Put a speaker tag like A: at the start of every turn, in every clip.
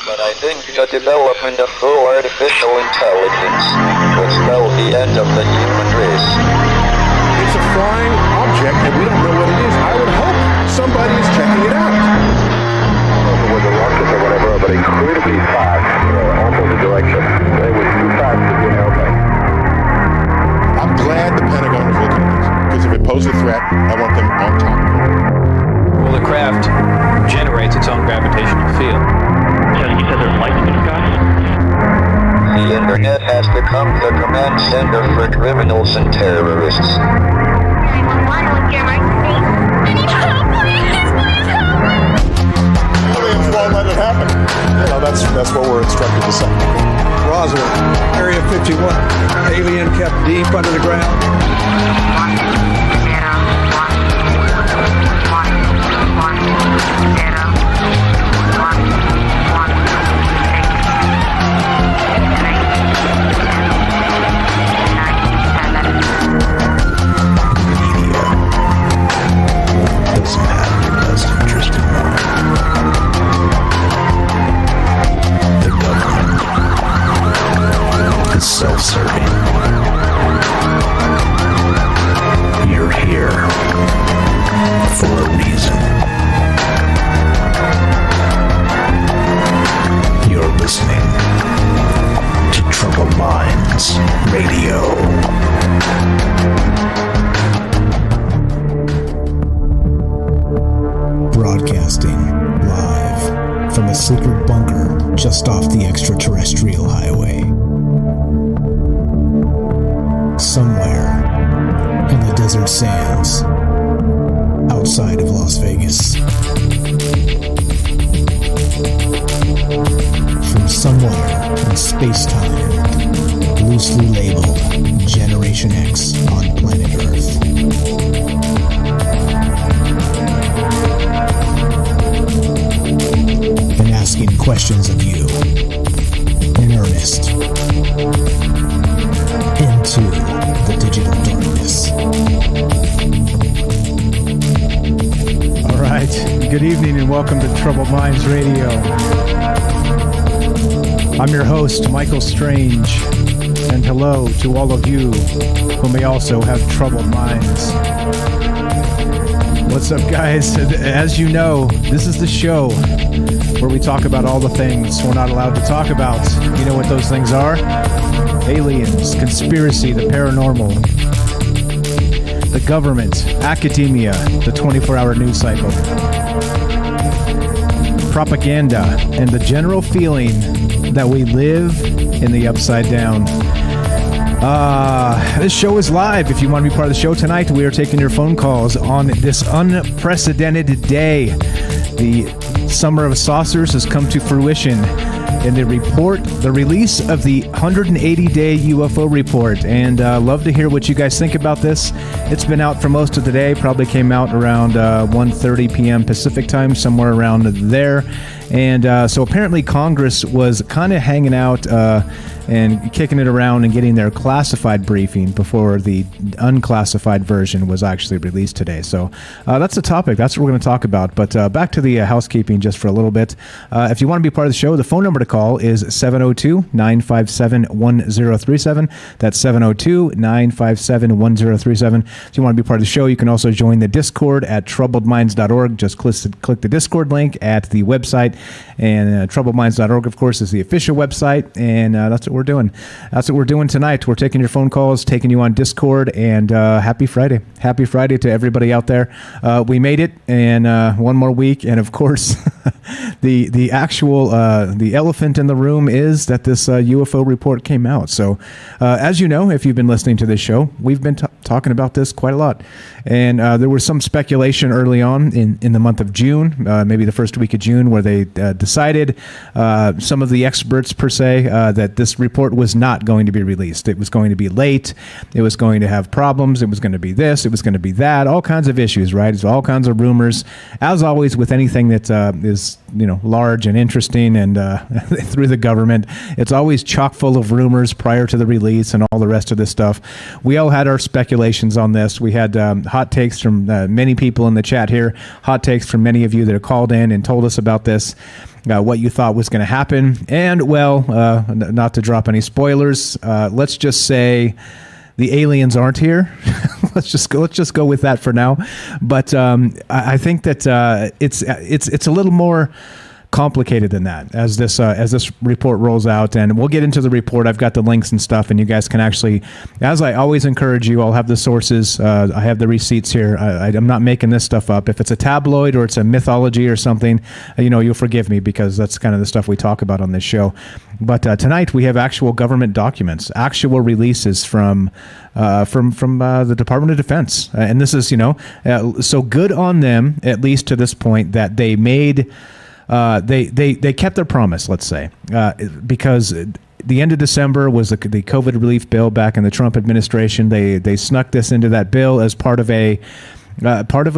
A: But I think the development of full artificial intelligence will spell the end of the human race.
B: It's a flying object and we don't know what it is. I would hope somebody is checking it out.
C: With the rocket or whatever, but incredibly fast, opposite direction. It was too fast to be an airplane.
B: I'm glad the Pentagon is looking at this, because if it poses a threat, I want them on top of it.
D: Well, the craft generates its own gravitational field.
E: You said there's lights in the sky?
A: The internet has become the command center for criminals and terrorists.
F: 911, what's your emergency? I need help, please, please help!
B: Aliens won't let it happen. You know, that's what we're instructed to say.
G: Roswell, Area 51. Alien kept deep under the ground.
F: 1, 0, 1, 1, 1, 0.
H: Doesn't have your best interest in mind. The government is self-serving. You're here for a reason. You're listening to Troubled Minds Radio. Broadcasting live from a secret bunker just off the extraterrestrial highway. Somewhere in the desert sands outside of Las Vegas. From somewhere in space-time, loosely labeled Generation X on planet Earth. And asking questions of you in earnest into the digital darkness.
I: All right. Good evening and welcome to Troubled Minds Radio. I'm your host, Michael Strange, and hello to all of you who may also have troubled minds. What's up, guys? As you know, this is the show where we talk about all the things we're not allowed to talk about. You know what those things are? Aliens, conspiracy, the paranormal, the government, academia, the 24-hour news cycle, propaganda, and the general feeling that we live in the upside down. This show is live. If you want to be part of the show tonight, we are taking your phone calls on this unprecedented day. The Summer of Saucers has come to fruition in the release of the 180-day UFO report, and love to hear what you guys think about this. It's been out for most of the day, probably came out around 1:30 p.m. Pacific time, somewhere around there. And so apparently Congress was kind of hanging out and kicking it around and getting their classified briefing before the unclassified version was actually released today. So that's the topic. That's what we're going to talk about. But back to the housekeeping just for a little bit. If you want to be part of the show, the phone number to call is 702-957-1037. That's 702-957-1037. If you want to be part of the show, you can also join the Discord at troubledminds.org. Just click the Discord link at the website. And troubledminds.org, of course, is the official website. And that's what we're doing. That's what we're doing tonight. We're taking your phone calls, taking you on Discord, and happy Friday. Happy Friday to everybody out there. We made it, and one more week. And of course, the actual the elephant in the room is that this UFO report came out. So as you know, if you've been listening to this show, we've been talking about this quite a lot. And there was some speculation early on in the month of June, maybe the first week of June, where they decided, some of the experts per se, that this report was not going to be released. It was going to be late. It was going to have problems. It was going to be this. It was going to be that. All kinds of issues, right? It's all kinds of rumors. As always, with anything that is large and interesting, and through the government. It's always chock full of rumors prior to the release and all the rest of this stuff. We all had our speculations on this. We had hot takes from many people in the chat here, hot takes from many of you that have called in and told us about this. What you thought was going to happen. And, not to drop any spoilers, let's just say the aliens aren't here. Let's just go with that for now. But I think that it's a little more complicated than that as this report rolls out, and we'll get into the report. I've got the links and stuff, and you guys can actually, as I always encourage you, I'll have the sources. I have the receipts here. I'm not making this stuff up. If it's a tabloid or it's a mythology or something, you'll forgive me, because that's kind of the stuff we talk about on this show. But tonight we have actual government documents, actual releases from the Department of Defense, and this is so good on them, at least to this point, that they made. They kept their promise, let's say, because the end of December was the COVID relief bill back in the Trump administration. They snuck this into that bill as part of a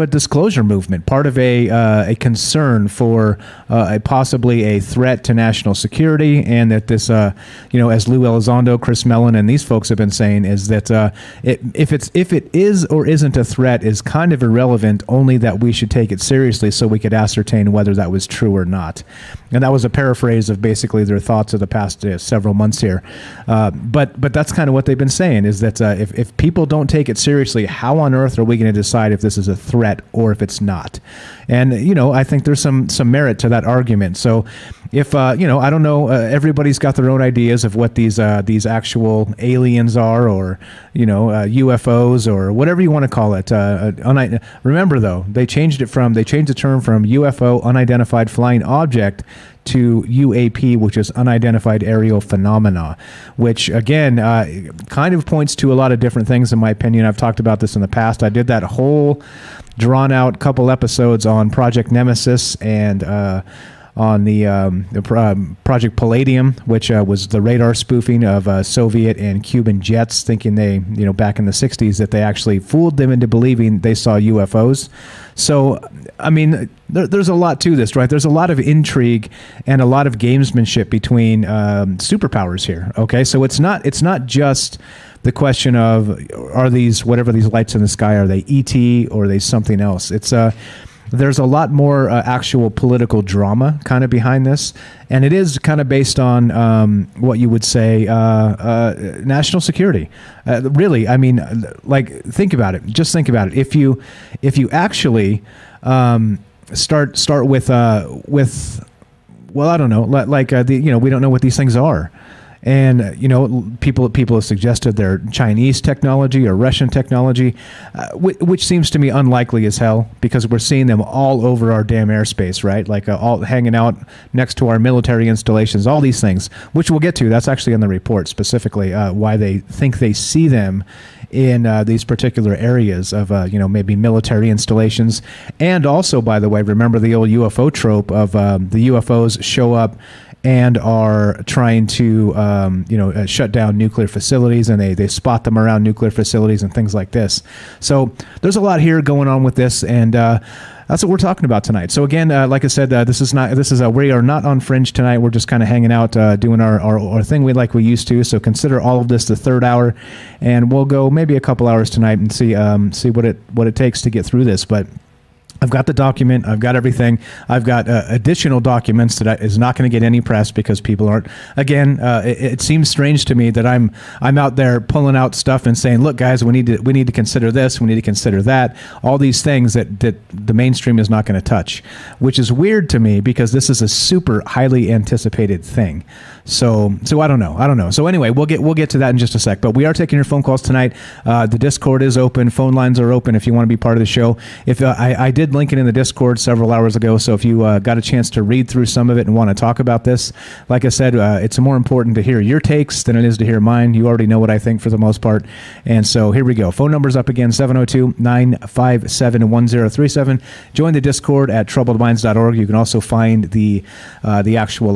I: disclosure movement, part of a concern for possibly a threat to national security, and that this, as Lou Elizondo, Chris Mellon, and these folks have been saying, is that if it is or isn't a threat is kind of irrelevant, only that we should take it seriously so we could ascertain whether that was true or not. And that was a paraphrase of basically their thoughts of the past several months here. But that's kind of what they've been saying, is that if people don't take it seriously, how on earth are we going to decide if this is a threat or if it's not? And I think there's some merit to that argument. So if I don't know, everybody's got their own ideas of what these actual aliens are, or UFOs, or whatever you want to call it. Remember though, they changed the term from UFO, unidentified flying object, to UAP, which is unidentified aerial phenomena, which again kind of points to a lot of different things, in my opinion. I've talked about this in the past. I did that whole drawn out couple episodes on Project Nemesis and on the Project Palladium, which was the radar spoofing of Soviet and Cuban jets, thinking they, back in the 60s, that they actually fooled them into believing they saw UFOs. So, I mean, there's a lot to this, right? There's a lot of intrigue and a lot of gamesmanship between superpowers here. Okay, so it's not just the question of, are these, whatever these lights in the sky, are they ET or are they something else? It's there's a lot more actual political drama kind of behind this, and it is kind of based on what you would say national security. Really, I mean, like, think about it. Just think about it. If you actually start with well, I don't know, like we don't know what these things are. And, people have suggested they're Chinese technology or Russian technology, which seems to me unlikely as hell, because we're seeing them all over our damn airspace, right? Like all hanging out next to our military installations, all these things, which we'll get to. That's actually in the report specifically, why they think they see them in these particular areas of, maybe military installations. And also, by the way, remember the old UFO trope of the UFOs show up and are trying to, shut down nuclear facilities, and they spot them around nuclear facilities and things like this. So there's a lot here going on with this, and that's what we're talking about tonight. So again, like I said, we are not on Fringe tonight. We're just kind of hanging out, doing our thing we used to. So consider all of this the third hour, and we'll go maybe a couple hours tonight and see what it takes to get through this. But I've got the document. I've got everything. I've got additional documents that is not going to get any press because people aren't. Again, it seems strange to me that I'm out there pulling out stuff and saying, "Look, guys, we need to consider this. We need to consider that." All these things that the mainstream is not going to touch, which is weird to me because this is a super highly anticipated thing. So I don't know. So anyway, we'll get to that in just a sec. But we are taking your phone calls tonight. The Discord is open. Phone lines are open if you want to be part of the show. If I did link it in the Discord several hours ago, so if you got a chance to read through some of it and want to talk about this, like I said, it's more important to hear your takes than it is to hear mine. You already know what I think for the most part. And so here we go. Phone number's up again, 702-957-1037. Join the Discord at troubledminds.org. You can also find the actual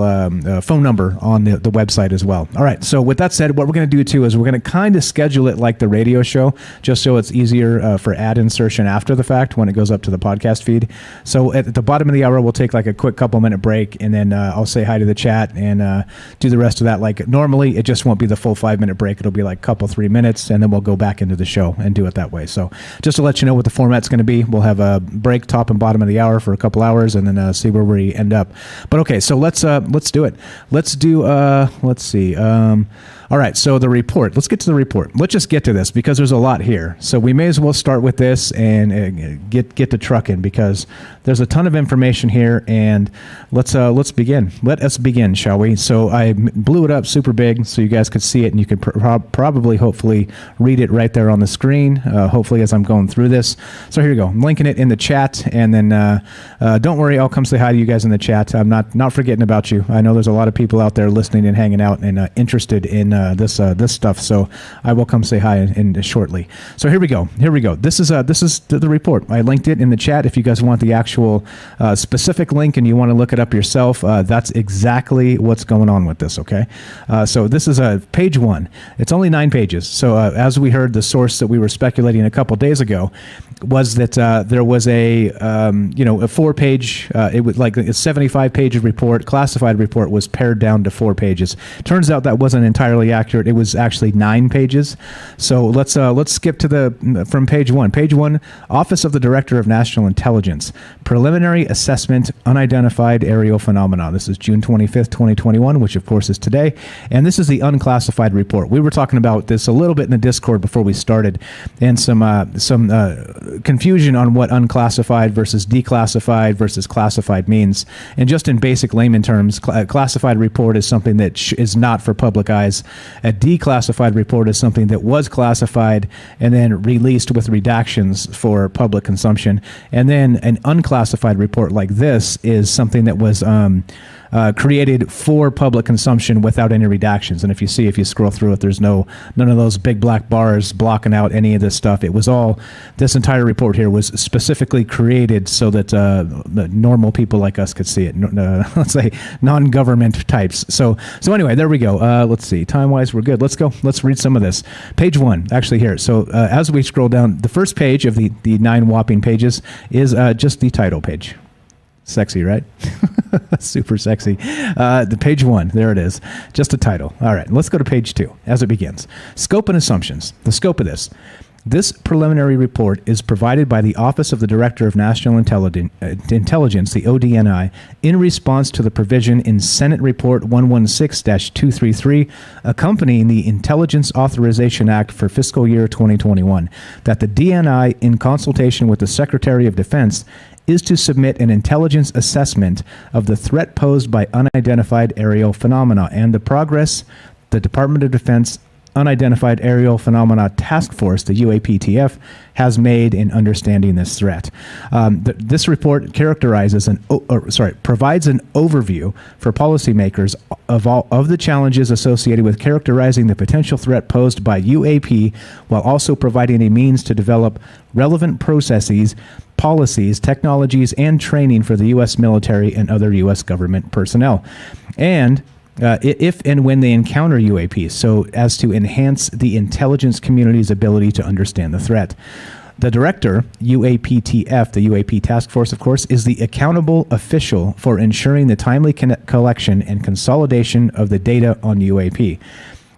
I: phone number on the website as well. All right. So with that said, what we're going to do too is we're going to kind of schedule it like the radio show, just so it's easier for ad insertion after the fact when it goes up to the podcast podcast feed. So at the bottom of the hour, we'll take like a quick couple-minute break, and then I'll say hi to the chat and do the rest of that. Like normally, it just won't be the full 5-minute break. It'll be like a couple, 3 minutes, and then we'll go back into the show and do it that way. So just to let you know what the format's going to be, we'll have a break top and bottom of the hour for a couple hours, and then see where we end up. But okay, so let's do it. Let's do let's see. All right, so the report. Let's get to the report. Let's just get to this because there's a lot here. So we may as well start with this and get to trucking because there's a ton of information here. And let's begin. Let us begin, shall we? So I blew it up super big so you guys could see it, and you could probably, hopefully, read it right there on the screen. Hopefully, as I'm going through this. So here you go. I'm linking it in the chat, and then don't worry, I'll come say hi to you guys in the chat. I'm not forgetting about you. I know there's a lot of people out there listening and hanging out and interested in this stuff, so I will come say hi in shortly. So here we go. This is the report. I linked it in the chat. If you guys want the actual specific link and you want to look it up yourself, that's exactly what's going on with this. Okay, so this is page 1. It's only 9 pages. So as we heard, the source that we were speculating a couple days ago was that there was a 4-page, it was like a 75-page report, classified report, was pared down to 4 pages. Turns out that wasn't entirely accurate. It was actually 9 pages. So let's skip to from page 1. Page 1, Office of the Director of National Intelligence, Preliminary Assessment, Unidentified Aerial Phenomena. This is June 25th, 2021, which of course is today. And this is the unclassified report. We were talking about this a little bit in the Discord before we started, and some confusion on what unclassified versus declassified versus classified means. And just in basic layman terms, a classified report is something that is not for public eyes. A declassified report is something that was classified and then released with redactions for public consumption. And then an unclassified report like this is something that was created for public consumption without any redactions. And if you scroll through it, there's none of those big black bars blocking out any of this stuff. It was all, this entire report here was specifically created so that the normal people like us could see it. Let's say non-government types. So anyway, there we go. Let's see. Time-wise, we're good. Let's go. Let's read some of this. Page 1, actually here. So as we scroll down, the first page of the 9 whopping pages is just the title page. Sexy, right? Super sexy. The page 1, there it is. Just a title. All right, let's go to page 2 as it begins. Scope and assumptions. The scope of this. This preliminary report is provided by the Office of the Director of National Intelligence, the ODNI, in response to the provision in Senate Report 116-233, accompanying the Intelligence Authorization Act for fiscal year 2021, that the DNI, in consultation with the Secretary of Defense, is to submit an intelligence assessment of the threat posed by unidentified aerial phenomena and the progress the Department of Defense Unidentified Aerial Phenomena Task Force, the UAPTF, has made in understanding this threat. This report provides an overview for policymakers of the challenges associated with characterizing the potential threat posed by UAP, while also providing a means to develop relevant processes, policies, technologies, and training for the U.S. military and other U.S. government personnel. And if and when they encounter UAPs, so as to enhance the intelligence community's ability to understand the threat. The director, UAPTF, the UAP task force, of course, is the accountable official for ensuring the timely collection and consolidation of the data on UAP.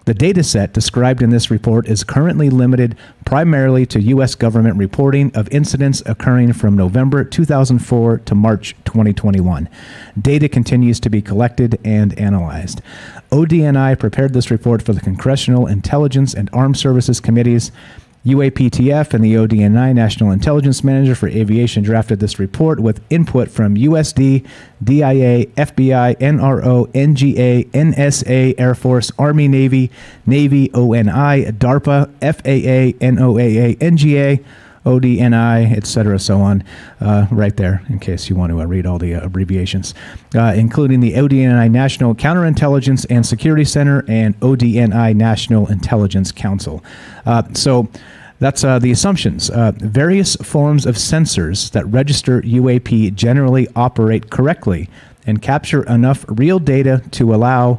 I: The data set described in this report is currently limited primarily to U.S. government reporting of incidents occurring from November 2004 to March 2021. Data continues to be collected and analyzed. ODNI prepared this report for the Congressional Intelligence and Armed Services Committees. UAPTF and the ODNI National Intelligence Manager for Aviation drafted this report with input from USD, DIA, FBI, NRO, NGA, NSA, Air Force, Army, Navy, ONI, DARPA, FAA, NOAA, NGA, ODNI, etc., so on, right there, in case you want to read all the abbreviations, including the ODNI National Counterintelligence and Security Center and ODNI National Intelligence Council. So that's the assumptions. Various forms of sensors that register UAP generally operate correctly and capture enough real data to allow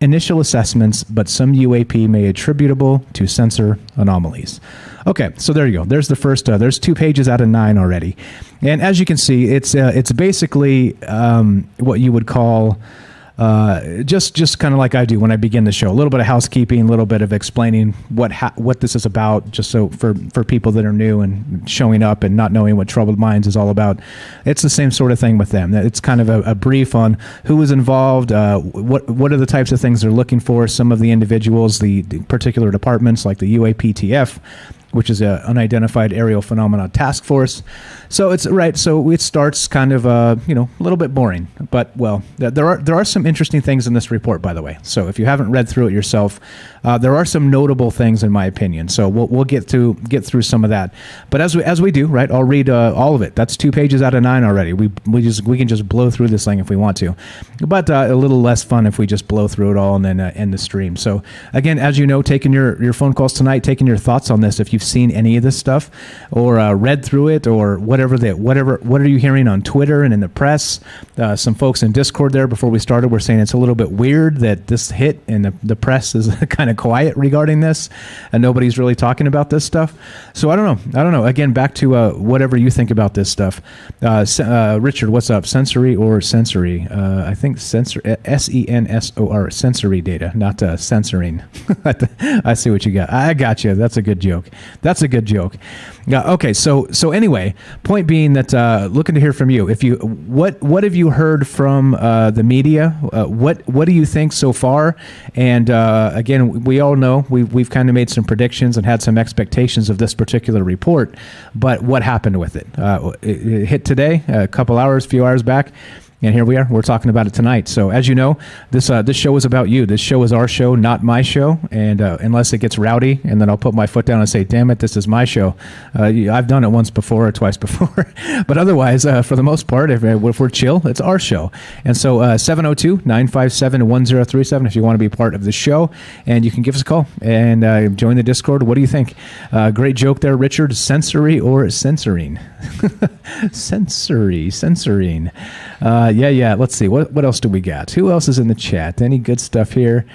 I: initial assessments, but some UAP may attributable to sensor anomalies. Okay, so there you go. There's the first. There's 2 pages out of 9 already, and as you can see, it's basically what you would call just kind of like I do when I begin the show. A little bit of housekeeping, a little bit of explaining what this is about, just so for people that are new and showing up and not knowing what Troubled Minds is all about. It's the same sort of thing with them. It's kind of a brief on who was involved, what are the types of things they're looking for, some of the individuals, the particular departments like the UAPTF, which is an unidentified aerial phenomena task force. So it's right. So it starts kind of a little bit boring, but well, there are some interesting things in this report, by the way. So if you haven't read through it yourself, there are some notable things in my opinion. So we'll get through some of that. But as we do, right, I'll read all of it. That's 2 pages out of 9 already. We can just blow through this thing if we want to, but a little less fun if we just blow through it all and then end the stream. So again, as you know, taking your phone calls tonight, taking your thoughts on this. If you've seen any of this stuff or read through it or what are you hearing on Twitter and in the press? Some folks in Discord there before we started were saying it's a little bit weird that this hit and the press is kind of quiet regarding this and nobody's really talking about this stuff. So I don't know. Again, back to whatever you think about this stuff. Richard, what's up? Sensory or sensory? I think sensor, SENSOR, sensory data, not censoring. I see what you got. I got you. That's a good joke. Okay, so anyway, point being that looking to hear from you. What have you heard from the media? What do you think so far? And again, we all know we've kind of made some predictions and had some expectations of this particular report, but what happened with it? It hit today, a few hours back. And here we are. We're talking about it tonight. So as you know, this show is about you. This show is our show, not my show. And unless it gets rowdy, and then I'll put my foot down and say, damn it, this is my show. I've done it once before or twice before. But otherwise, for the most part, if we're chill, it's our show. And so 702-957-1037 if you want to be part of the show. And you can give us a call and join the Discord. What do you think? Great joke there, Richard. Sensory or censoring? Censoring. Yeah. Let's see. What else do we got? Who else is in the chat? Any good stuff here?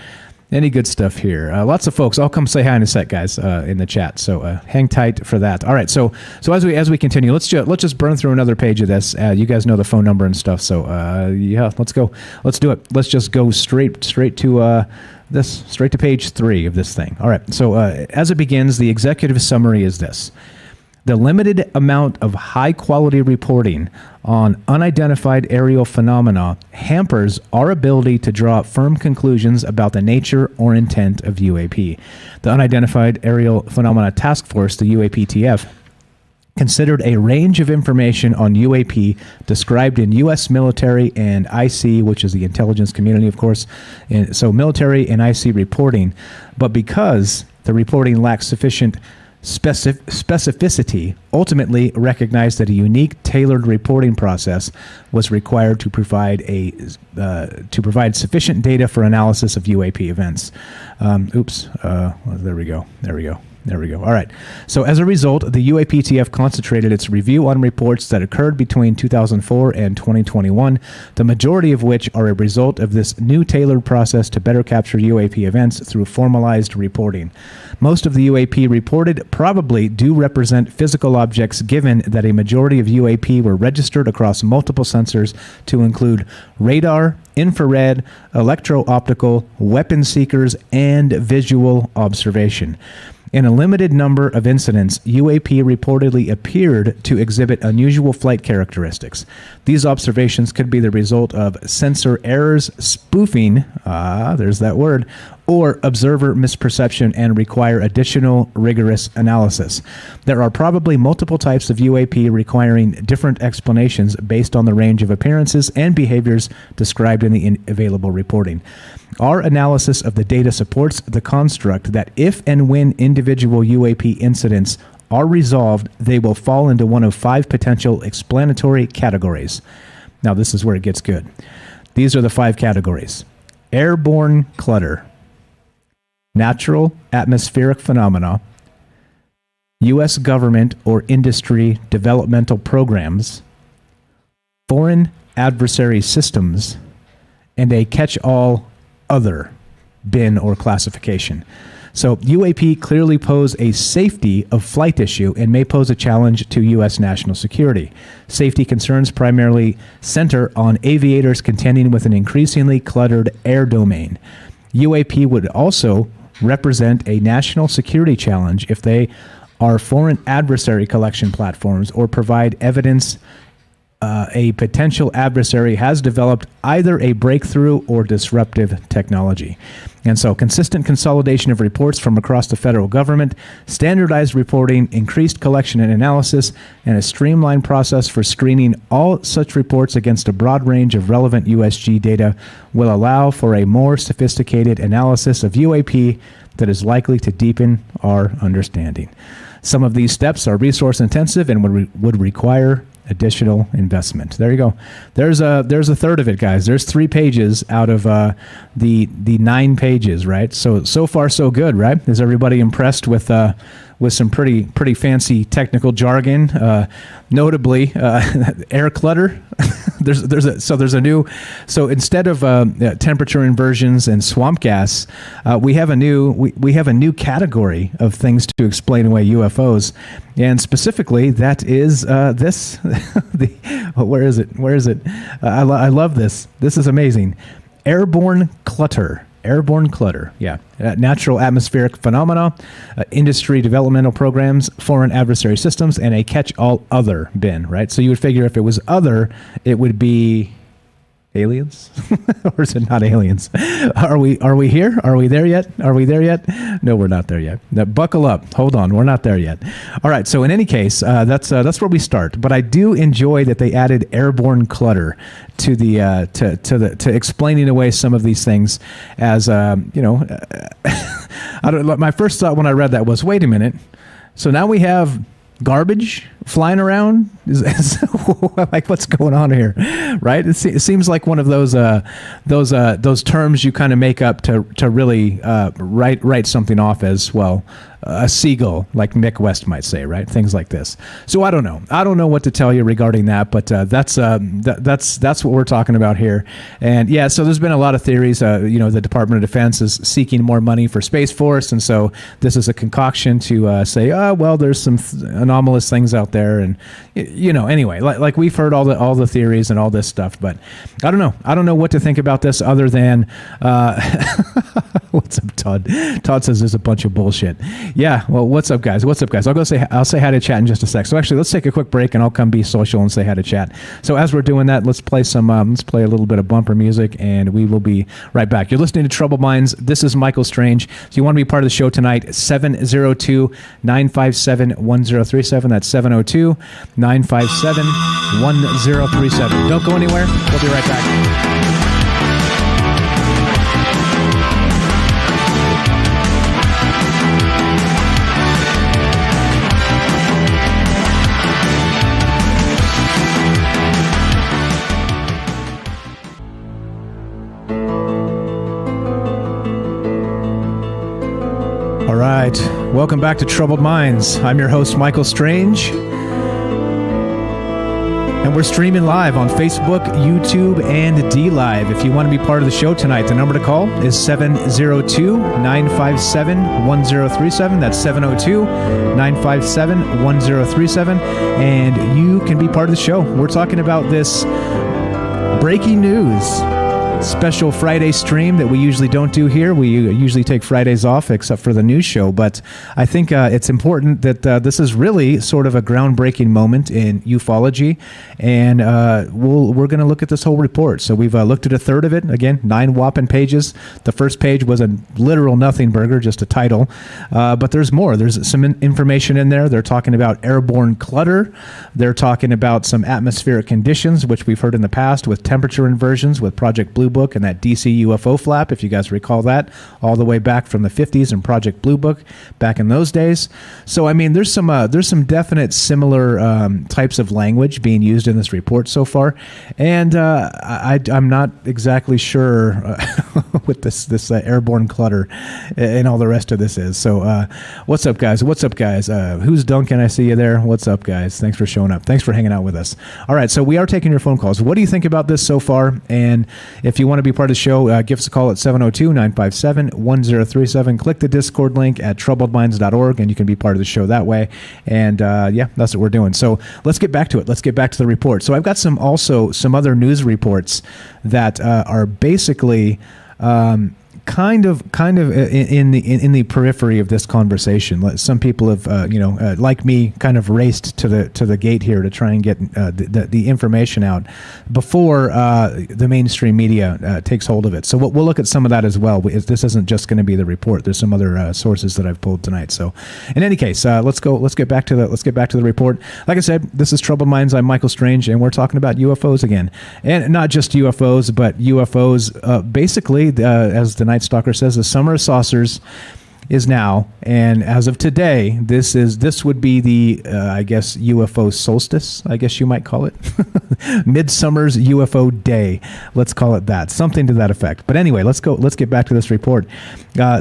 I: Lots of folks. I'll come say hi in a sec, guys, in the chat. So hang tight for that. All right. So as we continue, let's just burn through another page of this. You guys know the phone number and stuff. So yeah, let's go. Let's do it. Let's just go straight to page 3 of this thing. All right. So as it begins, the executive summary is this. The limited amount of high-quality reporting on unidentified aerial phenomena hampers our ability to draw firm conclusions about the nature or intent of UAP. The Unidentified Aerial Phenomena Task Force, the UAPTF, considered a range of information on UAP described in U.S. military and IC, which is the intelligence community, of course, and so military and IC reporting, but because the reporting lacks sufficient specificity, ultimately recognized that a unique, tailored reporting process was required to provide sufficient data for analysis of UAP events. There we go. All right. So as a result, the UAPTF concentrated its review on reports that occurred between 2004 and 2021, the majority of which are a result of this new tailored process to better capture UAP events through formalized reporting. Most of the UAP reported probably do represent physical objects, given that a majority of UAP were registered across multiple sensors to include radar, infrared, electro-optical, weapon seekers, and visual observation. In a limited number of incidents, UAP reportedly appeared to exhibit unusual flight characteristics. These observations could be the result of sensor errors, spoofing, there's that word, or observer misperception and require additional rigorous analysis. There are probably multiple types of UAP requiring different explanations based on the range of appearances and behaviors described in the available reporting. Our analysis of the data supports the construct that if and when individual UAP incidents are resolved, they will fall into one of 5 potential explanatory categories. Now, this is where it gets good. These are the 5 categories: airborne clutter, natural atmospheric phenomena, U.S. government or industry developmental programs, foreign adversary systems, and a catch-all other. bin or classification. So UAP clearly pose a safety of flight issue and may pose a challenge to U.S. national security. Safety concerns primarily center on aviators contending with an increasingly cluttered air domain. UAP would also represent a national security challenge if they are foreign adversary collection platforms or provide evidence a potential adversary has developed either a breakthrough or disruptive technology. And so consistent consolidation of reports from across the federal government, standardized reporting, increased collection and analysis, and a streamlined process for screening all such reports against a broad range of relevant USG data will allow for a more sophisticated analysis of UAP that is likely to deepen our understanding. Some of these steps are resource intensive and would require additional investment. There you go. There's a third of it, guys. There's 3 pages out of the 9 pages, right? So far so good, right? Is everybody impressed with some pretty fancy technical jargon? Notably, air clutter. there's a new. So instead of temperature inversions and swamp gas, we have a new category of things to explain away UFOs, and specifically that is this. Where is it? I love this. This is amazing. Airborne clutter. Airborne clutter, yeah. Natural atmospheric phenomena, industry developmental programs, foreign adversary systems, and a catch-all other bin, right? So you would figure if it was other, it would be aliens? Or is it not aliens? Are we here? Are we there yet? No, we're not there yet. Now, buckle up. Hold on. We're not there yet. All right. So in any case, that's where we start. But I do enjoy that they added airborne clutter to the to explaining away some of these things as I don't. My first thought when I read that was, wait a minute. So now we have garbage flying around? Like, what's going on here, right? It seems like one of those terms you kind of make up to really write something off as, well, a seagull, like Mick West might say, right? Things like this. So I don't know what to tell you regarding that, but that's what we're talking about here. And yeah, so there's been a lot of theories. The Department of Defense is seeking more money for Space Force, and so this is a concoction to say, well, there's some anomalous things out there, and anyway, like we've heard all the theories and all this stuff, but I don't know what to think about this other than what's up, Todd? Todd says there's a bunch of bullshit. Yeah, well, what's up, guys? I'll say hi to chat in just a sec. So actually, let's take a quick break, and I'll come be social and say hi to chat. So as we're doing that, let's play a little bit of bumper music, and we will be right back. You're listening to Troubled Minds. This is Michael Strange. If you want to be part of the show tonight, 702-957-1037. That's 702-957-1037. Don't go anywhere. We'll be right back. All right, welcome back to Troubled Minds. I'm your host, Michael Strange, and we're streaming live on Facebook, YouTube, and D-Live. If you want to be part of the show tonight, the number to call is 702-957-1037. That's 702-957-1037, and you can be part of the show. We're talking about this breaking news special Friday stream that we usually don't do here. We usually take Fridays off except for the news show, but I think it's important that this is really sort of a groundbreaking moment in ufology, and we're going to look at this whole report. So we've looked at a third of it. Again, 9 whopping pages. The first page was a literal nothing burger, just a title, but there's more. There's some information in there. They're talking about airborne clutter. They're talking about some atmospheric conditions, which we've heard in the past with temperature inversions with Project Blue Book and that DC UFO flap, if you guys recall that, all the way back from the 50s and Project Blue Book back in those days. So I mean, there's some definite similar types of language being used in this report so far, and I'm not exactly sure with this airborne clutter and all the rest of this is. So what's up, guys? Who's Duncan? I see you there. What's up, guys? Thanks for showing up. Thanks for hanging out with us. All right, so we are taking your phone calls. What do you think about this so far? And if you want to be part of the show, give us a call at 702-957-1037. Click the Discord link at troubledminds.org, and you can be part of the show that way. And yeah, that's what we're doing. So let's get back to it. Let's get back to the report. So I've got some other news reports that are basically kind of in the periphery of this conversation. Some people have like me, kind of raced to the gate here to try and get the information out before the mainstream media takes hold of it. So we'll look at some of that as well. This isn't just going to be the report. There's some other sources that I've pulled tonight. So in any case, let's get back to the report. Like I said, this is Troubled Minds. I'm Michael Strange, and we're talking about UFOs again, and not just UFOs, but UFOs. Basically, as the Night Stalker says, the summer of saucers is now, and as of today, this would be the I guess UFO solstice, I guess you might call it. Midsummer's UFO day, let's call it that, something to that effect. But anyway, let's get back to this report.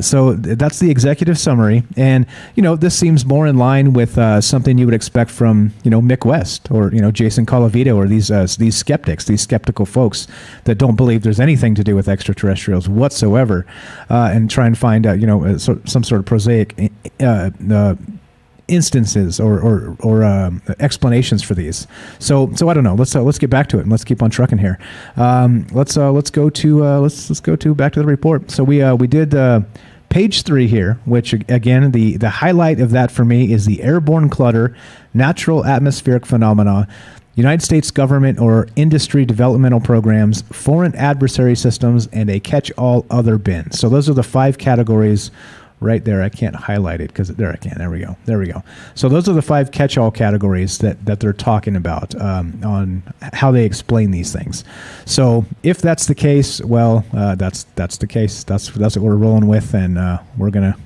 I: So that's the executive summary, and this seems more in line with something you would expect from Mick West or Jason Colavito or these skeptics, these skeptical folks that don't believe there's anything to do with extraterrestrials whatsoever, and try and find some sort of prosaic instances or explanations for these. So I don't know. Let's get back to it and let's keep on trucking here. Let's go to back to the report. So we did page 3 here, which again the highlight of that for me is the airborne clutter, natural atmospheric phenomena, United States government or industry developmental programs, foreign adversary systems, and a catch-all other bin. So those are the 5 categories. Right there, I can't highlight it because there I can. There we go. So those are the 5 catch-all categories that they're talking about on how they explain these things. So if that's the case, well, that's the case. That's what we're rolling with, and we're gonna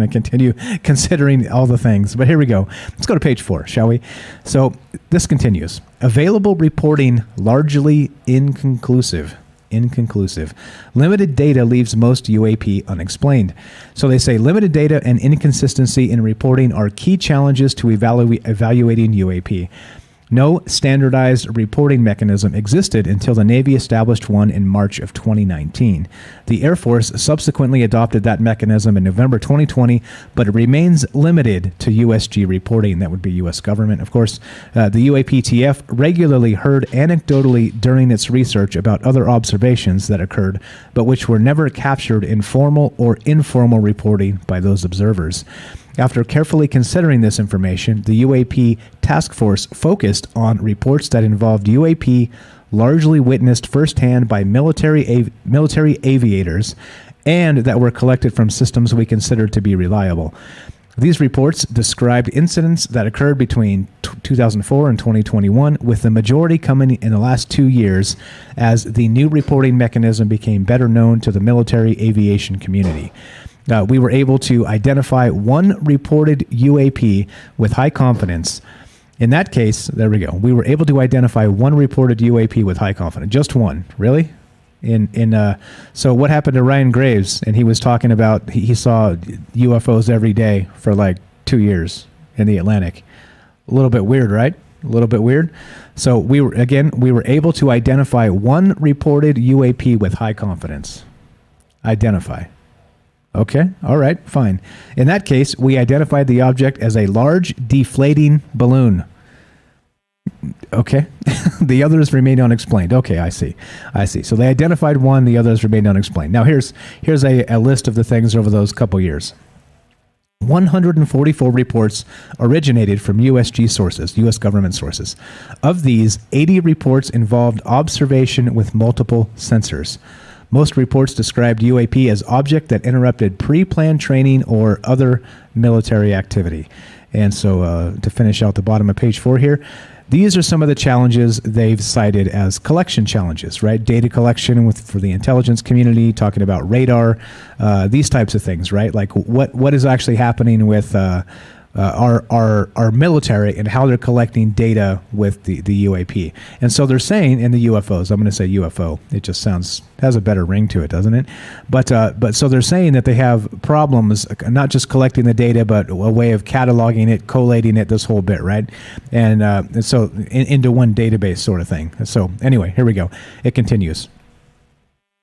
I: continue considering all the things. But here we go. Let's go to page 4, shall we? So this continues. Available reporting largely inconclusive. Limited data leaves most UAP unexplained. So they say limited data and inconsistency in reporting are key challenges to evaluating UAP. No standardized reporting mechanism existed until the Navy established one in March of 2019. The Air Force subsequently adopted that mechanism in November 2020, but it remains limited to USG reporting. That would be U.S. government, of course. The UAPTF regularly heard anecdotally during its research about other observations that occurred, but which were never captured in formal or informal reporting by those observers. After carefully considering this information, the UAP task force focused on reports that involved UAP largely witnessed firsthand by military aviators and that were collected from systems we considered to be reliable. These reports described incidents that occurred between 2004 and 2021, with the majority coming in the last 2 years as the new reporting mechanism became better known to the military aviation community. We were able to identify one reported UAP with high confidence. In that case, there we go. We were able to identify one reported UAP with high confidence. Just one. Really? So what happened to Ryan Graves? And he was talking about he saw UFOs every day for like 2 years in the Atlantic. A little bit weird, right? A little bit weird. So we were able to identify one reported UAP with high confidence. Identify. Okay, all right, fine. In that case, we identified the object as a large deflating balloon. Okay, the others remained unexplained. Okay, I see. So they identified one, the others remained unexplained. Now here's a list of the things over those couple years. 144 reports originated from USG sources, U.S. government sources. Of these, 80 reports involved observation with multiple sensors. Most reports described UAP as object that interrupted pre-planned training or other military activity. And so to finish out the bottom of page 4 here, these are some of the challenges they've cited as collection challenges, right? Data collection for the intelligence community, talking about radar, these types of things, right? Like what is actually happening with our military and how they're collecting data with the UAP. And so they're saying in the UFOs, I'm going to say UFO. It just has a better ring to it, doesn't it? But so they're saying that they have problems, not just collecting the data, but a way of cataloging it, collating it, this whole bit, right? And so into one database sort of thing. So anyway, here we go. It continues.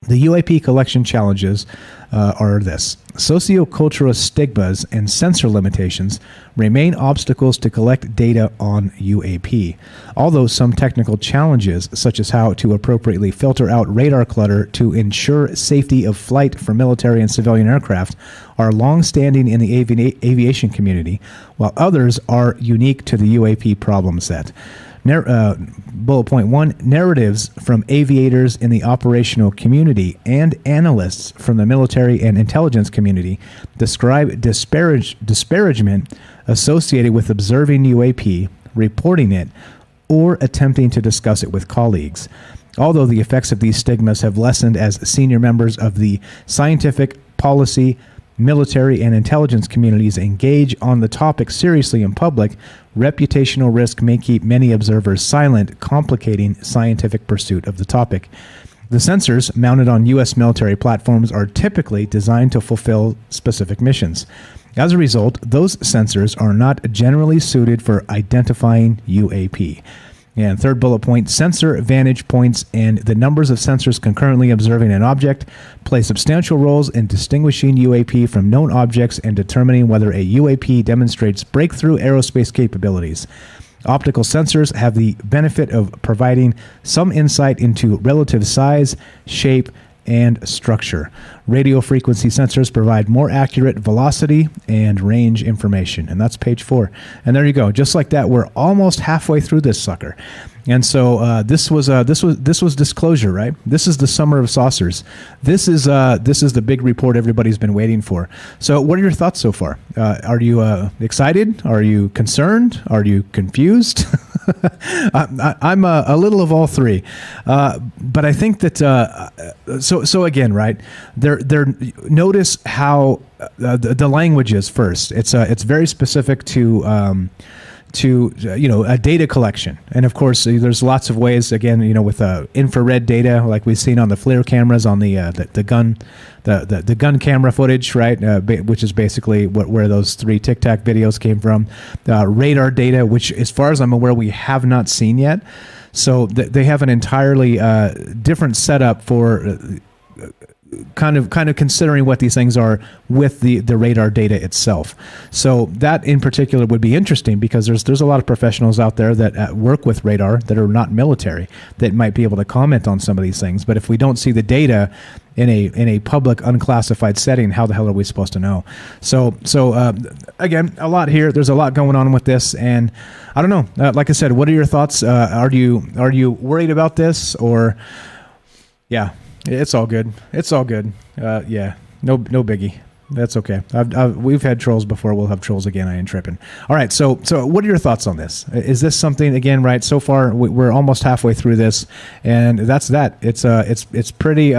I: The UAP collection challenges are this. Sociocultural stigmas and sensor limitations remain obstacles to collect data on UAP. Although some technical challenges, such as how to appropriately filter out radar clutter to ensure safety of flight for military and civilian aircraft, are long-standing in the aviation community, while others are unique to the UAP problem set. Bullet point 1, narratives from aviators in the operational community and analysts from the military and intelligence community describe disparagement associated with observing UAP, reporting it, or attempting to discuss it with colleagues. Although the effects of these stigmas have lessened as senior members of the scientific, policy, military, and intelligence communities engage on the topic seriously in public, reputational risk may keep many observers silent, complicating scientific pursuit of the topic. The sensors mounted on U.S. military platforms are typically designed to fulfill specific missions. As a result, those sensors are not generally suited for identifying UAP. And third bullet point, sensor vantage points and the numbers of sensors concurrently observing an object play substantial roles in distinguishing UAP from known objects and determining whether a UAP demonstrates breakthrough aerospace capabilities. Optical sensors have the benefit of providing some insight into relative size, shape, and structure. Radio frequency sensors provide more accurate velocity and range information. And that's page 4. And there you go. Just like that, we're almost halfway through this sucker. And so this was disclosure, right? This is the summer of saucers. This is the big report everybody's been waiting for. So what are your thoughts so far? Are you excited? Are you concerned? Are you confused? I'm a little of all three, but I think that so again, right? There. Notice how the language is first. It's very specific to a data collection, and of course there's lots of ways. Again, with infrared data, like we've seen on the FLIR cameras on the gun camera footage, right? Which is basically where those 3 Tic Tac videos came from. Radar data, which, as far as I'm aware, we have not seen yet. So they have an entirely different setup for kind of considering what these things are with the radar data itself. So that in particular would be interesting because there's a lot of professionals out there that work with radar that are not military that might be able to comment on some of these things. But if we don't see the data in a public unclassified setting, how the hell are we supposed to know? So again, a lot here. There's a lot going on with this, and I don't know. Like I said, what are your thoughts? Are you worried about this, or yeah? It's all good. It's all good. Yeah, no biggie. That's okay. We've had trolls before. We'll have trolls again. I ain't tripping. All right. So what are your thoughts on this? Is this something, again, right? So far, we're almost halfway through this, and that's that. It's pretty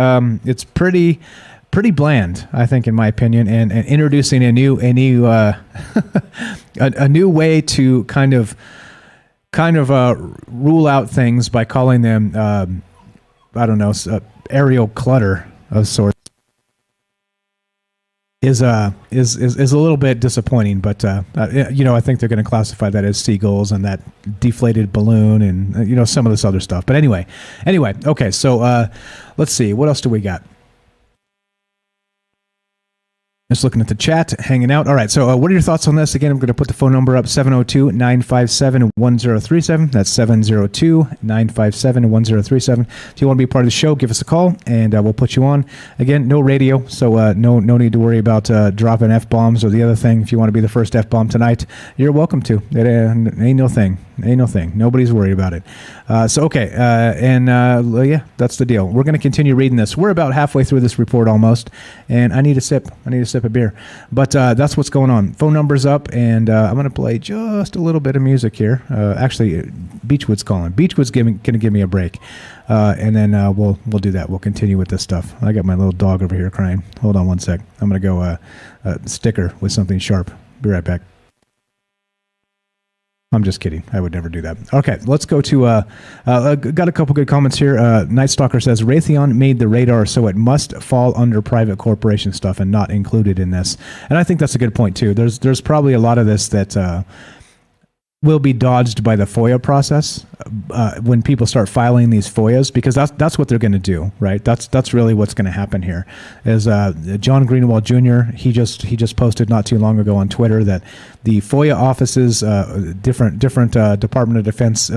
I: bland, I think, in my opinion, and introducing a new a new way to kind of rule out things by calling them I don't know, aerial clutter of sorts is a little bit disappointing, but I think they're going to classify that as seagulls and that deflated balloon and some of this other stuff. But anyway, okay. So let's see, what else do we got? Just looking at the chat, hanging out. All right, so what are your thoughts on this? Again, I'm going to put the phone number up, 702-957-1037. That's 702-957-1037. If you want to be part of the show, give us a call, and we'll put you on. Again, no radio, so no need to worry about dropping F-bombs or the other thing. If you want to be the first F-bomb tonight, you're welcome to. It ain't no thing. Nobody's worried about it. Okay, yeah, that's the deal. We're going to continue reading this. We're about halfway through this report almost, and I need a sip of beer. But that's what's going on. Phone number's up, and I'm going to play just a little bit of music here. Actually, Beechwood's calling. Beechwood's going to give me a break, and then we'll do that. We'll continue with this stuff. I got my little dog over here crying. Hold on one sec. I'm going to go sticker with something sharp. Be right back. I'm just kidding. I would never do that. Okay, let's go to, got a couple good comments here. Night Stalker says, Raytheon made the radar, so it must fall under private corporation stuff and not included in this. And I think that's a good point, too. There's probably a lot of this that will be dodged by the FOIA process when people start filing these FOIAs, because that's what they're going to do, right? That's really what's going to happen here. Is John Greenwald Jr. He just posted not too long ago on Twitter that the FOIA offices, different Department of Defense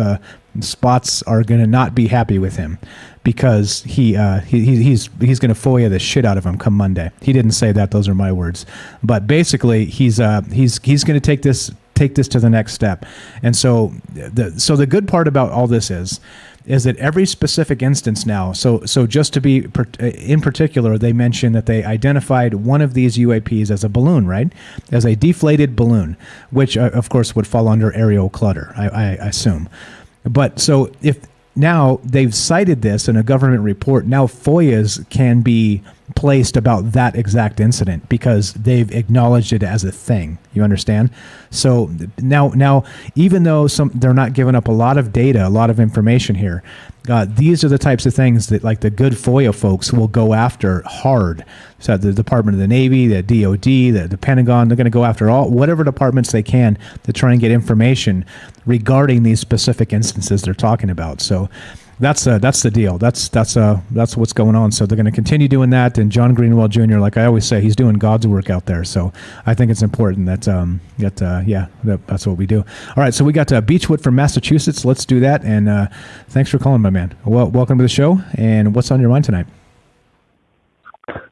I: spots are going to not be happy with him because he's going to FOIA the shit out of him come Monday. He didn't say that; those are my words. But basically, he's going to take this to the next step. And so the good part about all this is that every specific instance now, so just to be in particular, they mentioned that they identified one of these UAPs as a balloon, right? As a deflated balloon, which of course would fall under aerial clutter, I assume. But so if now they've cited this in a government report, now FOIAs can be placed about that exact incident because they've acknowledged it as a thing. You understand? So now, even though they're not giving up a lot of data, a lot of information here, these are the types of things that like the good FOIA folks will go after hard. So the Department of the Navy, the DOD, the Pentagon, they're going to go after whatever departments they can to try and get information regarding these specific instances they're talking about. So that's the deal. That's what's going on. So they're going to continue doing that. And John Greenwald Jr., like I always say, he's doing God's work out there. So I think it's important that's what we do. All right. So we got Beechwood from Massachusetts. Let's do that. And thanks for calling, my man. Well, welcome to the show. And what's on your mind tonight?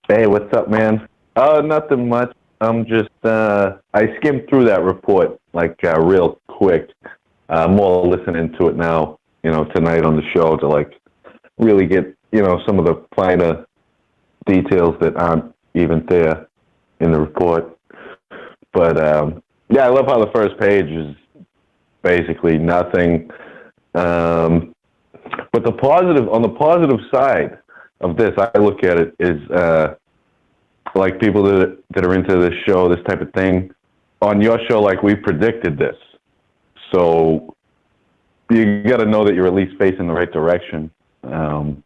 C: Hey, what's up, man? Nothing much. I'm just, I skimmed through that report, like, real quick. More listening to it now, tonight on the show to, like, really get, some of the finer details that aren't even there in the report. But, I love how the first page is basically nothing. But on the positive side of this, I look at it is, like people that are into this show, this type of thing, on your show, like we predicted this. So you got to know that you're at least facing the right direction. You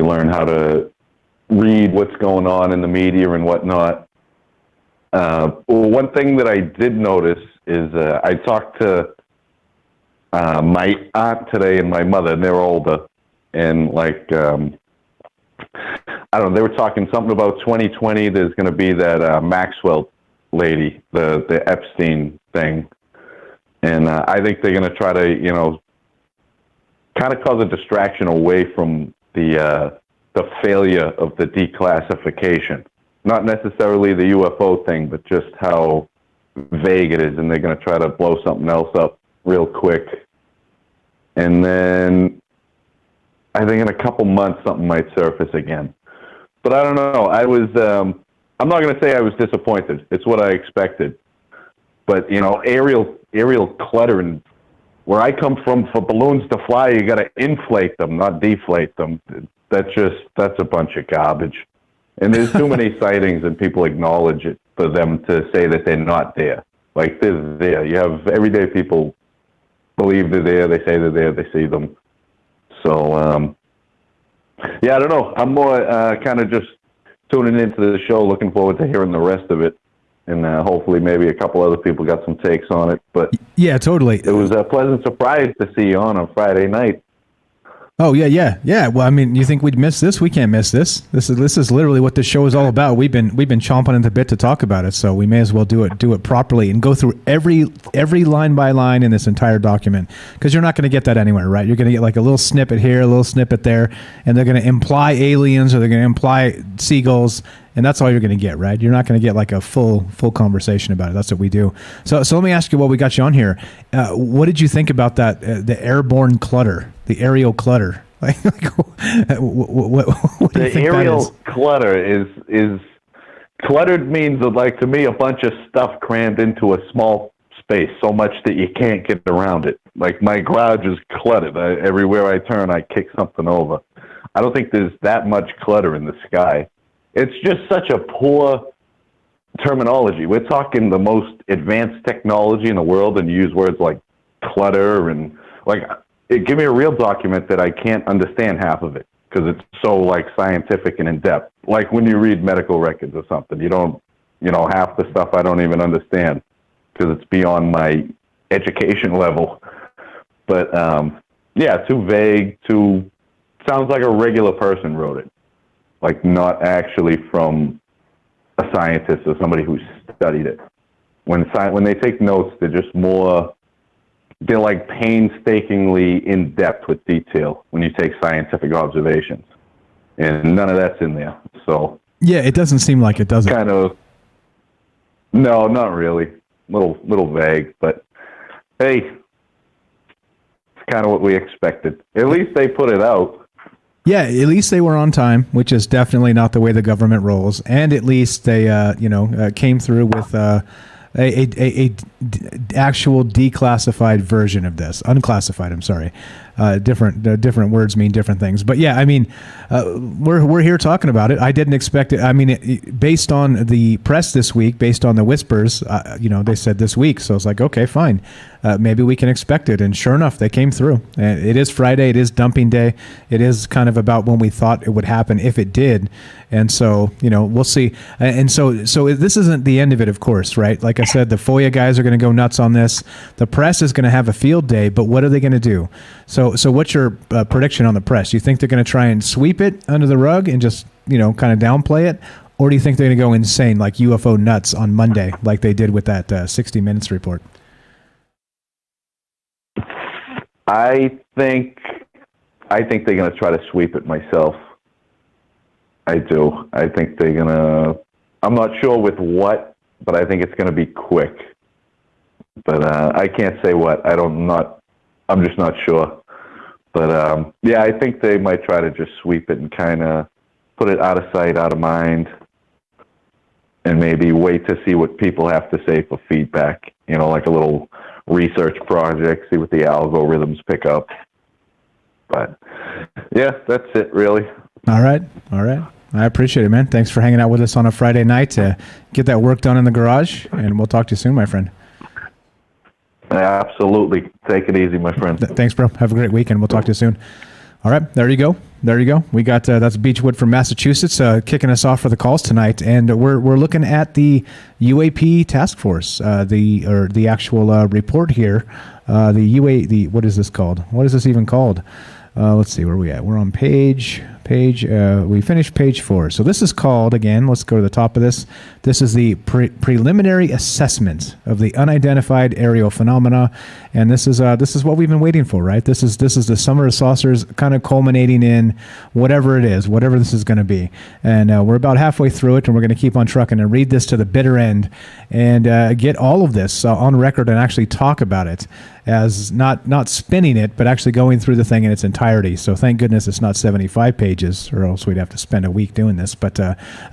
C: learn how to read what's going on in the media and whatnot. One thing that I did notice is I talked to my aunt today and my mother, and they're older, and like, I don't know, they were talking something about 2020. There's going to be that Maxwell lady, the Epstein thing. And I think they're going to try to, kind of cause a distraction away from the failure of the declassification. Not necessarily the UFO thing, but just how vague it is. And they're going to try to blow something else up real quick. And then I think in a couple months, something might surface again. But I don't know. I'm not going to say I was disappointed. It's what I expected. But, aerial clutter, and where I come from, for balloons to fly, you got to inflate them, not deflate them. That's a bunch of garbage. And there's too many sightings and people acknowledge it for them to say that they're not there. Like, they're there. You have everyday people believe they're there, they say they're there, they see them. So, I don't know. I'm more kind of just tuning into the show, looking forward to hearing the rest of it. And hopefully maybe a couple other people got some takes on it. But
I: yeah, totally.
C: It was a pleasant surprise to see you on Friday night.
I: Oh, yeah. Well, I mean, you think we'd miss this? We can't miss this. This is literally what this show is all about. We've been chomping at the bit to talk about it, so we may as well do it properly and go through every line by line in this entire document, because you're not going to get that anywhere, right? You're going to get like a little snippet here, a little snippet there, and they're going to imply aliens or they're going to imply seagulls, and that's all you're going to get, right? You're not going to get like a full conversation about it. That's what we do. So let me ask you, while we got you on here, what did you think about that, the airborne clutter, the aerial clutter? What do you think
C: aerial clutter is cluttered means that, like, to me, a bunch of stuff crammed into a small space so much that you can't get around it. Like, my garage is cluttered. Everywhere I turn, I kick something over. I don't think there's that much clutter in the sky. It's just such a poor terminology. We're talking the most advanced technology in the world, and you use words like clutter and like. Give me a real document that I can't understand half of it because it's so like scientific and in depth. Like when you read medical records or something, you don't, half the stuff I don't even understand because it's beyond my education level. But too vague. Sounds like a regular person wrote it, like not actually from a scientist or somebody who studied it. When they take notes, they're like painstakingly in depth with detail when you take scientific observations, and none of that's in there. So
I: yeah, it doesn't seem like it, does it?
C: Kind of. No, not really. Little vague, but hey, it's kind of what we expected. At least they put it out.
I: Yeah, at least they were on time, which is definitely not the way the government rolls. And at least they, came through with a actual declassified version of this, unclassified. I'm sorry. Different words mean different things. But yeah, I mean, we're here talking about it. I didn't expect it. I mean, based on the press this week, based on the whispers, they said this week. So it's like, okay, fine. Maybe we can expect it. And sure enough, they came through. And it is Friday. It is dumping day. It is kind of about when we thought it would happen if it did. And so, we'll see. And so this isn't the end of it, of course, right? Like I said, the FOIA guys are going to go nuts on this. The press is going to have a field day, but what are they going to do? So what's your prediction on the press? Do you think they're going to try and sweep it under the rug and just, kind of downplay it? Or do you think they're going to go insane like UFO nuts on Monday, like they did with that 60 Minutes report?
C: I think they're going to try to sweep it myself. I do. I think they're going to, I'm not sure with what, but I think it's going to be quick. But I can't say what. I'm just not sure. But I think they might try to just sweep it and kind of put it out of sight, out of mind, and maybe wait to see what people have to say for feedback. Like a little research project, see what the algorithms pick up. But yeah, that's it really. All right.
I: I appreciate it, man. Thanks for hanging out with us on a Friday night to get that work done in the garage, and we'll talk to you soon, my friend.
C: Absolutely. Take it easy, my friend.
I: Thanks, bro. Have a great weekend. We'll talk to you soon. All right. There you go. We got that's Beechwood from Massachusetts kicking us off for the calls tonight, and we're looking at the UAP task force, the actual report here. What is this called? What is this even called? Let's see where we at. We're on page. We finished page 4. So this is called, again, let's go to the top of this. This is the preliminary assessment of the unidentified aerial phenomena, and this is what we've been waiting for, right? This is the summer of saucers, kind of culminating in whatever this is going to be, and we're about halfway through it, and we're going to keep on trucking and read this to the bitter end, and get all of this on record and actually talk about it as not spinning it, but actually going through the thing in its entirety. So thank goodness it's not 75 pages, or else we'd have to spend a week doing this. But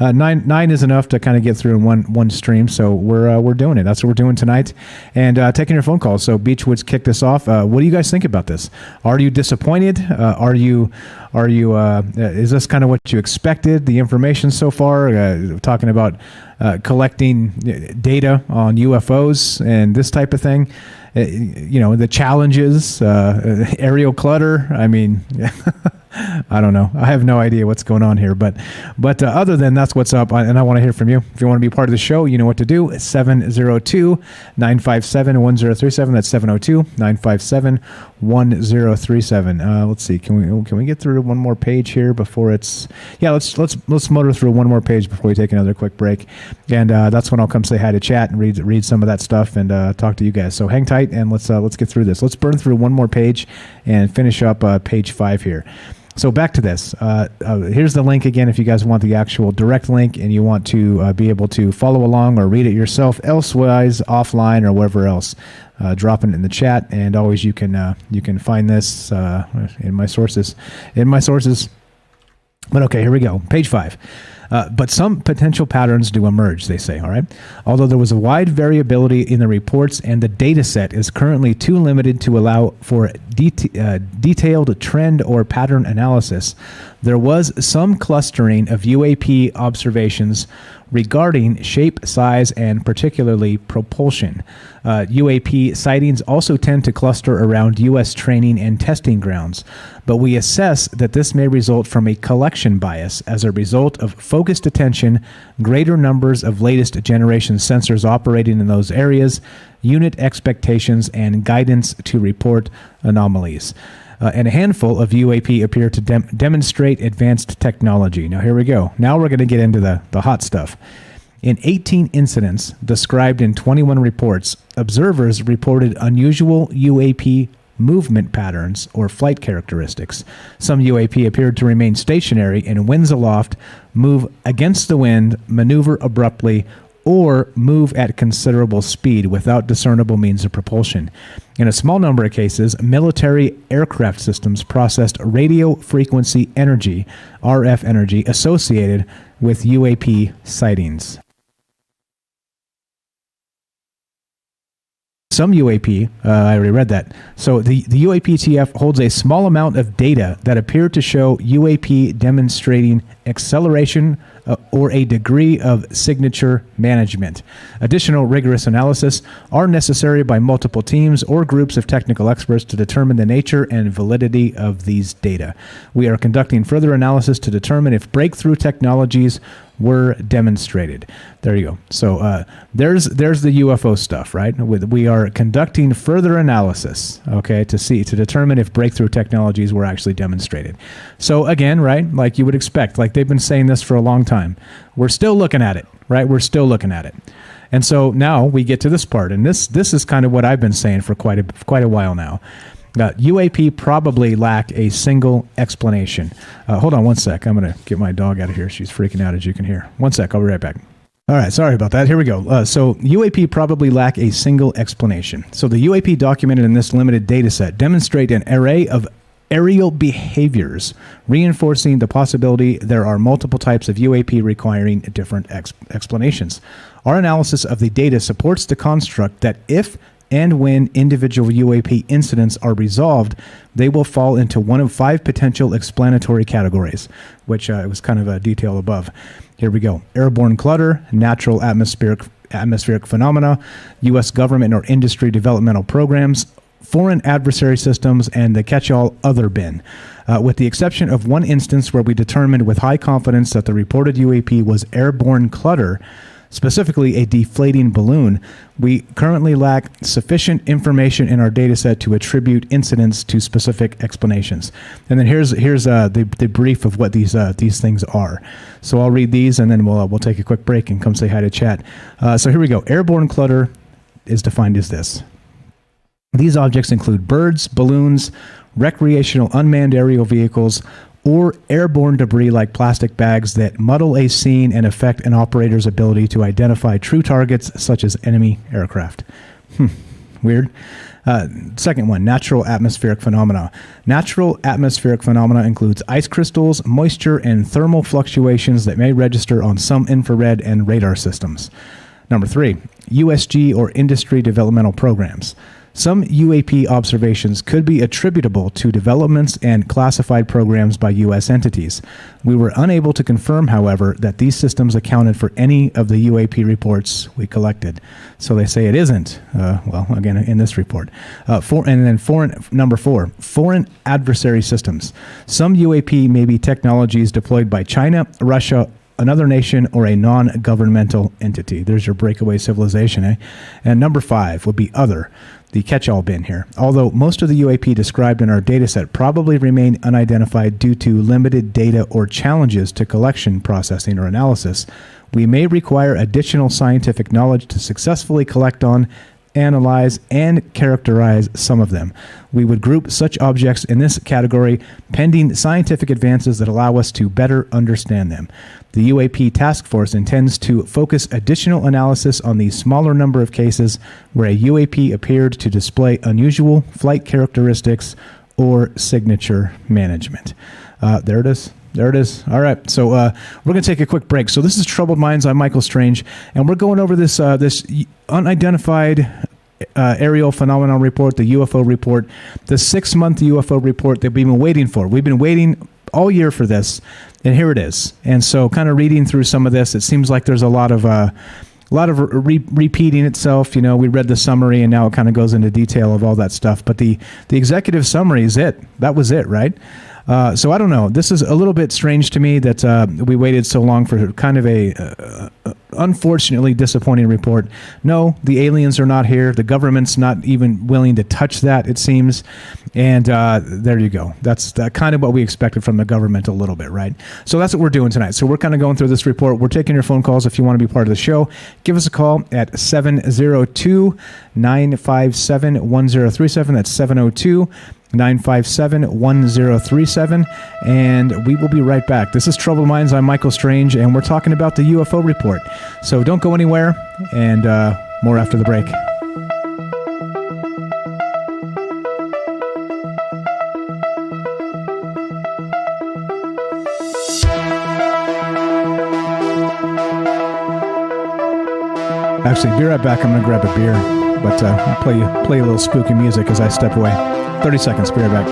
I: nine is enough to kind of get through in one stream. So we're doing it. That's what we're doing tonight, and taking your phone calls. So Beechwood's kicked us off. What do you guys think about this? Are you disappointed? Are you? Is this kind of what you expected? The information so far, talking about collecting data on UFOs and this type of thing. The challenges, aerial clutter. I mean, I don't know. I have no idea what's going on here, but other than that's what's up, and I want to hear from you. If you want to be part of the show, you know what to do. It's 702-957-1037. That's 702-957-1037. Let's see. Can we get through one more page here before it's? Yeah, let's motor through one more page before we take another quick break, and that's when I'll come say hi to chat and read some of that stuff and talk to you guys. So hang tight and let's get through this. Let's burn through one more page and finish up page 5 here. So back to this. Here's the link again if you guys want the actual direct link and you want to be able to follow along or read it yourself, elsewise offline or wherever else. Drop it in the chat, and always you can find this in my sources. But okay, here we go. Page 5. But some potential patterns do emerge, they say, all right? Although there was a wide variability in the reports and the data set is currently too limited to allow for detailed trend or pattern analysis, there was some clustering of UAP observations regarding shape, size, and particularly propulsion. UAP sightings also tend to cluster around U.S. training and testing grounds, but we assess that this may result from a collection bias as a result of focused attention, greater numbers of latest generation sensors operating in those areas, unit expectations, and guidance to report anomalies. And a handful of UAP appear to demonstrate advanced technology. Now, here we go. Now we're going to get into the hot stuff. In 18 incidents described in 21 reports, observers reported unusual UAP movement patterns or flight characteristics. Some UAP appeared to remain stationary in winds aloft, move against the wind, maneuver abruptly, or move at considerable speed without discernible means of propulsion. In a small number of cases, military aircraft systems processed radio frequency energy, RF energy, associated with UAP sightings. Some UAP, I already read that. So the UAPTF holds a small amount of data that appear to show UAP demonstrating acceleration or a degree of signature management. Additional rigorous analysis are necessary by multiple teams or groups of technical experts to determine the nature and validity of these data. We are conducting further analysis to determine if breakthrough technologies were demonstrated. There you go. So there's the UFO stuff, right? We are conducting further analysis, okay, to determine if breakthrough technologies were actually demonstrated. So again, right, like you would expect, like they've been saying this for a long time. We're still looking at it, right? We're still looking at it. And so now we get to this part, and this is kind of what I've been saying for quite a while now. UAP probably lack a single explanation. Hold on one sec. I'm going to get my dog out of here. She's freaking out, as you can hear. One sec. I'll be right back. All right. Sorry about that. Here we go. So UAP probably lack a single explanation. So the UAP documented in this limited data set demonstrate an array of aerial behaviors, reinforcing the possibility there are multiple types of UAP requiring different explanations. Our analysis of the data supports the construct that if and when individual UAP incidents are resolved, they will fall into one of 5 potential explanatory categories, which was kind of a detail above. Here we go. Airborne clutter, natural atmospheric phenomena, U.S. government or industry developmental programs, foreign adversary systems, and the catch-all other bin. With the exception of one instance where we determined with high confidence that the reported UAP was airborne clutter, specifically a deflating balloon, we currently lack sufficient information in our data set to attribute incidents to specific explanations. And then here's the brief of what these things are. So I'll read these, and then we'll take a quick break and come say hi to chat. So here we go. Airborne clutter is defined as this. These objects include birds, balloons, recreational unmanned aerial vehicles, or airborne debris like plastic bags that muddle a scene and affect an operator's ability to identify true targets such as enemy aircraft. Weird. Second one, natural atmospheric phenomena. Natural atmospheric phenomena includes ice crystals, moisture, and thermal fluctuations that may register on some infrared and radar systems. Number 3, USG or industry developmental programs. Some UAP observations could be attributable to developments and classified programs by U.S. entities. We were unable to confirm, however, that these systems accounted for any of the UAP reports we collected. So they say it isn't. Well, again, in this report. Number 4, foreign adversary systems. Some UAP may be technologies deployed by China, Russia, another nation, or a non-governmental entity. There's your breakaway civilization, eh? And number 5 would be other, the catch-all bin here. Although most of the UAP described in our dataset probably remain unidentified due to limited data or challenges to collection, processing, or analysis, we may require additional scientific knowledge to successfully collect on, analyze, and characterize some of them. We would group such objects in this category pending scientific advances that allow us to better understand them. The UAP task force intends to focus additional analysis on the smaller number of cases where a UAP appeared to display unusual flight characteristics or signature management. There it is. There it is. All right. So we're going to take a quick break. So this is Troubled Minds. I'm Michael Strange, and we're going over this unidentified aerial phenomenon report, the UFO report, the 6-month UFO report that we've been waiting for. We've been waiting all year for this, and here it is. And so kind of reading through some of this, it seems like there's a lot of repeating itself. You know, we read the summary, and now it kind of goes into detail of all that stuff. But the executive summary is it. That was it, right? So I don't know. This is a little bit strange to me that we waited so long for kind of a unfortunately disappointing report. No, the aliens are not here. The government's not even willing to touch that, it seems. And there you go. That's kind of what we expected from the government a little bit, right? So that's what we're doing tonight. So we're kind of going through this report. We're taking your phone calls if you want to be part of the show. Give us a call at 702-957-1037. That's 702-957-1037, and we will be right back. This is Troubled Minds. I'm Michael Strange, and we're talking about the UFO report. So don't go anywhere, and more after the break. Actually, be right back. I'm going to grab a beer, but I'll play a little spooky music as I step away. 30 seconds. Be right back.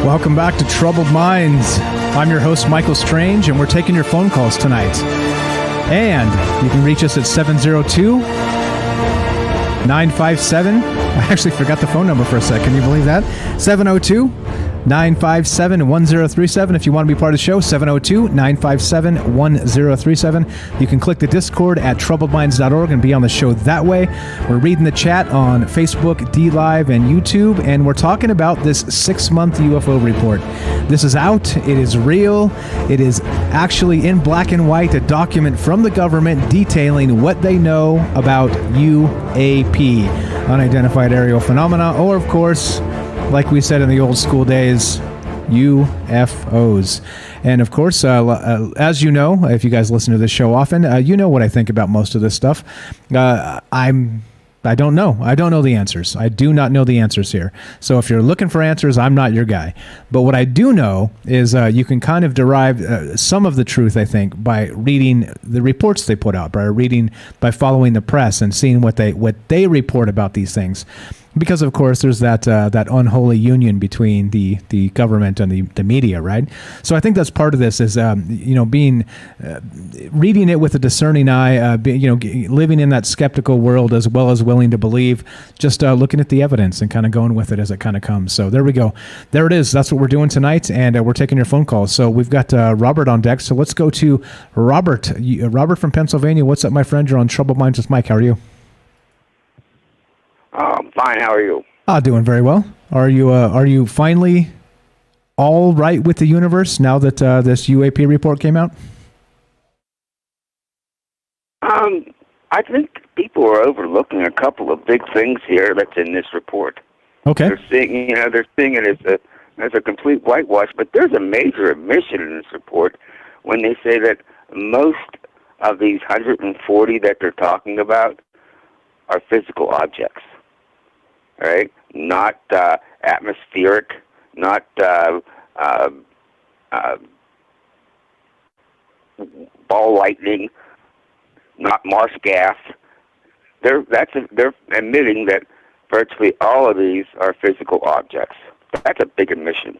I: Welcome back to Troubled Minds. I'm your host, Michael Strange, and we're taking your phone calls tonight. And you can reach us at 702-957. I actually forgot the phone number for a second. Can you believe that? 702-957-1037. If you want to be part of the show, 702-957-1037. You can click the Discord at troubledminds.org and be on the show that way. We're reading the chat on Facebook, D-Live, and YouTube, and we're talking about this 6-month UFO report. This is out. It is real. It is actually in black and white, a document from the government detailing what they know about UAP, unidentified aerial phenomena, or, of course, like we said in the old school days, UFOs. And of course, as you know, if you guys listen to this show often, you know what I think about most of this stuff. I don't know. I don't know the answers. I do not know the answers here. So if you're looking for answers, I'm not your guy. But what I do know is you can kind of derive some of the truth, I think, by reading the reports they put out, by following the press and seeing what they report about these things. Because, of course, there's that unholy union between the government and the media, right? So I think that's part of this is, reading it with a discerning eye, living in that skeptical world as well as willing to believe, just looking at the evidence and kind of going with it as it kind of comes. So there we go. There it is. That's what we're doing tonight, and we're taking your phone calls. So we've got Robert on deck. So let's go to Robert. Robert from Pennsylvania. What's up, my friend? You're on Troubled Minds with Mike. How are you?
J: Fine. How are you?
I: Doing very well. Are you finally all right with the universe now that this UAP report came out?
J: I think people are overlooking a couple of big things here that's in this report.
I: Okay.
J: They're seeing it as a complete whitewash, but there's a major admission in this report when they say that most of these 140 that they're talking about are physical objects. Right? Not atmospheric, not ball lightning, not marsh gas. They're admitting that virtually all of these are physical objects. That's a big admission.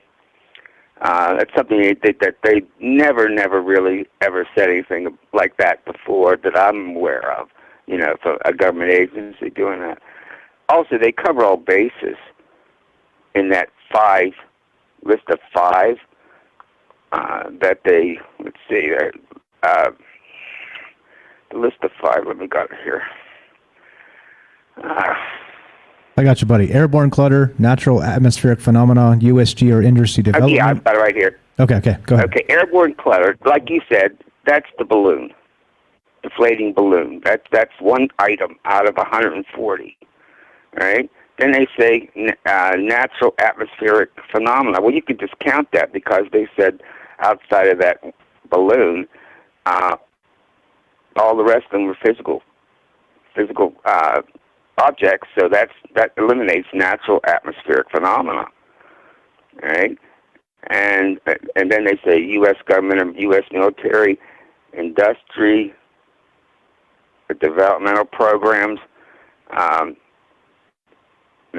J: That's something that they never really ever said anything like that before that I'm aware of. For a government agency doing that. Also, they cover all bases in that list of five that they, let's see, the list of five, let me got it here.
I: I got you, buddy. Airborne clutter, natural atmospheric phenomena, USG or industry development.
J: Yeah, I've got it right here.
I: Okay, go ahead.
J: Okay, airborne clutter, like you said, that's the balloon, deflating balloon. That's one item out of 140, right? Then they say natural atmospheric phenomena. Well, you could discount that because they said outside of that balloon, all the rest of them were physical objects. So that eliminates natural atmospheric phenomena, right? And then they say U.S. government and U.S. military, industry, developmental programs,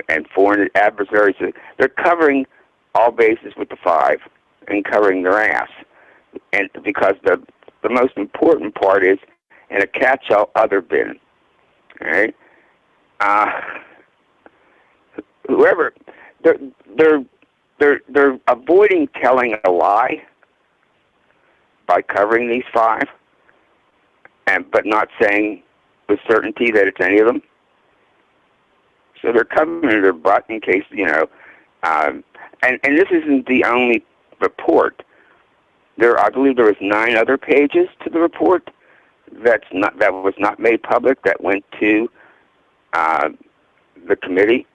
J: and foreign adversaries. They're covering all bases with the five and covering their ass. And because the most important part is in a catch-all other bin, right? Whoever they're avoiding telling a lie by covering these five, but not saying with certainty that it's any of them. So they're covering their butt in case, and this isn't the only report. I believe there was 9 other pages to the report that was not made public that went to the committee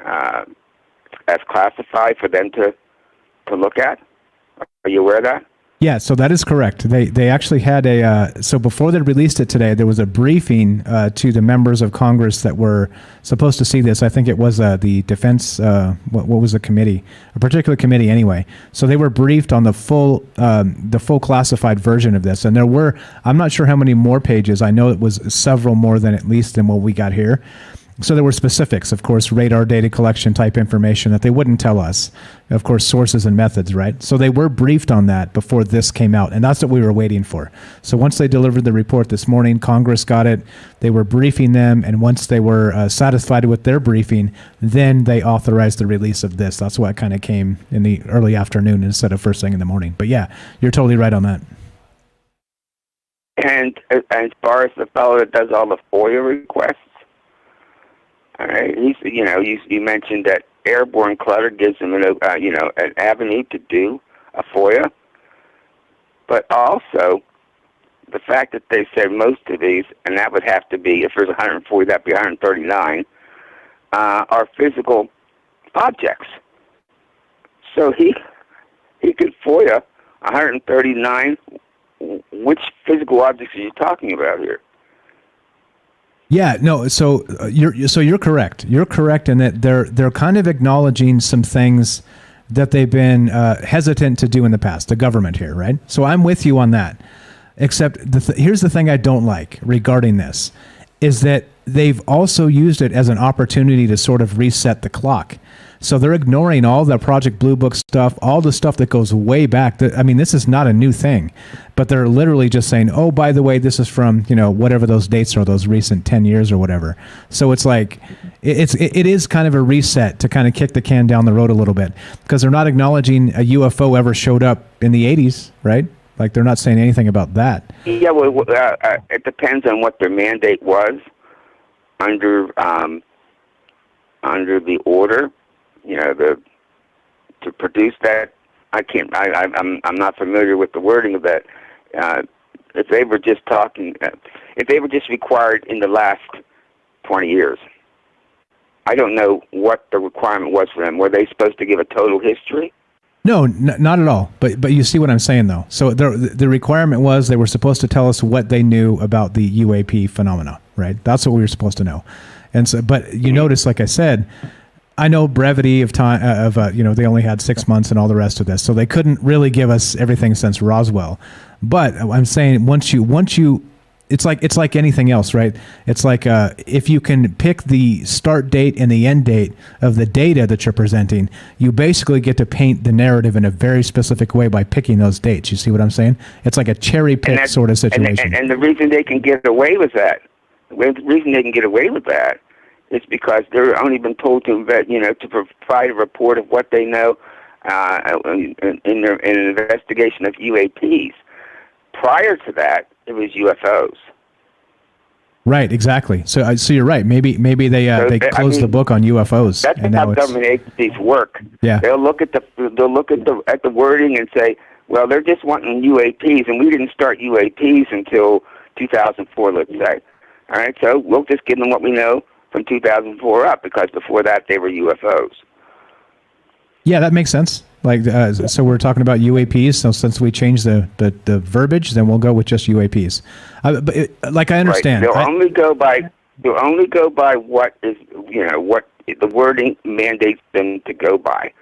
J: as classified for them to look at. Are you aware of that?
I: Yeah, so that is correct. They actually had so before they released it today, there was a briefing to the members of Congress that were supposed to see this. I think it was the defense, what was the committee? A particular committee anyway. So they were briefed on the full classified version of this. And there were, I'm not sure how many more pages. I know it was several more than at least than what we got here. So there were specifics, of course, radar data collection type information that they wouldn't tell us, of course, sources and methods, right? So they were briefed on that before this came out, and that's what we were waiting for. So once they delivered the report this morning, Congress got it, they were briefing them, and once they were satisfied with their briefing, then they authorized the release of this. That's why it kind of came in the early afternoon instead of first thing in the morning. But yeah, you're totally right on that.
J: And as far as the fellow that does all the FOIA requests, all right, you mentioned that airborne clutter gives them an avenue to do a FOIA, but also the fact that they said most of these, and that would have to be, if there's 140, that'd be 139, are physical objects. So he could FOIA 139. Which physical objects are you talking about here?
I: Yeah, no. So you're correct. You're correct in that they're kind of acknowledging some things that they've been hesitant to do in the past. The government here, right? So I'm with you on that. Except here's the thing I don't like regarding this is that they've also used it as an opportunity to sort of reset the clock. So they're ignoring all the Project Blue Book stuff, all the stuff that goes way back. I mean, this is not a new thing, but they're literally just saying, oh, by the way, this is from, whatever those dates are, those recent 10 years or whatever. So it's like, it is kind of a reset to kind of kick the can down the road a little bit because they're not acknowledging a UFO ever showed up in the 80s, right? Like they're not saying anything about that.
J: Yeah, well, it depends on what their mandate was under the order. To produce that, I'm not familiar with the wording of that. If they were just required in the last 20 years, I don't know what the requirement was for them. Were they supposed to give a total history?
I: No, not at all. But you see what I'm saying, though. So the requirement was they were supposed to tell us what they knew about the UAP phenomena, right? That's what we were supposed to know. And so, but you notice, like I said, I know brevity of time they only had 6 months and all the rest of this, so they couldn't really give us everything since Roswell. But I'm saying once you it's like anything else, right? It's like if you can pick the start date and the end date of the data that you're presenting, you basically get to paint the narrative in a very specific way by picking those dates. You see what I'm saying? It's like a cherry pick sort of situation.
J: And the reason they can get away with that, is because they're only been told to to provide a report of what they know in an investigation of UAPs. Prior to that, it was UFOs.
I: Right, exactly. So you're right. Maybe they closed the book on UFOs.
J: That's how government agencies work.
I: Yeah.
J: They'll look at the wording and say, well, they're just wanting UAPs, and we didn't start UAPs until 2004, let's say. All right, so we'll just give them what we know from 2004 up, because before that they were UFOs.
I: Yeah, that makes sense. Like, so we're talking about UAPs. So since we changed the verbiage, then we'll go with just UAPs. But I understand.
J: Right. They'll only go by what is what the wording mandates them to go by.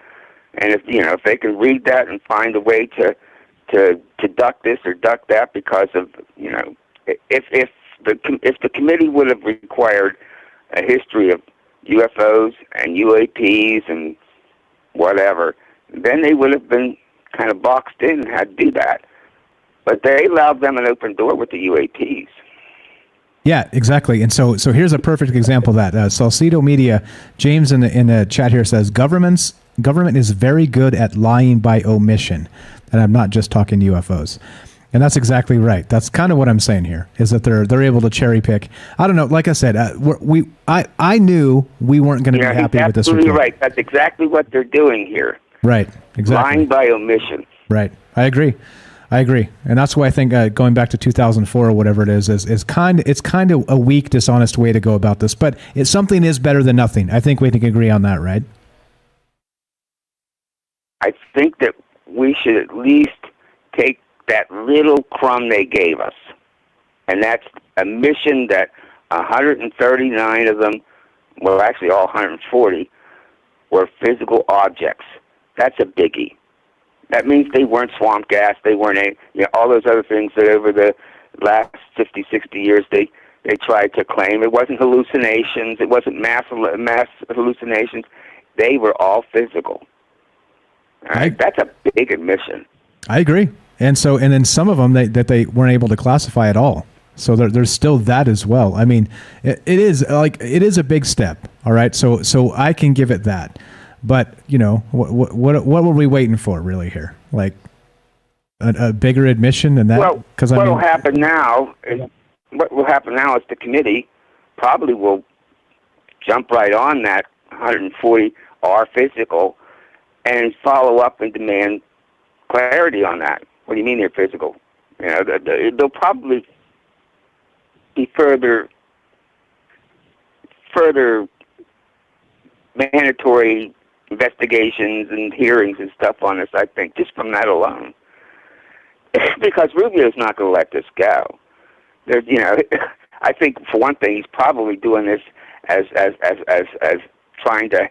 J: And if they can read that and find a way to duck this or duck that, because of if the committee would have required a history of UFOs and UAPs and whatever, then they would have been kind of boxed in and had to do that. But they allowed them an open door with the UAPs.
I: Yeah, exactly. And so here's a perfect example of that. Salcedo Media, James in the chat here says, government is very good at lying by omission. And I'm not just talking UFOs. And that's exactly right. That's kind of what I'm saying here, is that they're able to cherry pick. I don't know. Like I said, I knew we weren't going to be happy with this report.
J: Absolutely right. That's exactly what they're doing here.
I: Right. Exactly.
J: Lying by omission.
I: Right. I agree. And that's why I think going back to 2004 or whatever it is kind of a weak, dishonest way to go about this. But something is better than nothing. I think we can agree on that, right?
J: I think that we should at least take that little crumb they gave us, and that's a mission that 139 of them, well, actually all 140, were physical objects. That's a biggie. That means they weren't swamp gas. They weren't all those other things that over the last 50, 60 years they tried to claim. It wasn't hallucinations. It wasn't mass hallucinations. They were all physical. All right? That's a big admission.
I: I agree. And then some of them they weren't able to classify at all. So there's still that as well. I mean, it is a big step. All right. So I can give it that. But what were we waiting for really here? Like a bigger admission than that?
J: Well, what will happen now is the committee probably will jump right on that 140 are physical and follow up and demand clarity on that. What do you mean they're physical? They'll probably be further mandatory investigations and hearings and stuff on this, I think, just from that alone. Because Rubio's not going to let this go. There's, I think for one thing, he's probably doing this as trying to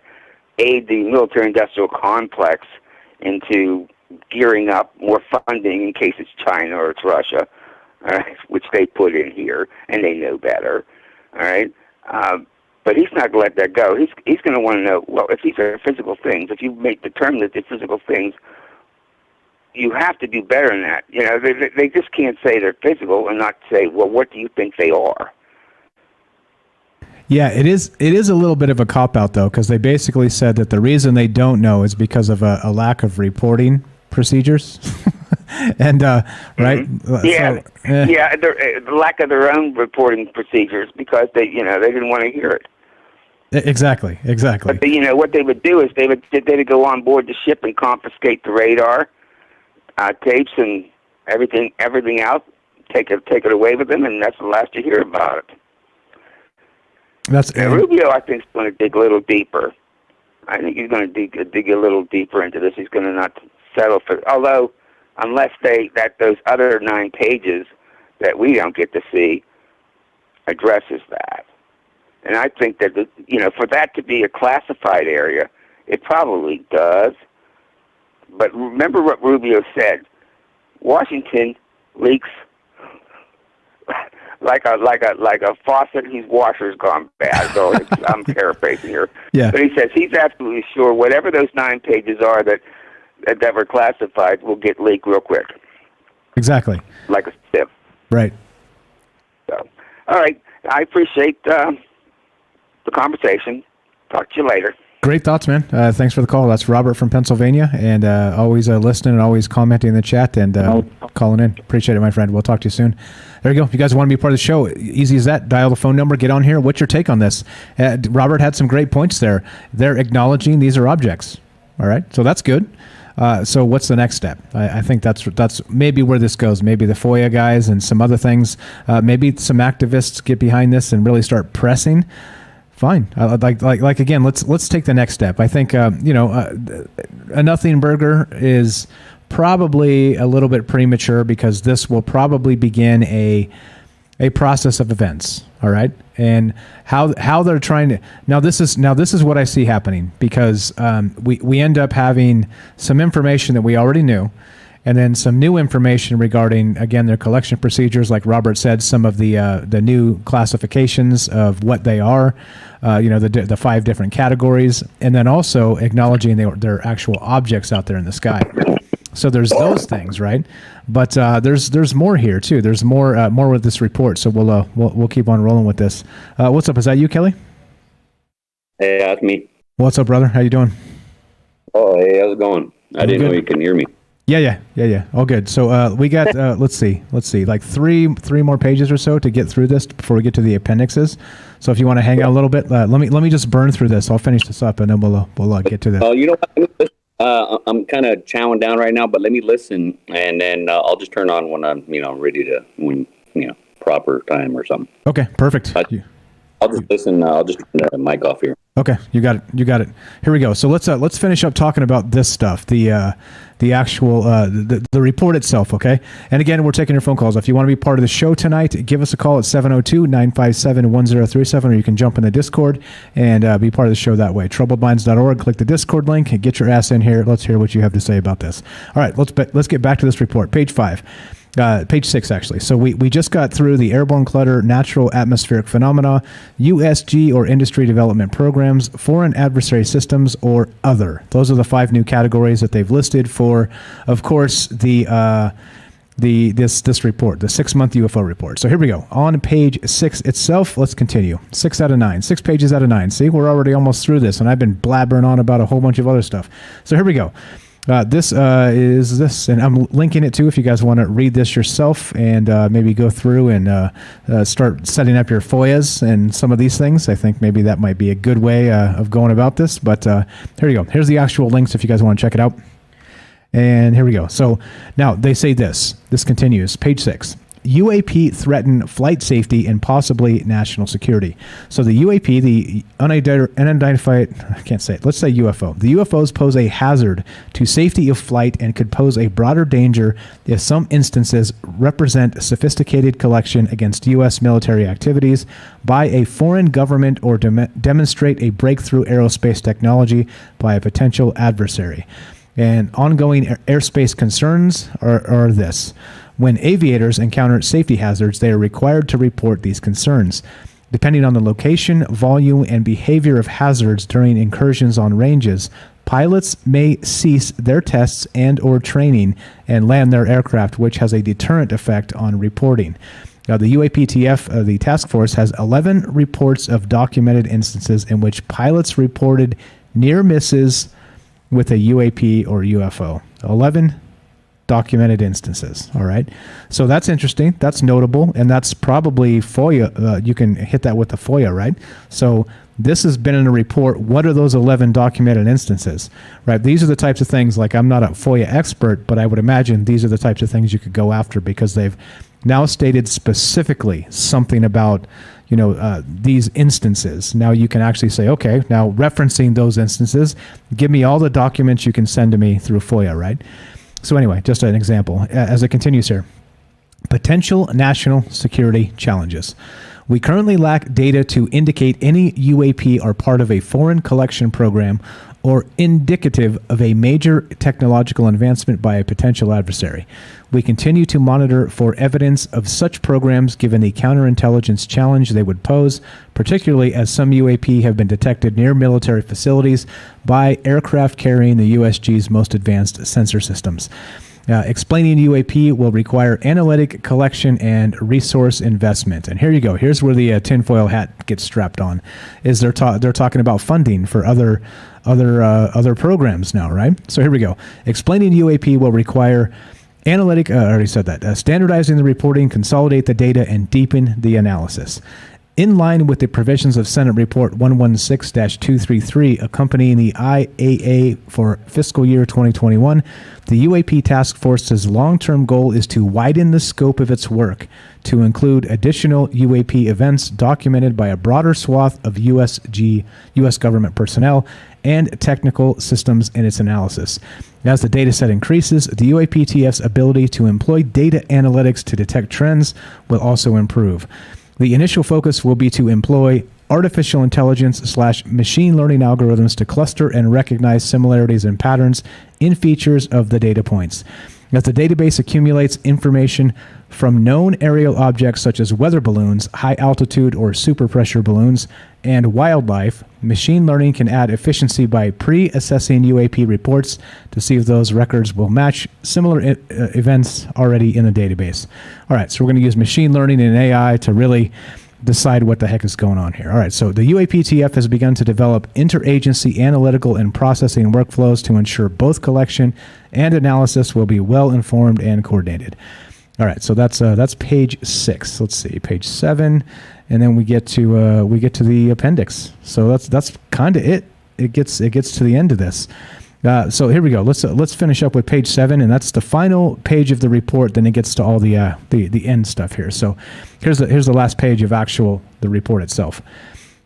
J: aid the military-industrial complex into gearing up more funding in case it's China or it's Russia, which they put in here, and they know better. All right. But he's not going to let that go. He's going to want to know, well, if these are physical things, if you determine that they're physical things, you have to do better than that. They just can't say they're physical and not say, well, what do you think they are?
I: Yeah, it is a little bit of a cop-out, though, because they basically said that the reason they don't know is because of a lack of reporting procedures. And, right?
J: Yeah, the lack of their own reporting procedures, because they didn't want to hear it.
I: Exactly.
J: But what they would do is they would go on board the ship and confiscate the radar tapes and everything out, take it away with them, and that's the last you hear about it. Rubio, I think, is going to dig a little deeper. I think he's going to dig a little deeper into this. He's going to not settle for, although unless those other 9 pages that we don't get to see addresses that. And I think that, for that to be a classified area, it probably does. But remember what Rubio said. Washington leaks like a faucet whose washer's gone bad. So I'm paraphrasing here.
I: Yeah.
J: But he says he's absolutely sure whatever those 9 pages are that were classified will get leaked real quick.
I: Exactly.
J: Like a sieve.
I: Right.
J: So, all right. I appreciate the conversation. Talk to you later.
I: Great thoughts, man. Thanks for the call. That's Robert from Pennsylvania, and always listening and always commenting in the chat and calling in. Appreciate it, my friend. We'll talk to you soon. There you go. If you guys want to be part of the show, easy as that. Dial the phone number. Get on here. What's your take on this? Robert had some great points there. They're acknowledging these are objects. All right, so that's good. So what's the next step? I think that's maybe where this goes. Maybe the FOIA guys and some other things. Maybe some activists get behind this and really start pressing. Fine. Like again, let's take the next step. I think a nothing burger is probably a little bit premature because this will probably begin a process of events. All right, and how they're trying to now this is what I see happening because we end up having some information that we already knew. And then some new information regarding, again, their collection procedures, like Robert said, some of the new classifications of what they are, the 5 different categories, and then also acknowledging their actual objects out there in the sky. So there's those things, right? But there's more here too. There's more with this report. So we'll keep on rolling with this. What's up? Is that you, Kelly?
K: Hey, that's me.
I: What's up, brother? How you doing?
K: Oh, hey, how's it going? I didn't know you can hear me.
I: Yeah. All good. So we got let's see, like three more pages or so to get through this before we get to the appendixes. So if you want to hang out a little bit, let me just burn through this. I'll finish this up and then we'll get to this.
K: Oh, you know what? I'm kind of chowing down right now, but let me listen, and then I'll just turn on when I'm ready to proper time or something.
I: Okay, perfect.
K: I'll just listen. I'll just turn the mic off here.
I: Okay, you got it. Here we go. So let's finish up talking about this stuff, the actual the report itself. Okay, and again, we're taking your phone calls. If you want to be part of the show tonight, give us a call at 702-957-1037, or you can jump in the Discord and be part of the show that way. TroubledMinds.org. Click the Discord link and get your ass in here. Let's hear what you have to say about this. All right, let's get back to this report. Page 5. Page 6, actually. So we just got through the airborne clutter, natural atmospheric phenomena, USG or industry development programs, foreign adversary systems, or other. Those are the 5 new categories that they've listed for, of course, this report, the 6-month UFO report. So here we go. On page 6 itself, let's continue. 6 out of 9. 6 pages out of 9. See, we're already almost through this, and I've been blabbering on about a whole bunch of other stuff. So here we go. This is this, and I'm linking it too if you guys want to read this yourself and maybe go through and start setting up your FOIAs and some of these things. I think maybe that might be a good way of going about this. But here you go. Here's the actual links if you guys want to check it out. And here we go. So now they say this. This continues. Page 6. UAP threaten flight safety and possibly national security. So the UAP, the unidentified, I can't say it. Let's say UFO. The UFOs pose a hazard to safety of flight and could pose a broader danger if some instances represent a sophisticated collection against U.S. military activities by a foreign government or demonstrate a breakthrough aerospace technology by a potential adversary. And ongoing airspace concerns are this. When aviators encounter safety hazards, they are required to report these concerns. Depending on the location, volume, and behavior of hazards during incursions on ranges, pilots may cease their tests and or training and land their aircraft, which has a deterrent effect on reporting. Now, the UAPTF, the task force, has 11 reports of documented instances in which pilots reported near misses with a UAP or UFO. 11 documented instances. All right. So that's interesting. That's notable. And that's probably FOIA. You can hit that with the FOIA, right? So this has been in a report. What are those 11 documented instances, right? These are the types of things, like, I'm not a FOIA expert, but I would imagine these are the types of things you could go after because they've now stated specifically something about, these instances. Now you can actually say, okay, now referencing those instances, give me all the documents you can send to me through FOIA, right? So anyway, just an example as it continues here. Potential national security challenges. We currently lack data to indicate any UAP are part of a foreign collection program or indicative of a major technological advancement by a potential adversary. We continue to monitor for evidence of such programs given the counterintelligence challenge they would pose, particularly as some UAP have been detected near military facilities by aircraft carrying the USG's most advanced sensor systems. Explaining UAP will require analytic collection and resource investment. And here you go. Here's where the tinfoil hat gets strapped on. Is they're talking about funding for other programs now, right? So here we go. Explaining UAP will require analytic. I already said that. Standardizing the reporting, consolidate the data, and deepen the analysis. In line with the provisions of Senate Report 116-233 accompanying the IAA for fiscal year 2021, the UAP Task Force's long-term goal is to widen the scope of its work to include additional UAP events documented by a broader swath of U.S. government personnel and technical systems in its analysis. As the data set increases, the UAPTF's ability to employ data analytics to detect trends will also improve. The initial focus will be to employ artificial intelligence/machine learning algorithms to cluster and recognize similarities and patterns in features of the data points. As the database accumulates information from known aerial objects such as weather balloons, high altitude or superpressure balloons, and wildlife, machine learning can add efficiency by pre-assessing UAP reports to see if those records will match similar events already in the database. All right, so we're going to use machine learning and AI to really decide what the heck is going on here. All right, so the UAPTF has begun to develop interagency analytical and processing workflows to ensure both collection and analysis will be well informed and coordinated. All right, so that's page 6. Let's see, page 7, and then we get to the appendix. So that's kind of it. It gets to the end of this. So here we go. Let's finish up with page 7, and that's the final page of the report. Then it gets to all the end stuff here. So here's the last page of the report itself.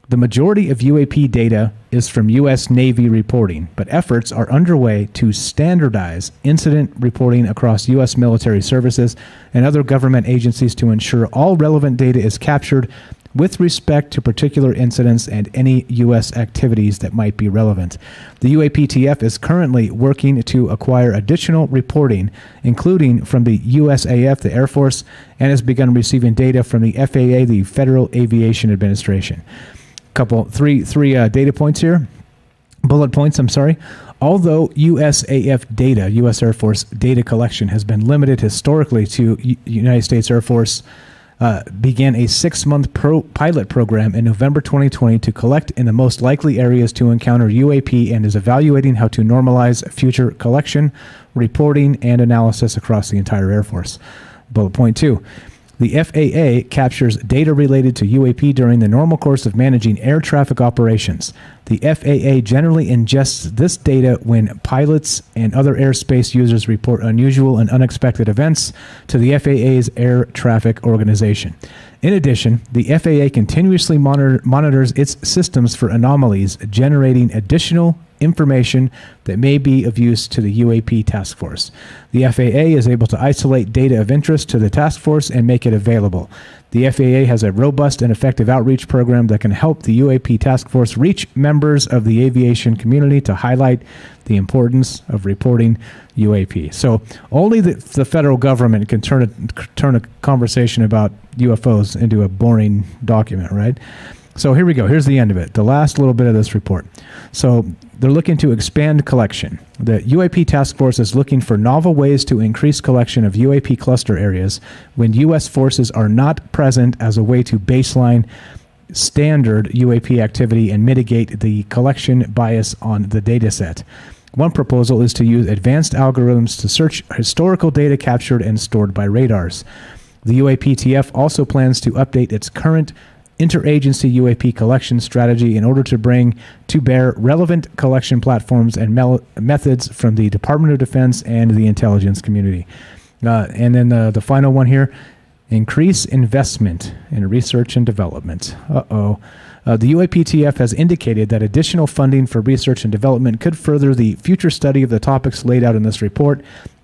I: The majority of UAP data is from U.S. Navy reporting, but efforts are underway to standardize incident reporting across U.S. military services and other government agencies to ensure all relevant data is captured with respect to particular incidents and any U.S. activities that might be relevant. The UAPTF is currently working to acquire additional reporting, including from the USAF, the Air Force, and has begun receiving data from the FAA, the Federal Aviation Administration. Three data points here. Bullet points, I'm sorry. Although USAF data, U.S. Air Force data collection, has been limited historically to United States Air Force, began a 6-month pilot program in November 2020 to collect in the most likely areas to encounter UAP and is evaluating how to normalize future collection, reporting, and analysis across the entire Air Force. Bullet point 2. The FAA captures data related to UAP during the normal course of managing air traffic operations. The FAA generally ingests this data when pilots and other airspace users report unusual and unexpected events to the FAA's Air Traffic Organization. In addition, the FAA continuously monitors its systems for anomalies, generating additional information that may be of use to the UAP task force. The FAA is able to isolate data of interest to the task force and make it available. The FAA has a robust and effective outreach program that can help the UAP task force reach members of the aviation community to highlight the importance of reporting UAP. So only the federal government can turn a conversation about UFOs into a boring document, right? So here we go. Here's the end of it. The last little bit of this report. So they're looking to expand collection. The UAP task force is looking for novel ways to increase collection of UAP cluster areas when U.S. forces are not present as a way to baseline standard UAP activity and mitigate the collection bias on the data set. One proposal is to use advanced algorithms to search historical data captured and stored by radars. The UAPTF also plans to update its current interagency UAP collection strategy in order to bring to bear relevant collection platforms and methods from the Department of Defense and the intelligence community. And then the final one here, increase investment in research and development. The UAPTF has indicated that additional funding for research and development could further the future study of the topics laid out in this report.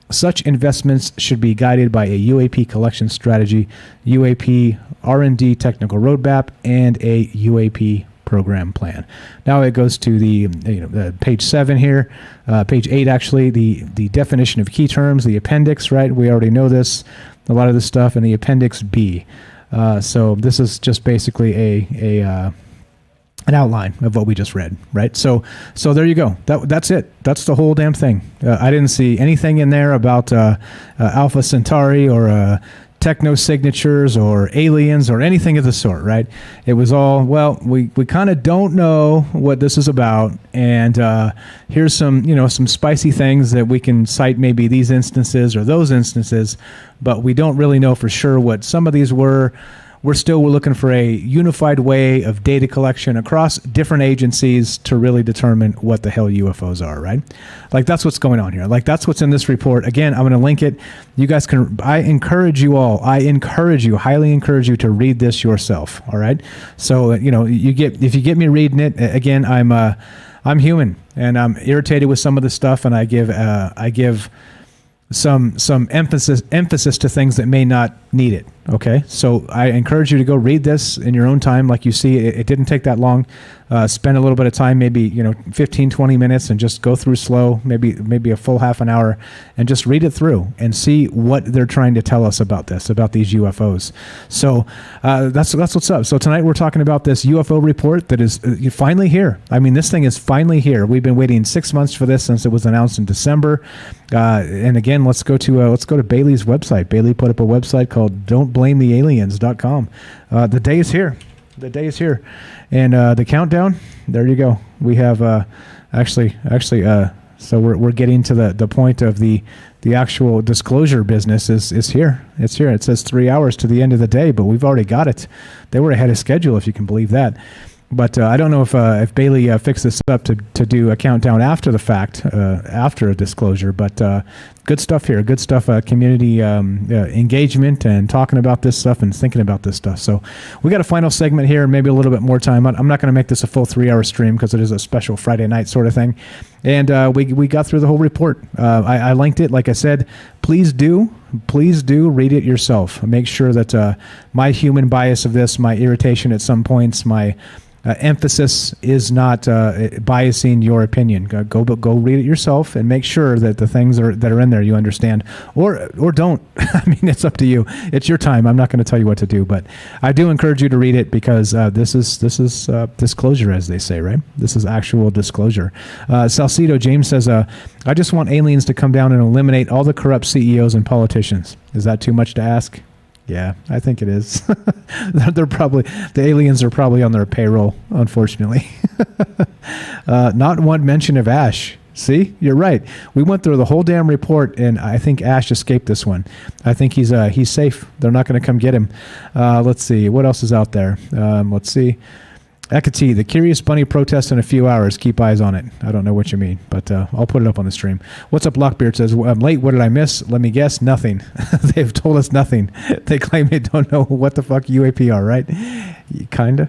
I: Such investments should be guided by a UAP collection strategy, UAP R&D technical roadmap, and a UAP program plan. Now it goes to the page 7 here, page 8 actually, the definition of key terms, the appendix, right? We already know this, a lot of this stuff, and the appendix B. So this is just basically an outline of what we just read, right? So there you go. That's it. That's the whole damn thing. I didn't see anything in there about Alpha Centauri or techno signatures or aliens or anything of the sort, right? It was all, well, we kind of don't know what this is about, and here's some spicy things that we can cite, maybe these instances or those instances, but we don't really know for sure what some of these were. We're looking for a unified way of data collection across different agencies to really determine what the hell UFOs are, right? Like, that's what's going on here. Like, that's what's in this report. Again, I'm going to link it. You guys can, I highly encourage you to read this yourself, all right? So, if you get me reading it, again, I'm human, and I'm irritated with some of the stuff, and I give some emphasis to things that may not need it. Okay, so I encourage you to go read this in your own time. Like you see, it didn't take that long. Spend a little bit of time, maybe 15, 20 minutes, and just go through slow, maybe a full half an hour, and just read it through and see what they're trying to tell us about these UFOs. So that's what's up. So tonight we're talking about this UFO report that is finally here. I mean, this thing is finally here. We've been waiting 6 months for this since it was announced in December. And again, let's go to Bailey's website. Bailey put up a website called don'tblamethealiens.com. The day is here. The day is here. And the countdown, there you go. We have so we're getting to the point of the actual disclosure business is here. It's here. It says 3 hours to the end of the day, but we've already got it. They were ahead of schedule, if you can believe that. But I don't know if Bailey fixed this up to do a countdown after the fact, after a disclosure. But good stuff here. Good stuff. Community engagement and talking about this stuff and thinking about this stuff. So we got a final segment here, maybe a little bit more time. I'm not going to make this a full 3 hour stream because it is a special Friday night sort of thing. And we got through the whole report. I linked it. Like I said, please do read it yourself. Make sure that my human bias of this, my irritation at some points, my emphasis is not biasing your opinion. Go read it yourself and make sure that the things that are in there you understand, or don't. I mean, it's up to you. It's your time. I'm not going to tell you what to do, but I do encourage you to read it because this is disclosure, as they say, right? This is actual disclosure. Salcido James says, I just want aliens to come down and eliminate all the corrupt CEOs and politicians. Is that too much to ask? Yeah, I think it is. The aliens are probably on their payroll, unfortunately. Not one mention of Ash. See, you're right. We went through the whole damn report, and I think Ash escaped this one. I think he's safe. They're not going to come get him. Let's see. What else is out there? Let's see. Ekati, the Curious Bunny protest in a few hours. Keep eyes on it. I don't know what you mean, but I'll put it up on the stream. What's up, Lockbeard says, I'm late. What did I miss? Let me guess. Nothing. They've told us nothing. They claim they don't know what the fuck UAP are, right? Kinda.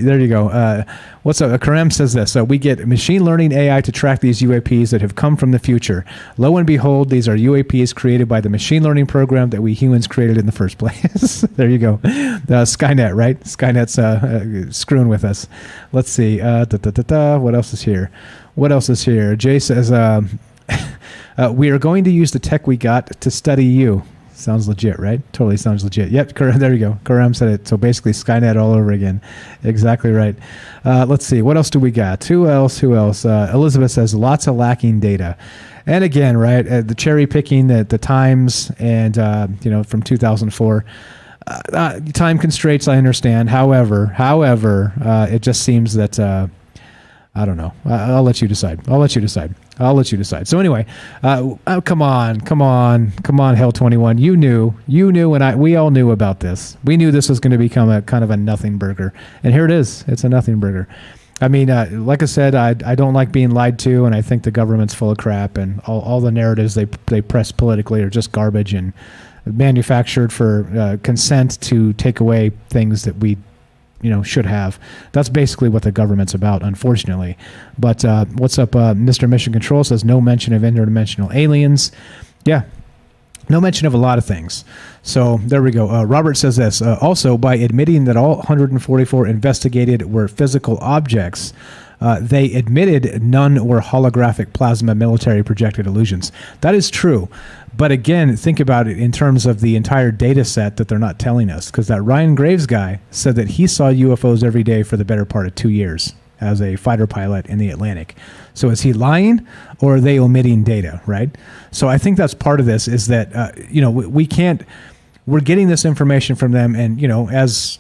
I: There you go. What's up? Karem says this. We get machine learning AI to track these UAPs that have come from the future. Lo and behold, these are UAPs created by the machine learning program that we humans created in the first place. There you go. Skynet, right? Skynet's screwing with us. Let's see. What else is here? Jay says, we are going to use the tech we got to study you. Sounds legit, right? Totally sounds legit. Yep, there you go. Karam said it. So basically Skynet all over again. Exactly right. Let's see. What else do we got? Who else? Elizabeth says lots of lacking data. And again, right, the cherry picking, the times and, from 2004. Time constraints, I understand. However, it just seems that... I don't know. I'll let you decide. So anyway, come on, Hell 21. You knew, and we all knew about this. We knew this was going to become a kind of a nothing burger, and here it is. It's a nothing burger. I mean, like I said, I don't like being lied to, and I think the government's full of crap, and all the narratives they press politically are just garbage and manufactured for consent to take away things that we should have. That's basically what the government's about, unfortunately. But what's up? Mr. Mission Control says no mention of interdimensional aliens. Yeah, No mention of a lot of things. So there we go. Robert says this. Also, by admitting that all 144 investigated were physical objects, they admitted none were holographic plasma military projected illusions. That is true. But again, think about it in terms of the entire data set that they're not telling us, because that Ryan Graves guy said that he saw UFOs every day for the better part of 2 years as a fighter pilot in the Atlantic. So is he lying, or are they omitting data, right? So I think that's part of this, is that, we can't, we're getting this information from them, and, as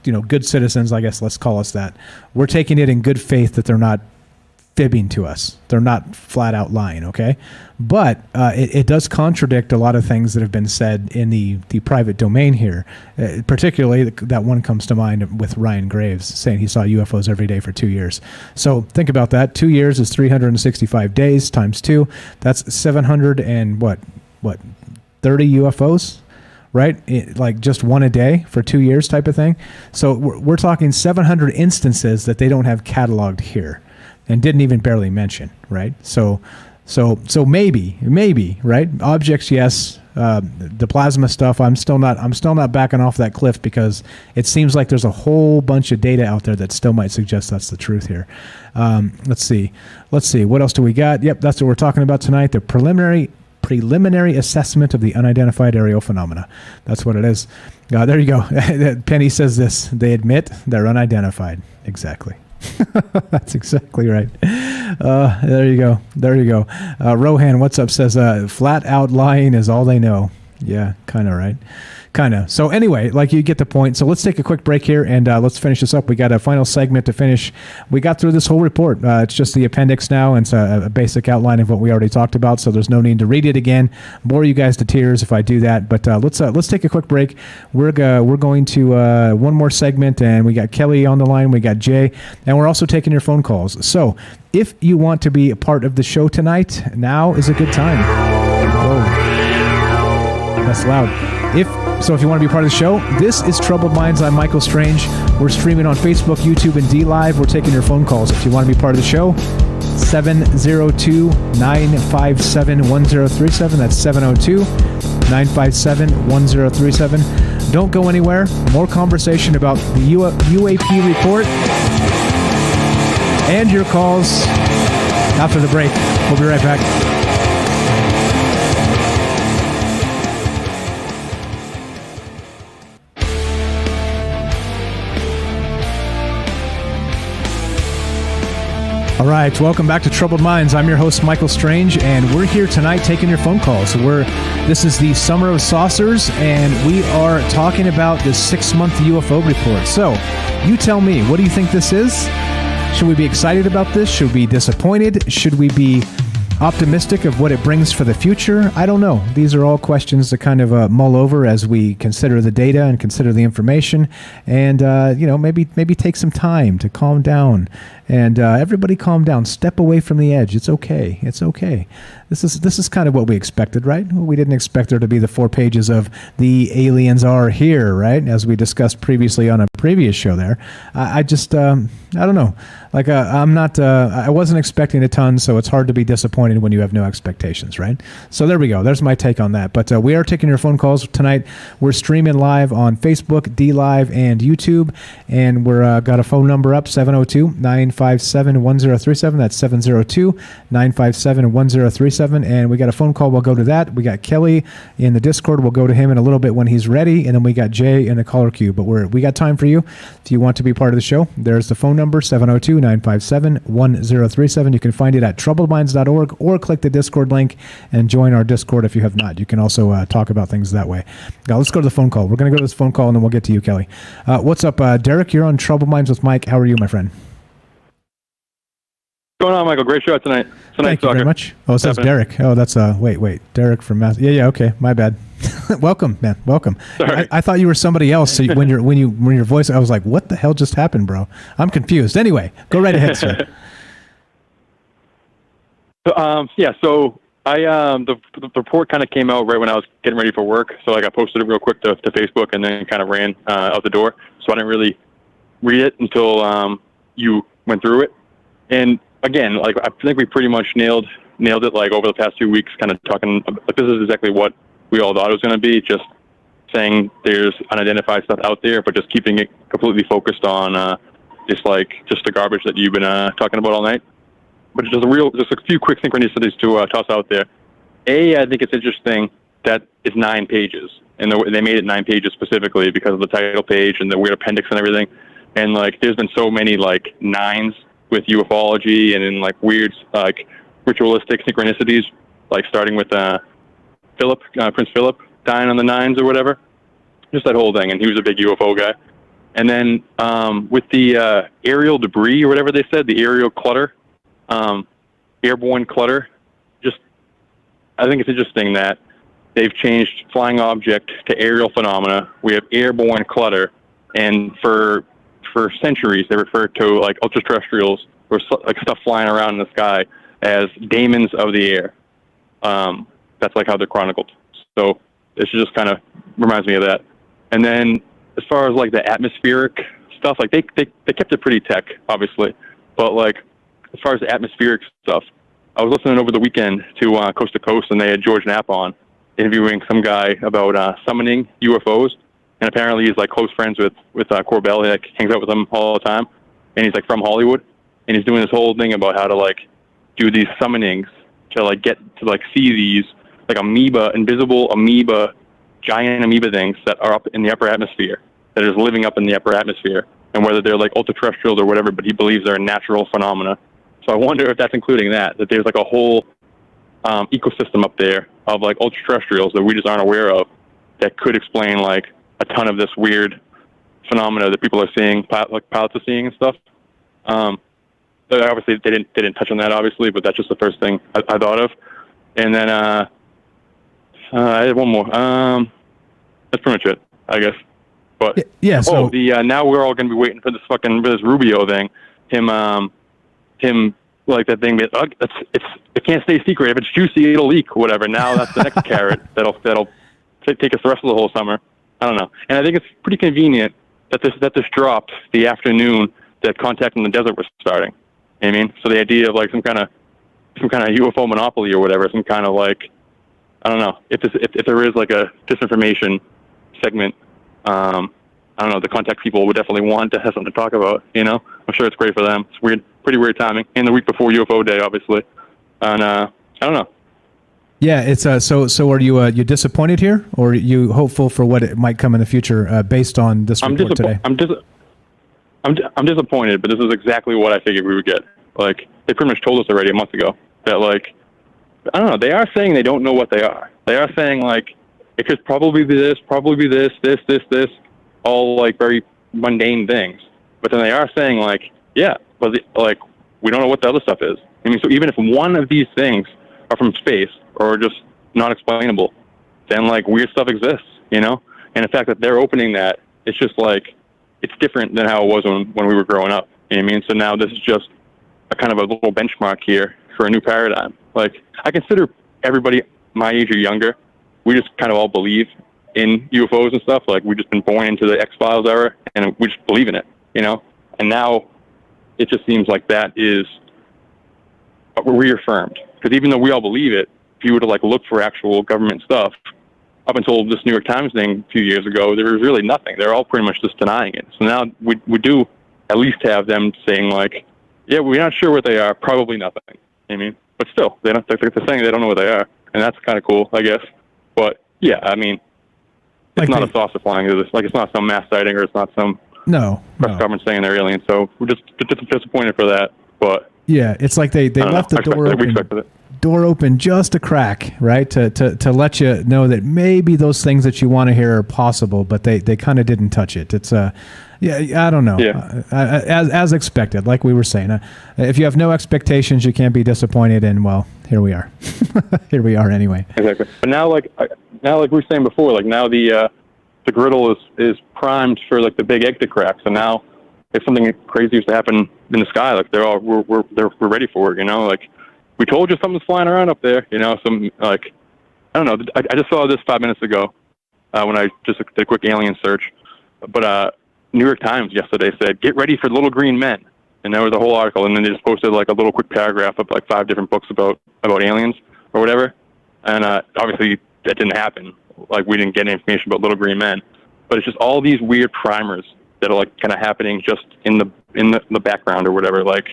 I: good citizens, I guess, let's call us that, we're taking it in good faith that they're not fibbing to us. They're not flat out lying, okay? But it does contradict a lot of things that have been said in the private domain here. Particularly, that one comes to mind with Ryan Graves saying he saw UFOs every day for 2 years. So think about that. 2 years is 365 days times 2. That's 700 and what 30 UFOs? Right? Like just one a day for 2 years type of thing. So we're talking 700 instances that they don't have cataloged here and didn't even barely mention, right? So maybe, right? Objects, yes. The plasma stuff, I'm still not backing off that cliff, because it seems like there's a whole bunch of data out there that still might suggest that's the truth here. Let's see. What else do we got? Yep, that's what we're talking about tonight. The preliminary assessment of the unidentified aerial phenomena. That's what it is. There you go. Penny says this. They admit they're unidentified. Exactly. That's exactly right. There you go. Rohan, what's up, says flat out lying is all they know. Yeah, kind of right. Kind of. So anyway, like, you get the point. So let's take a quick break here, and let's finish this up. We got a final segment to finish. We got through this whole report. It's just the appendix now, and it's a basic outline of what we already talked about, so there's no need to read it again. Bore you guys to tears if I do that. But let's take a quick break. We're going to one more segment, and we got Kelly on the line. We got Jay, and we're also taking your phone calls. So if you want to be a part of the show tonight, now is a good time. Whoa. That's loud. If you want to be part of the show, this is Troubled Minds. I'm Michael Strange. We're streaming on Facebook, YouTube, and D-Live. We're taking your phone calls. If you want to be part of the show, 702-957-1037. That's 702-957-1037. Don't go anywhere. More conversation about the UAP report and your calls after the break. We'll be right back. All right, welcome back to Troubled Minds. I'm your host, Michael Strange, and we're here tonight taking your phone calls. This is the Summer of Saucers, and we are talking about the 6-month UFO report. So, you tell me, what do you think this is? Should we be excited about this? Should we be disappointed? Should we be optimistic of what it brings for the future? I don't know. These are all questions to kind of mull over as we consider the data and consider the information, and maybe take some time to calm down. And everybody calm down. Step away from the edge. It's okay. It's okay. This is kind of what we expected, right? We didn't expect there to be the 4 pages of the aliens are here, right? As we discussed previously on a previous show there. I don't know. Like, I wasn't expecting a ton, so it's hard to be disappointed when you have no expectations, right? So there we go. There's my take on that. But we are taking your phone calls tonight. We're streaming live on Facebook, D-Live, and YouTube. And we're got a phone number up, 702-957-1037. That's 702-957-1037. And we got a phone call. We'll go to that. We got Kelly in the Discord. We'll go to him in a little bit when he's ready. And then we got Jay in the caller queue. But we got time for you. If you want to be part of the show, there's the phone number, 702-957-1037. You can find it at troubledminds.org, or click the Discord link and join our Discord if you have not. You can also talk about things that way. Now, let's go to the phone call. We're going to go to this phone call, and then we'll get to you, Kelly. What's up, Derek? You're on Troubled Minds with Mike. How are you, my friend?
E: What's going on, Michael? Great show tonight.
I: Thank you very much. Oh, it says Derek. Oh, that's wait, Derek from Mass. Yeah, okay, my bad. Welcome, man. Welcome.
E: Sorry.
I: I thought you were somebody else. So when your voice, I was like, what the hell just happened, bro? I'm confused. Anyway, go right ahead, sir.
E: So I the report kind of came out right when I was getting ready for work. So I posted it real quick to Facebook, and then kind of ran out the door. So I didn't really read it until you went through it. And again, like, I think we pretty much nailed it, like, over the past 2 weeks, kind of talking, like, this is exactly what we all thought it was going to be, just saying there's unidentified stuff out there, but just keeping it completely focused on just the garbage that you've been talking about all night. But just a few quick synchronicities to toss out there. I think it's interesting that it's 9 pages, and they made it 9 pages specifically because of the title page and the weird appendix and everything. And like, there's been so many like 9s with ufology and in like weird like ritualistic synchronicities, like starting with Prince Philip dying on the 9s or whatever. Just that whole thing, and he was a big UFO guy. And then with the aerial debris or whatever they said, the aerial clutter, airborne clutter, I think it's interesting that they've changed flying object to aerial phenomena. We have airborne clutter, and for centuries they referred to like ultra-terrestrials or like stuff flying around in the sky as daemons of the air. That's like how they're chronicled. So this just kind of reminds me of that. And then as far as like the atmospheric stuff, like they kept it pretty tech, obviously, but like as far as the atmospheric stuff, I was listening over the weekend to Coast to Coast, and they had George Knapp on interviewing some guy about summoning UFOs, and apparently he's like close friends with Corbell. He like hangs out with him all the time, and he's like from Hollywood, and he's doing this whole thing about how to like do these summonings to like get to like see these like invisible amoeba, giant amoeba things that are up in the upper atmosphere, that are just living up in the upper atmosphere, and whether they're like ultra-terrestrials or whatever, but he believes they're a natural phenomena. So I wonder if that's including that there's like a whole ecosystem up there of like ultra-terrestrials that we just aren't aware of that could explain like a ton of this weird phenomena that people are seeing, like pilots are seeing and stuff. Obviously they didn't touch on that, obviously, but that's just the first thing I thought of. And then I had one more. That's pretty much it, I guess. But
I: yeah. So
E: now we're all going to be waiting for this Rubio thing. Him like that thing. It can't stay secret. If it's juicy, it'll leak. Whatever. Now that's the next carrot that'll take us the rest of the whole summer. I don't know. And I think it's pretty convenient that this dropped the afternoon that Contact in the Desert was starting. You know what I mean? So the idea of like some kind of UFO monopoly or whatever, some kind of like, I don't know, if there is like a disinformation segment, I don't know, the Contact people would definitely want to have something to talk about, you know? I'm sure it's great for them. It's weird, pretty weird timing. And the week before UFO Day, obviously. And I don't know.
I: Yeah, it's so are you disappointed here, or are you hopeful for what it might come in the future based on this report today?
E: I'm disappointed, but this is exactly what I figured we would get. Like, they pretty much told us already a month ago that, like, I don't know, they are saying they don't know what they are. They are saying, like, it could probably be this, this, all, like, very mundane things. But then they are saying, like, yeah, but, like, we don't know what the other stuff is. I mean, so even if one of these things are from space or just not explainable, then, like, weird stuff exists, you know? And the fact that they're opening that, it's just, like, it's different than how it was when we were growing up. You know what I mean? So now this is just a kind of a little benchmark here for a new paradigm. Like, I consider everybody my age or younger, we just kind of all believe in UFOs and stuff. Like, we've just been born into the X-Files era, and we just believe in it, you know? And now it just seems like that is reaffirmed. Because even though we all believe it, if you were to, like, look for actual government stuff, up until this New York Times thing a few years ago, there was really nothing. They're all pretty much just denying it. So now we do at least have them saying, like, yeah, we're not sure what they are, probably nothing. I mean, but still, they're saying they don't know what they are, and that's kind of cool, I guess. But yeah, I mean, it's not a saucer flying. It's not some mass sighting, or it's not some press government saying they're aliens. So we're just disappointed for that. But
I: yeah, it's like they left the door open just a crack, right? To let you know that maybe those things that you want to hear are possible, but they kind of didn't touch it. It's I don't know.
E: Yeah.
I: As expected, like we were saying, if you have no expectations, you can't be disappointed. And well, here we are. Here we are anyway.
E: Exactly. But now like we were saying before, like now the griddle is primed for like the big egg to crack. So now if something crazy is to happen in the sky, like we're ready for it. You know, like we told you something's flying around up there. You know, some like I don't know. I just saw this 5 minutes ago when I just did a quick alien search, but New York Times yesterday said, "Get ready for little green men," and there was a whole article, and then they just posted like a little quick paragraph of like 5 different books about aliens or whatever. And obviously that didn't happen. Like, we didn't get any information about little green men. But it's just all these weird primers that are like kind of happening just in the background or whatever. Like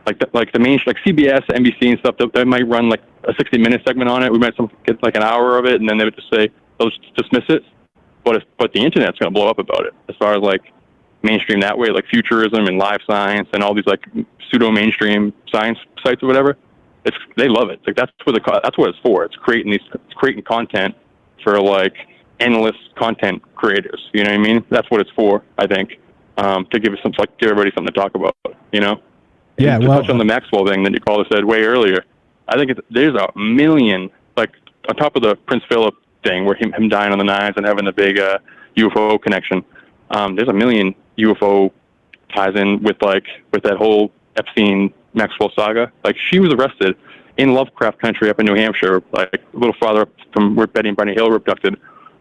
E: the main, like CBS, NBC and stuff, they might run like a 60-minute segment on it. We might get like an hour of it, and then they would just say they'll just dismiss it. But the internet's going to blow up about it as far as like mainstream that way, like Futurism and Live Science and all these like pseudo mainstream science sites or whatever. They love it. Like that's what it's for. It's creating content for like endless content creators. You know what I mean? That's what it's for, I think, to give everybody something to talk about. You know?
I: Yeah.
E: And to touch on the Maxwell thing that you called said way earlier, I think there's a million, like on top of the Prince Philip thing, where him dying on the nines and having the big UFO connection. There's a million UFO ties in with that whole Epstein Maxwell saga. Like, she was arrested in Lovecraft Country up in New Hampshire, like a little farther up from where Betty and Barney Hill were abducted,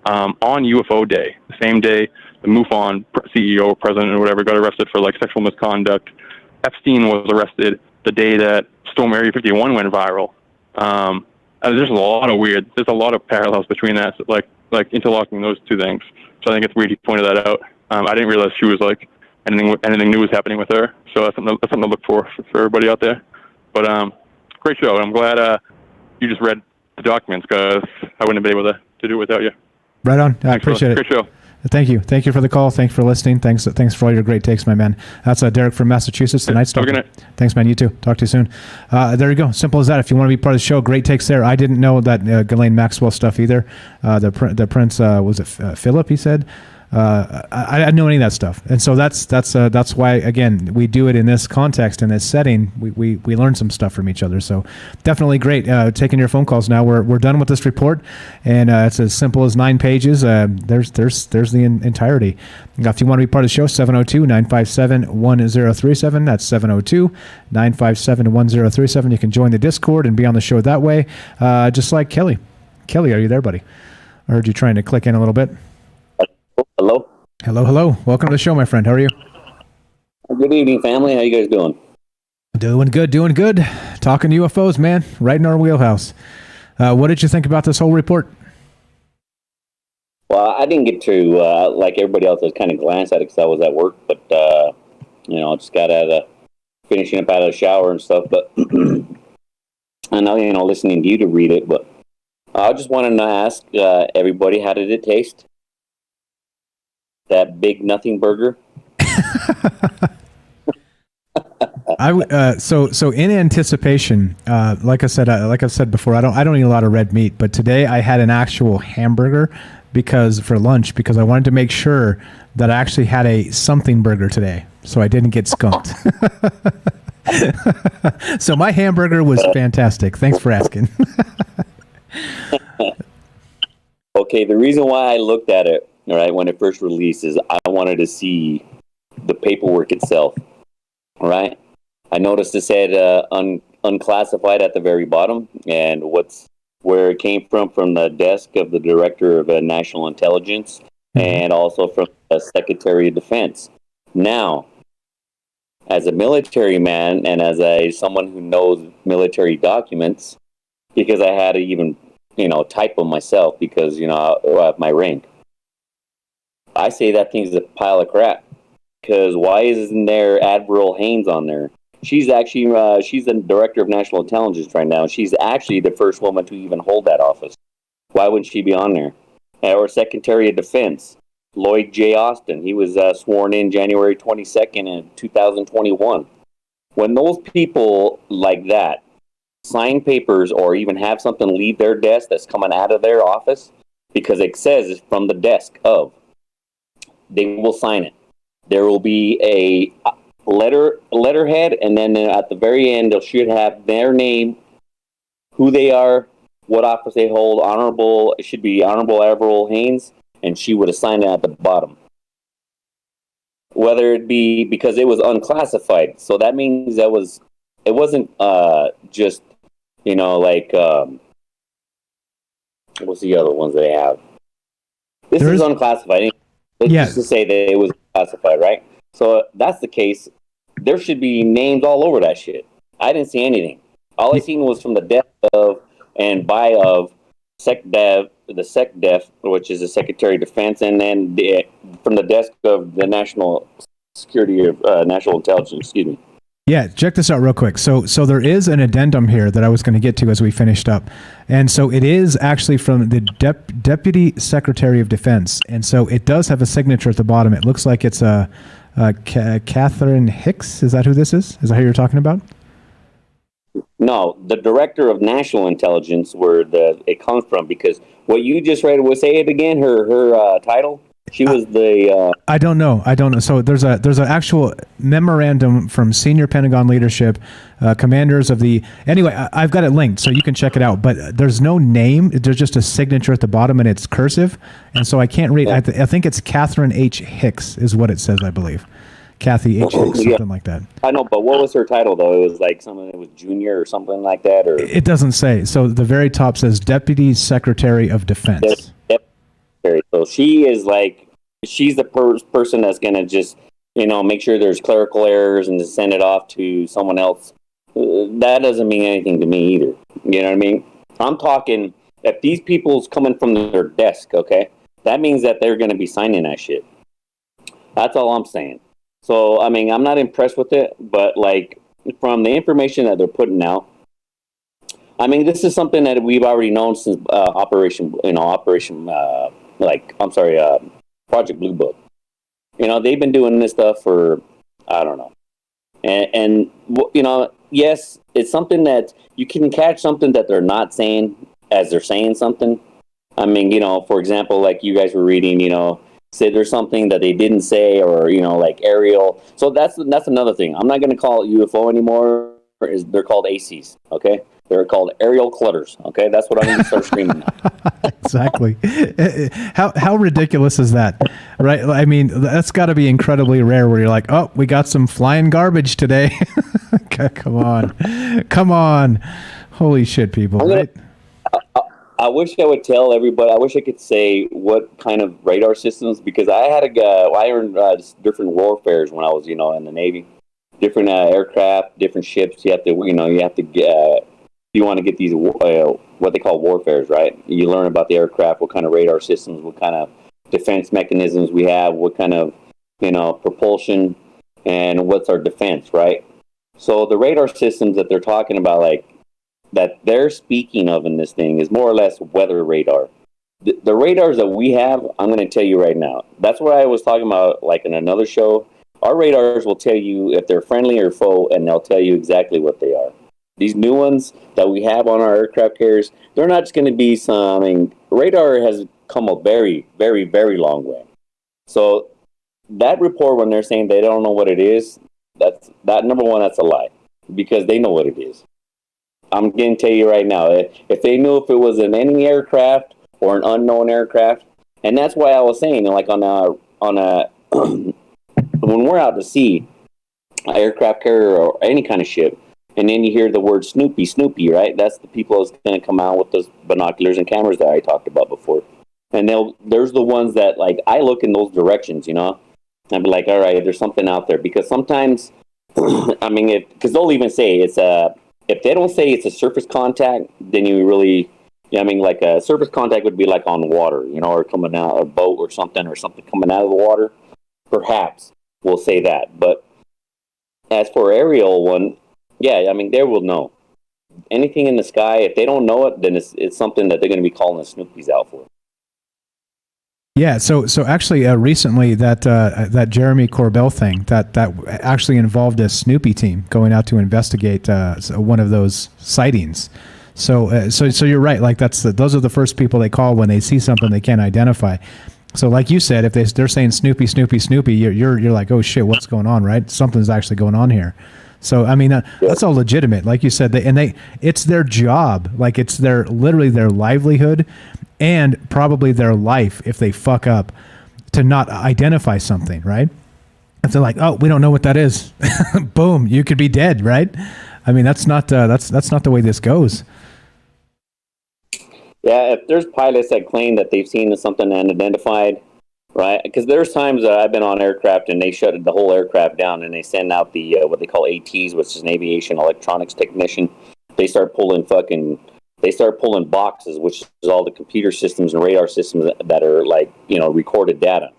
E: on UFO Day, the same day the MUFON CEO or president or whatever got arrested for like sexual misconduct. Epstein was arrested the day that Storm Area 51 went viral. There's a lot of parallels between that, like interlocking those two things. So I think it's weird he pointed that out. I didn't realize she was like anything new was happening with her. So that's something to look for everybody out there. But great show. I'm glad you just read the documents, because I wouldn't have been able to do it without you.
I: Right on. I appreciate it.
E: Great show.
I: Thank you. Thank you for the call. Thanks for listening. Thanks for all your great takes, my man. That's Derek from Massachusetts. The Night Stalker. Thanks, man. You too. Talk to you soon. There you go. Simple as that. If you want to be part of the show, great takes there. I didn't know that Ghislaine Maxwell stuff either. The Prince, was it Philip, he said? I didn't know any of that stuff, and so that's why, again, we do it in this context, in this setting. We learn some stuff from each other. So definitely great. Taking your phone calls now. We're done with this report, and it's as simple as 9 pages. There's the entirety. If you want to be part of the show, 702-957-1037. That's 702-957-1037. You can join the Discord and be on the show that way, just like Kelly. Kelly, are you there, buddy? I heard you trying to click in a little bit.
K: Hello.
I: Hello. Welcome to the show, my friend. How are you?
K: Good evening, family. How you guys doing?
I: Doing good. Talking UFOs, man. Right in our wheelhouse. What did you think about this whole report?
K: Well, I didn't get to, like everybody else, I kind of glanced at it because I was at work, but, just got finishing up out of the shower and stuff, but I know, listening to you to read it, but I just wanted to ask everybody, how did it taste? That big nothing burger.
I: So in anticipation, like I've said before, I don't eat a lot of red meat, but today I had an actual hamburger for lunch, because I wanted to make sure that I actually had a something burger today, so I didn't get skunked. So my hamburger was fantastic. Thanks for asking.
K: Okay, the reason why I looked at it, all right, when it first released, is I wanted to see the paperwork itself. All right, I noticed it said unclassified at the very bottom, and where it came from the desk of the Director of National Intelligence, and also from the Secretary of Defense. Now, as a military man and as someone who knows military documents, because I had to even type them myself, because I have my rank. I say that thing's a pile of crap, because why isn't there Admiral Haynes on there? She's actually she's the Director of National Intelligence right now. She's actually the first woman to even hold that office. Why wouldn't she be on there? Or Secretary of Defense, Lloyd J. Austin. He was sworn in January 22nd in 2021. When those people like that sign papers or even have something leave their desk that's coming out of their office, because it says it's from the desk of, they will sign it. There will be a letterhead, and then at the very end, they should have their name, who they are, what office they hold. It should be Honorable Admiral Haynes, and she would have signed it at the bottom. Whether it be because it was unclassified, so that means it wasn't just what's the other ones that they have? This is unclassified. It's just to say that it was classified, right? So if that's the case, there should be names all over that shit. I didn't see anything. All I seen was from the death of and by of SecDef, which is the Secretary of Defense, and then from the desk of the National Security of National Intelligence. Excuse me.
I: Yeah, check this out real quick. So there is an addendum here that I was going to get to as we finished up. And so it is actually from the Deputy Secretary of Defense. And so it does have a signature at the bottom. It looks like it's Catherine Hicks. Is that who this is? Is that who you're talking about?
K: No, the Director of National Intelligence, where it comes from, because what you just read, say it again, her title? She was the...
I: I don't know. So there's an actual memorandum from senior Pentagon leadership, commanders of the... Anyway, I've got it linked, so you can check it out. But there's no name. There's just a signature at the bottom, and it's cursive. And so I can't read... I think it's Catherine H. Hicks is what it says, I believe. Kathy H. Hicks, something like that.
K: I know, but what was her title, though? It was like something that was junior or something like that? Or
I: it doesn't say. So the very top says Deputy Secretary of Defense.
K: Yep. So she's the person that's going to just, make sure there's clerical errors and to send it off to someone else. That doesn't mean anything to me either. You know what I mean? I'm talking, if these people's coming from their desk, okay, that means that they're going to be signing that shit. That's all I'm saying. So, I mean, I'm not impressed with it, but from the information that they're putting out, I mean, this is something that we've already known since Project Blue Book. They've been doing this stuff for, I don't know. And yes, it's something that you can catch something that they're not saying as they're saying something. I mean, for example, like you guys were reading, say there's something that they didn't say, or, like aerial. So that's another thing. I'm not going to call it UFO anymore. They're called ACs, okay? They're called aerial clutters, okay? That's what I'm going to start screaming now.
I: Exactly. How ridiculous is that, right? I mean, that's got to be incredibly rare where you're like, oh, we got some flying garbage today. Come on. Holy shit, people, right?
K: I wish I would tell everybody. I wish I could say what kind of radar systems, because I had I learned different warfares when I was, in the Navy. Different aircraft, different ships. You have to get. You want to get these what they call warfares, right? You learn about the aircraft, what kind of radar systems, what kind of defense mechanisms we have, what kind of propulsion, and what's our defense, right? So the radar systems that they're talking about, that they're speaking of in this thing, is more or less weather radar. The radars that we have, I'm going to tell you right now, that's what I was talking about, in another show. Our radars will tell you if they're friendly or foe, and they'll tell you exactly what they are. These new ones that we have on our aircraft carriers, they're not just going to be radar has come a very, very, very long way. So that report, when they're saying they don't know what it is, that number one, that's a lie, because they know what it is. I'm going to tell you right now, if they knew if it was an enemy aircraft or an unknown aircraft, and that's why I was saying, when we're out to sea, an aircraft carrier or any kind of ship, and then you hear the word Snoopy, right? That's the people that's going to come out with those binoculars and cameras that I talked about before. And there's the ones that, I look in those directions, I'd be like, all right, there's something out there. Because sometimes, because they'll even say if they don't say it's a surface contact, then you really, a surface contact would be on water, or coming out of a boat or something coming out of the water. Perhaps we'll say that. But as for aerial one, yeah, they will know. Anything in the sky, if they don't know it, then it's something that they're going to be calling the Snoopies out for.
I: Yeah, so actually recently that Jeremy Corbell thing that actually involved a Snoopy team going out to investigate one of those sightings. So you're right. Those are the first people they call when they see something they can't identify. So like you said, if they're saying Snoopy, you're like, oh shit, what's going on, right? Something's actually going on here. So that's all legitimate, like you said. It's their job, it's literally their livelihood, and probably their life if they fuck up to not identify something, right? If they're like, oh, we don't know what that is, boom, you could be dead, right? That's not the way this goes.
K: Yeah, if there's pilots that claim that they've seen something unidentified, right? Because there's times that I've been on aircraft and they shut the whole aircraft down and they send out the what they call ATs, which is an aviation electronics technician. They start pulling fucking they start pulling boxes, which is all the computer systems and radar systems that are like, recorded data.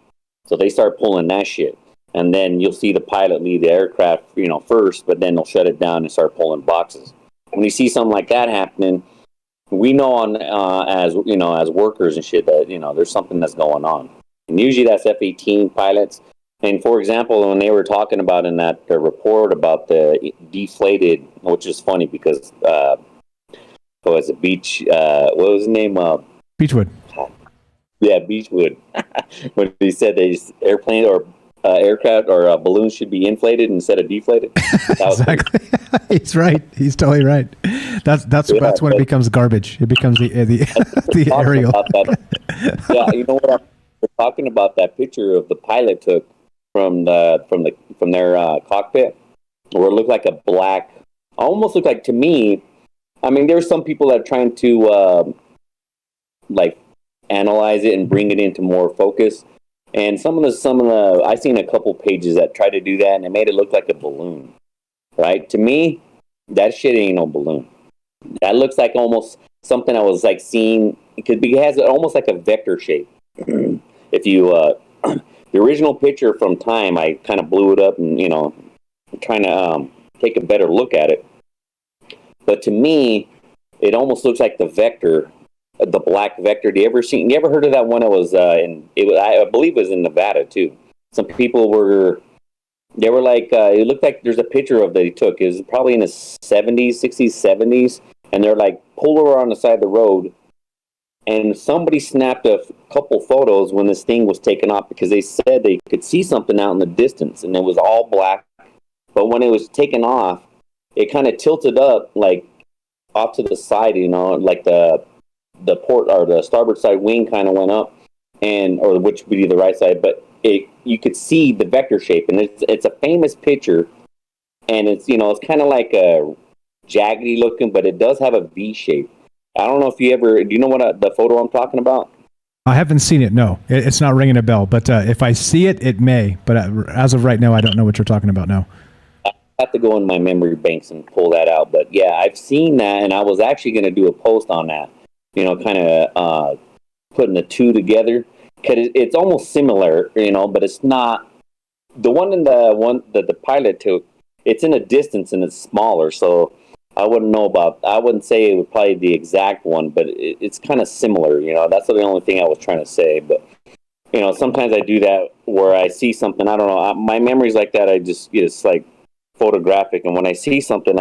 K: So they start pulling that shit. And then you'll see the pilot leave the aircraft, first, but then they'll shut it down and start pulling boxes. When you see something like that happening, we know as workers and shit that, there's something that's going on. And usually that's F-18 pilots. And for example, when they were talking about in that report about the deflated, which is funny because, what was it, what was the name?
I: Beechwood.
K: Yeah, Beechwood. When he said airplane or aircraft or balloons should be inflated instead of deflated.
I: Exactly. He's right. He's totally right. That's when it becomes garbage. It becomes the aerial.
K: Yeah, you know what? We're talking about that picture of the pilot took from their cockpit, where it looked like a black, almost looked like, to me, I mean, there's some people that are trying to analyze it and bring it into more focus. And some of the I've seen a couple pages that try to do that, and it made it look like a balloon. Right? To me, that shit ain't no balloon. That looks like almost something I was like seeing, because it has almost like a vector shape. If you the original picture from Time, I kind of blew it up and trying to take a better look at it. But to me, it almost looks like the vector, the black vector. You ever heard of that one? It was I believe it was in Nevada too. Some people were like, it looked like there's a picture of that he took. It was probably in the 70s, 60s, 70s, and they're like pulled over on the side of the road. And somebody snapped a couple photos when this thing was taken off, because they said they could see something out in the distance, and it was all black. But when it was taken off, it kind of tilted up, like off to the side, like the port or the starboard side wing kind of went up, or which would be the right side. But you could see the vector shape, and it's a famous picture, and it's it's kind of like a jaggedy looking, but it does have a V shape. I don't know if do you know what the photo I'm talking about?
I: I haven't seen it. No, it's not ringing a bell. But if I see it, it may. But as of right now, I don't know what you're talking about now.
K: I have to go in my memory banks and pull that out. But yeah, I've seen that, and I was actually going to do a post on that. Kind of putting the two together, because it's almost similar, but it's not. The one that the pilot took, it's in a distance and it's smaller, so I wouldn't say it would probably be the exact one, but it's kind of similar, that's the only thing I was trying to say. But, sometimes I do that where I see something, I don't know, my memory's like that, it's like photographic, and when I see something,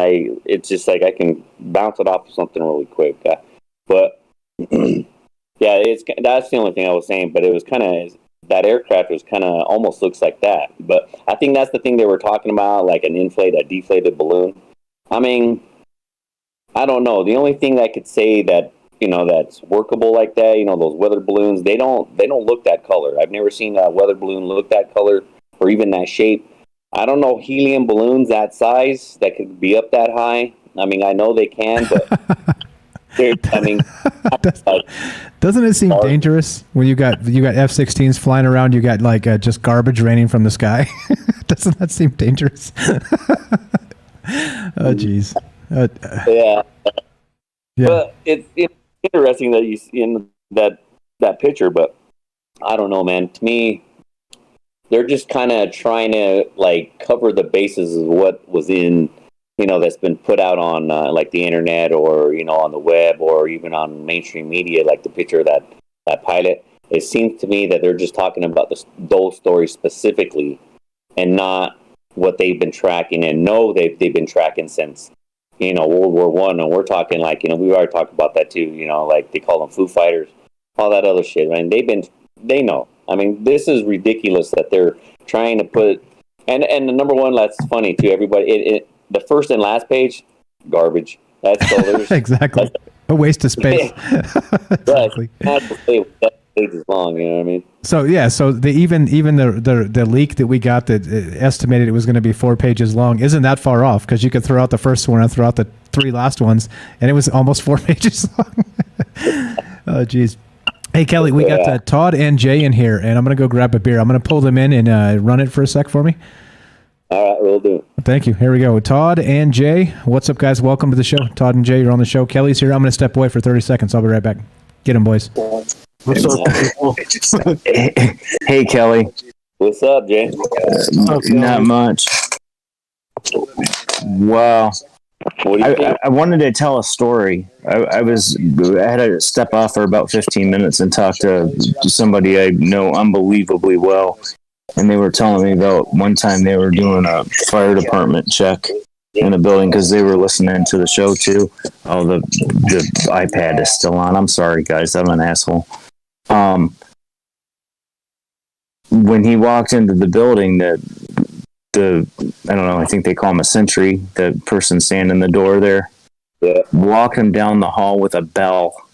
K: it's just like I can bounce it off of something really quick. But, yeah, that's the only thing I was saying, but it was kind of, that aircraft was kind of, almost looks like that. But I think that's the thing they were talking about, like a deflated balloon. I mean, I don't know. The only thing that I could say that, that's workable like that, those weather balloons, they don't look that color. I've never seen a weather balloon look that color or even that shape. I don't know helium balloons that size that could be up that high. I mean, I know they can, but
I: doesn't it seem dangerous when you got F-16s flying around? You got like just garbage raining from the sky. Doesn't that seem dangerous? Oh, geez.
K: Yeah. But it's interesting that you see in that picture, but I don't know, man. To me, they're just kind of trying to like cover the bases of what was in, that's been put out on like the internet or on the web or even on mainstream media, like the picture of that pilot. It seems to me that they're just talking about those stories specifically, and not what they've been tracking. And they've been tracking since World War One, and we're talking like we already talked about that too. Like they call them Foo Fighters, all that other shit. And they know. I mean, this is ridiculous that they're trying to put. And the number one, that's funny too. Everybody, the first and last page, garbage. That's so there's
I: exactly a waste of space.
K: Exactly. That page is long. You know what I mean?
I: So yeah, so even the leak that we got that estimated it was going to be 4 pages long isn't that far off, because you could throw out the first one and throw out the 3 last ones, and it was almost 4 pages long. Oh, geez. Hey, Kelly, we got Todd and Jay in here, and I'm going to go grab a beer. I'm going to pull them in and run it for a sec for me.
K: All right, we'll do it.
I: Thank you. Here we go. Todd and Jay. What's up, guys? Welcome to the show. Todd and Jay, you're on the show. Kelly's here. I'm going to step away for 30 seconds. I'll be right back. Get him, boys.
L: What's up, people?
M: Hey, Kelly.
K: What's up, Jay?
M: Not much. Wow. I wanted to tell a story. I had to step off for about 15 minutes and talk to somebody I know unbelievably well. And they were telling me about one time they were doing a fire department check in a building because they were listening to the show too. Oh, the iPad is still on. I'm sorry, guys. I'm an asshole. When he walked into the building, the I don't know, I think they call him a sentry, the person standing in the door there, walked him down the hall with a bell,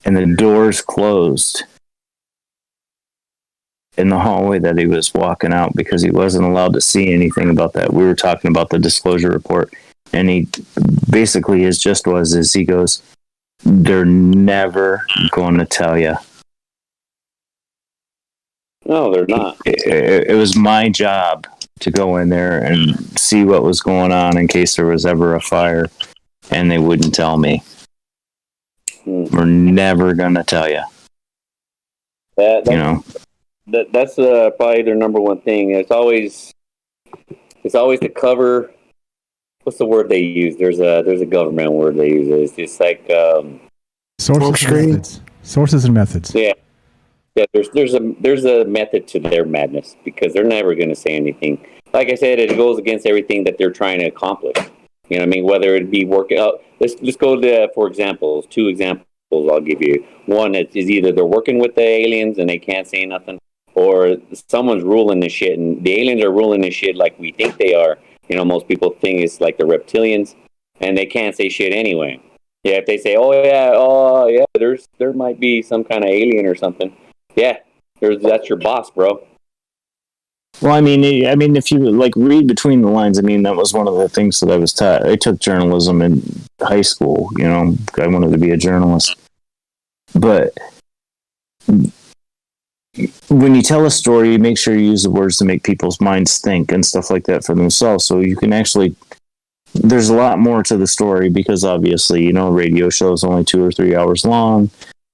M: and the doors closed in the hallway that he was walking out because he wasn't allowed to see anything about that. We were talking about the disclosure report, and he basically his gist was he goes, they're never going to tell you.
K: No, they're not.
M: It was my job to go in there and see what was going on in case there was ever a fire, and they wouldn't tell me. We're never going to tell you.
K: That's probably their number one thing. It's always to cover. What's the word they use? There's a government word they use. It's like
I: Sources and methods.
K: Yeah. Yeah, there's a method to their madness because they're never going to say anything. Like I said, it goes against everything that they're trying to accomplish. You know what I mean? Whether it be working out. Let's go to, for examples. 2 examples I'll give you. One is either they're working with the aliens and they can't say nothing, or someone's ruling this shit, and the aliens are ruling this shit like we think they are. You know, most people think it's like the reptilians, and they can't say shit anyway. Yeah, if they say, oh yeah, there might be some kind of alien or something. Yeah, that's your boss, bro.
M: Well, I mean, if you like read between the lines, I mean, that was one of the things that I was taught. I took journalism in high school. You know, I wanted to be a journalist. But when you tell a story, you make sure you use the words to make people's minds think and stuff like that for themselves. So you can actually, there's a lot more to the story because obviously, you know, a radio show is only 2 or 3 hours long.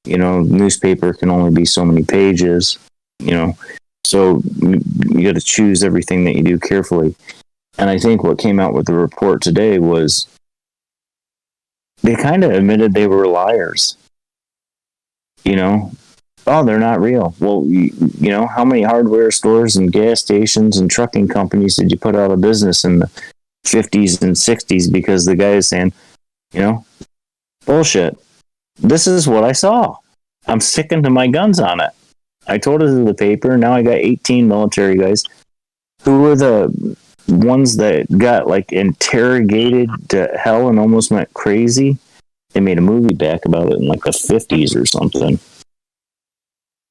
M: You know, newspaper can only be so many pages, you know, so you got to choose everything that you do carefully. And I think what came out with the report today was they kind of admitted they were liars. You know, oh, they're not real. Well, you know, how many hardware stores and gas stations and trucking companies did you put out of business in the 50s and 60s because the guy is saying, you know, bullshit. This is what I saw. I'm sticking to my guns on it. I told it to the paper. Now I got 18 military guys who were the ones that got like interrogated to hell and almost went crazy. They made a movie back about it in like the 50s or something.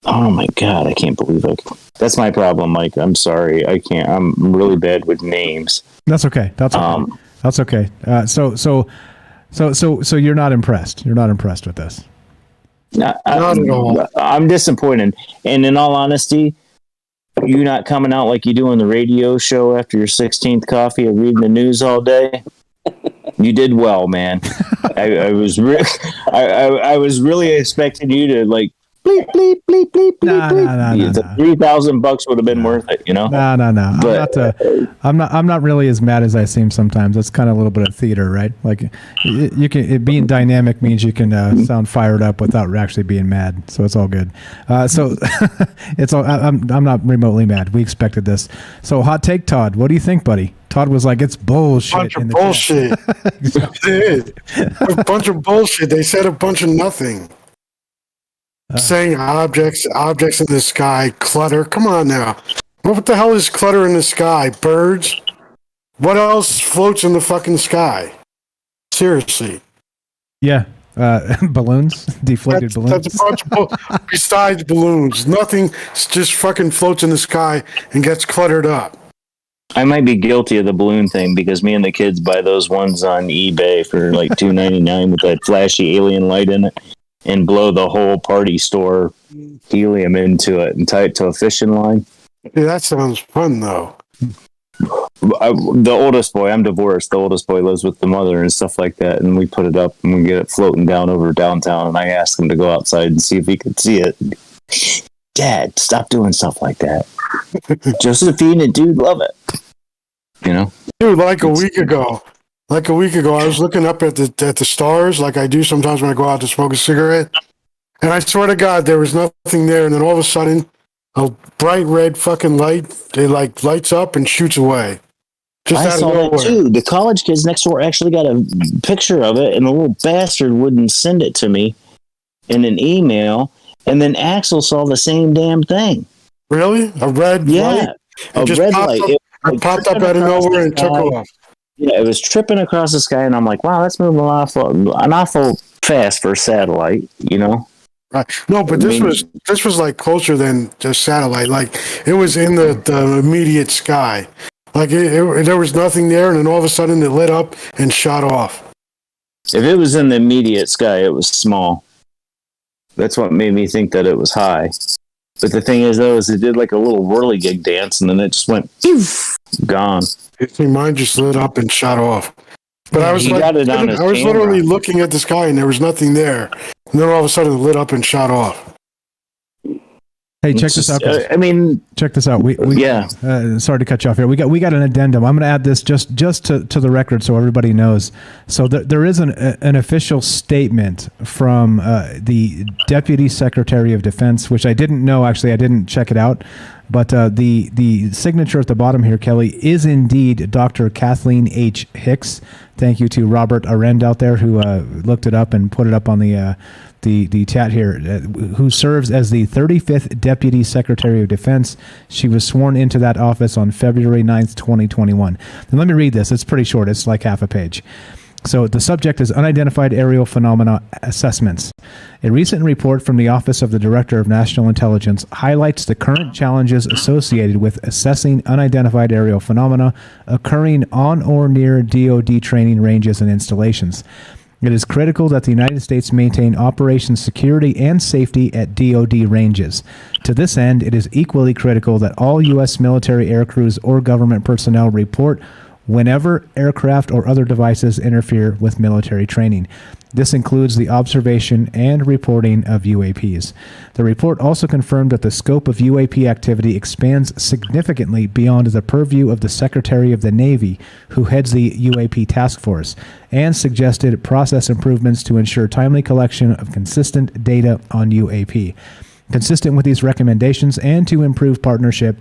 M: Oh my God, I can't believe it. That's my problem, Mike. I'm sorry. I can't. I'm really bad with names.
I: That's okay. That's okay. So you're not impressed. You're not impressed with this.
L: Not at all.
M: I'm disappointed. And in all honesty, you not coming out like you do on the radio show after your 16th coffee and reading the news all day, you did well, man. I was really expecting you to like bleep bleep bleep bleep bleep bleep. The $3,000 would have been worth it, you know.
I: No. But I'm not really as mad as I seem sometimes. That's kind of a little bit of theater, right? Like being dynamic means you can sound fired up without actually being mad. So it's all good. So it's all. I'm not remotely mad. We expected this. So hot take, Todd. What do you think, buddy? Todd was like, "It's bullshit."
L: Bunch of bullshit. A bunch of bullshit. They said a bunch of nothing. Saying objects in the sky, clutter. Come on now. What the hell is clutter in the sky? Birds? What else floats in the fucking sky? Seriously.
I: Yeah. Balloons? Deflated balloons?
L: That's a bunch of besides balloons. Nothing just fucking floats in the sky and gets cluttered up.
M: I might be guilty of the balloon thing because me and the kids buy those ones on eBay for like $2.99 with that flashy alien light in it. And blow the whole party store helium into it and tie it to a fishing line.
L: Yeah, that sounds fun, though.
M: The oldest boy, I'm divorced. The oldest boy lives with the mother and stuff like that. And we put it up and we get it floating down over downtown. And I asked him to go outside and see if he could see it. Dad, stop doing stuff like that. Josephine and dude love it. You know,
L: dude. Like a week ago, I was looking up at the stars, like I do sometimes when I go out to smoke a cigarette. And I swear to God, there was nothing there. And then all of a sudden, a bright red fucking light, it like lights up and shoots away. Just
M: I saw that too. The college kids next door actually got a picture of it, and the little bastard wouldn't send it to me in an email. And then Axel saw the same damn thing.
L: Really? A red light?
M: A red light.
L: It popped up out of nowhere and took off.
M: Yeah, it was tripping across the sky, and I'm like, wow, that's moving an awful fast for a satellite, you know?
L: Right. No, but this was like closer than just satellite. Like it was in the immediate sky. Like there was nothing there, and then all of a sudden it lit up and shot off.
M: If it was in the immediate sky, it was small. That's what made me think that it was high. But the thing is, though, is it did like a little whirligig dance, and then it just went poof, gone.
L: Mine just lit up and shot off. But I was
M: literally
L: looking at the sky, and there was nothing there. And then all of a sudden, it lit up and shot off.
I: Hey, check this out. Check this out. Sorry to cut you off here. We got an addendum. I'm going to add this just to the record so everybody knows. So there is an official statement from the Deputy Secretary of Defense, which I didn't know. Actually, I didn't check it out. But the signature at the bottom here, Kelly, is indeed Dr. Kathleen H. Hicks. Thank you to Robert Arend out there who looked it up and put it up on the chat here, who serves as the 35th Deputy Secretary of Defense. She was sworn into that office on February 9th, 2021. And let me read this. It's pretty short. It's like half a page. So the subject is unidentified aerial phenomena assessments. A recent report from the Office of the Director of National Intelligence highlights the current challenges associated with assessing unidentified aerial phenomena occurring on or near DoD training ranges and installations. It is critical that the United States maintain operation security and safety at DoD ranges. To this end, it is equally critical that all U.S. military air crews or government personnel report whenever aircraft or other devices interfere with military training. This includes the observation and reporting of UAPs. The report also confirmed that the scope of UAP activity expands significantly beyond the purview of the Secretary of the Navy, who heads the UAP task force, and suggested process improvements to ensure timely collection of consistent data on UAP. Consistent with these recommendations and to improve partnership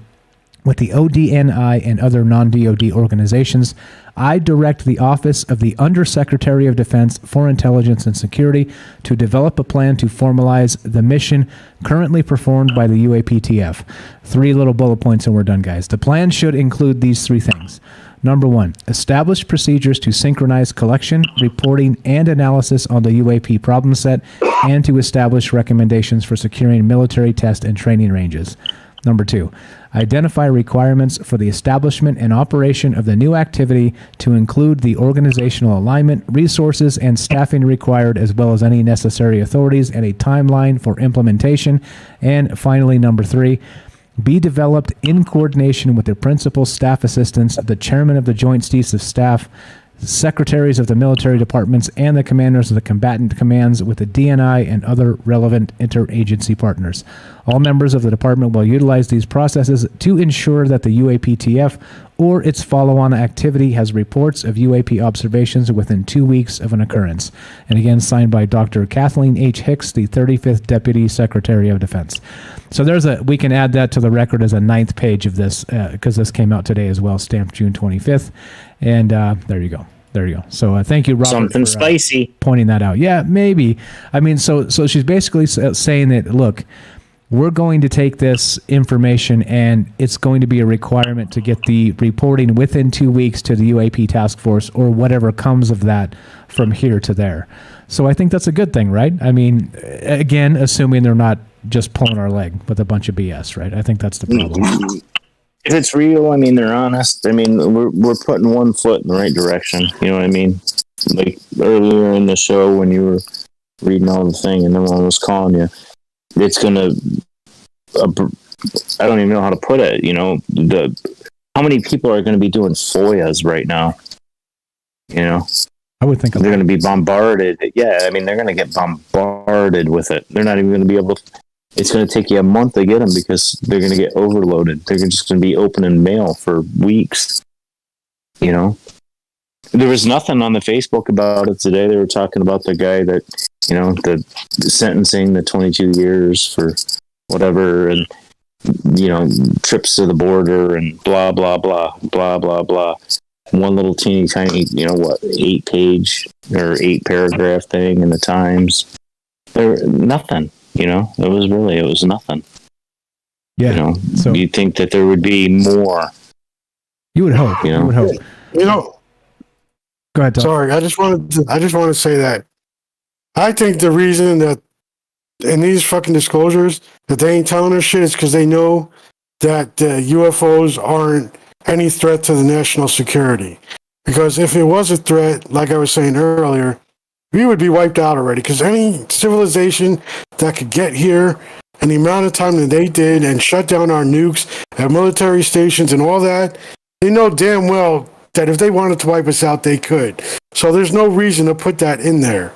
I: with the ODNI and other non-DoD organizations, I direct the Office of the Undersecretary of Defense for Intelligence and Security to develop a plan to formalize the mission currently performed by the UAPTF. 3 little bullet points and we're done, guys. The plan should include these 3 things. Number 1, establish procedures to synchronize collection, reporting, and analysis on the UAP problem set, and to establish recommendations for securing military test and training ranges. Number 2, identify requirements for the establishment and operation of the new activity to include the organizational alignment, resources, and staffing required, as well as any necessary authorities and a timeline for implementation. And finally, number 3, be developed in coordination with the principal staff assistants, the chairman of the Joint Chiefs of Staff, secretaries of the military departments, and the commanders of the combatant commands with the DNI and other relevant interagency partners. All members of the department will utilize these processes to ensure that the UAPTF or its follow-on activity has reports of UAP observations within 2 weeks of an occurrence. And again, signed by Dr. Kathleen H. Hicks, the 35th Deputy Secretary of Defense. So we can add that to the record as a 9th page of this, because this came out today as well, stamped June 25th. And there you go. There you go. So thank you, Robert,
M: something
I: for
M: spicy
I: pointing that out. Yeah, maybe. I mean, so she's basically saying that, look, we're going to take this information and it's going to be a requirement to get the reporting within 2 weeks to the UAP task force or whatever comes of that from here to there. So I think that's a good thing, right? I mean, again, assuming they're not just pulling our leg with a bunch of BS, right? I think that's the problem.
M: If it's real, I mean, they're honest. I mean, we're putting one foot in the right direction. You know what I mean? Like earlier in the show when you were reading all the thing and no one was calling you, it's going to, I don't even know how to put it. You know, how many people are going to be doing FOIAs right now? You know,
I: I would think
M: they're going to be bombarded. Yeah, I mean, they're going to get bombarded with it. They're not even going to be able to. It's going to take you a month to get them because they're going to get overloaded. They're just going to be opening mail for weeks. You know, there was nothing on the Facebook about it today. They were talking about the guy that, you know, the sentencing, the 22 years for whatever, and, you know, trips to the border and blah, blah, blah, blah, blah, blah. One little teeny tiny, you know, 8-page or 8-paragraph thing in the Times. Nothing, you know, it was nothing.
I: Yeah.
M: You know,
I: so
M: you'd think that there would be more.
I: You would hope. You would hope.
L: You know,
I: go ahead, Tom.
L: Sorry, I just want to say that I think the reason that in these fucking disclosures that they ain't telling us shit is because they know that UFOs aren't any threat to the national security. Because if it was a threat, like I was saying earlier, we would be wiped out already. Because any civilization that could get here and the amount of time that they did and shut down our nukes at military stations and all that, they know damn well that if they wanted to wipe us out, they could. So there's no reason to put that in there.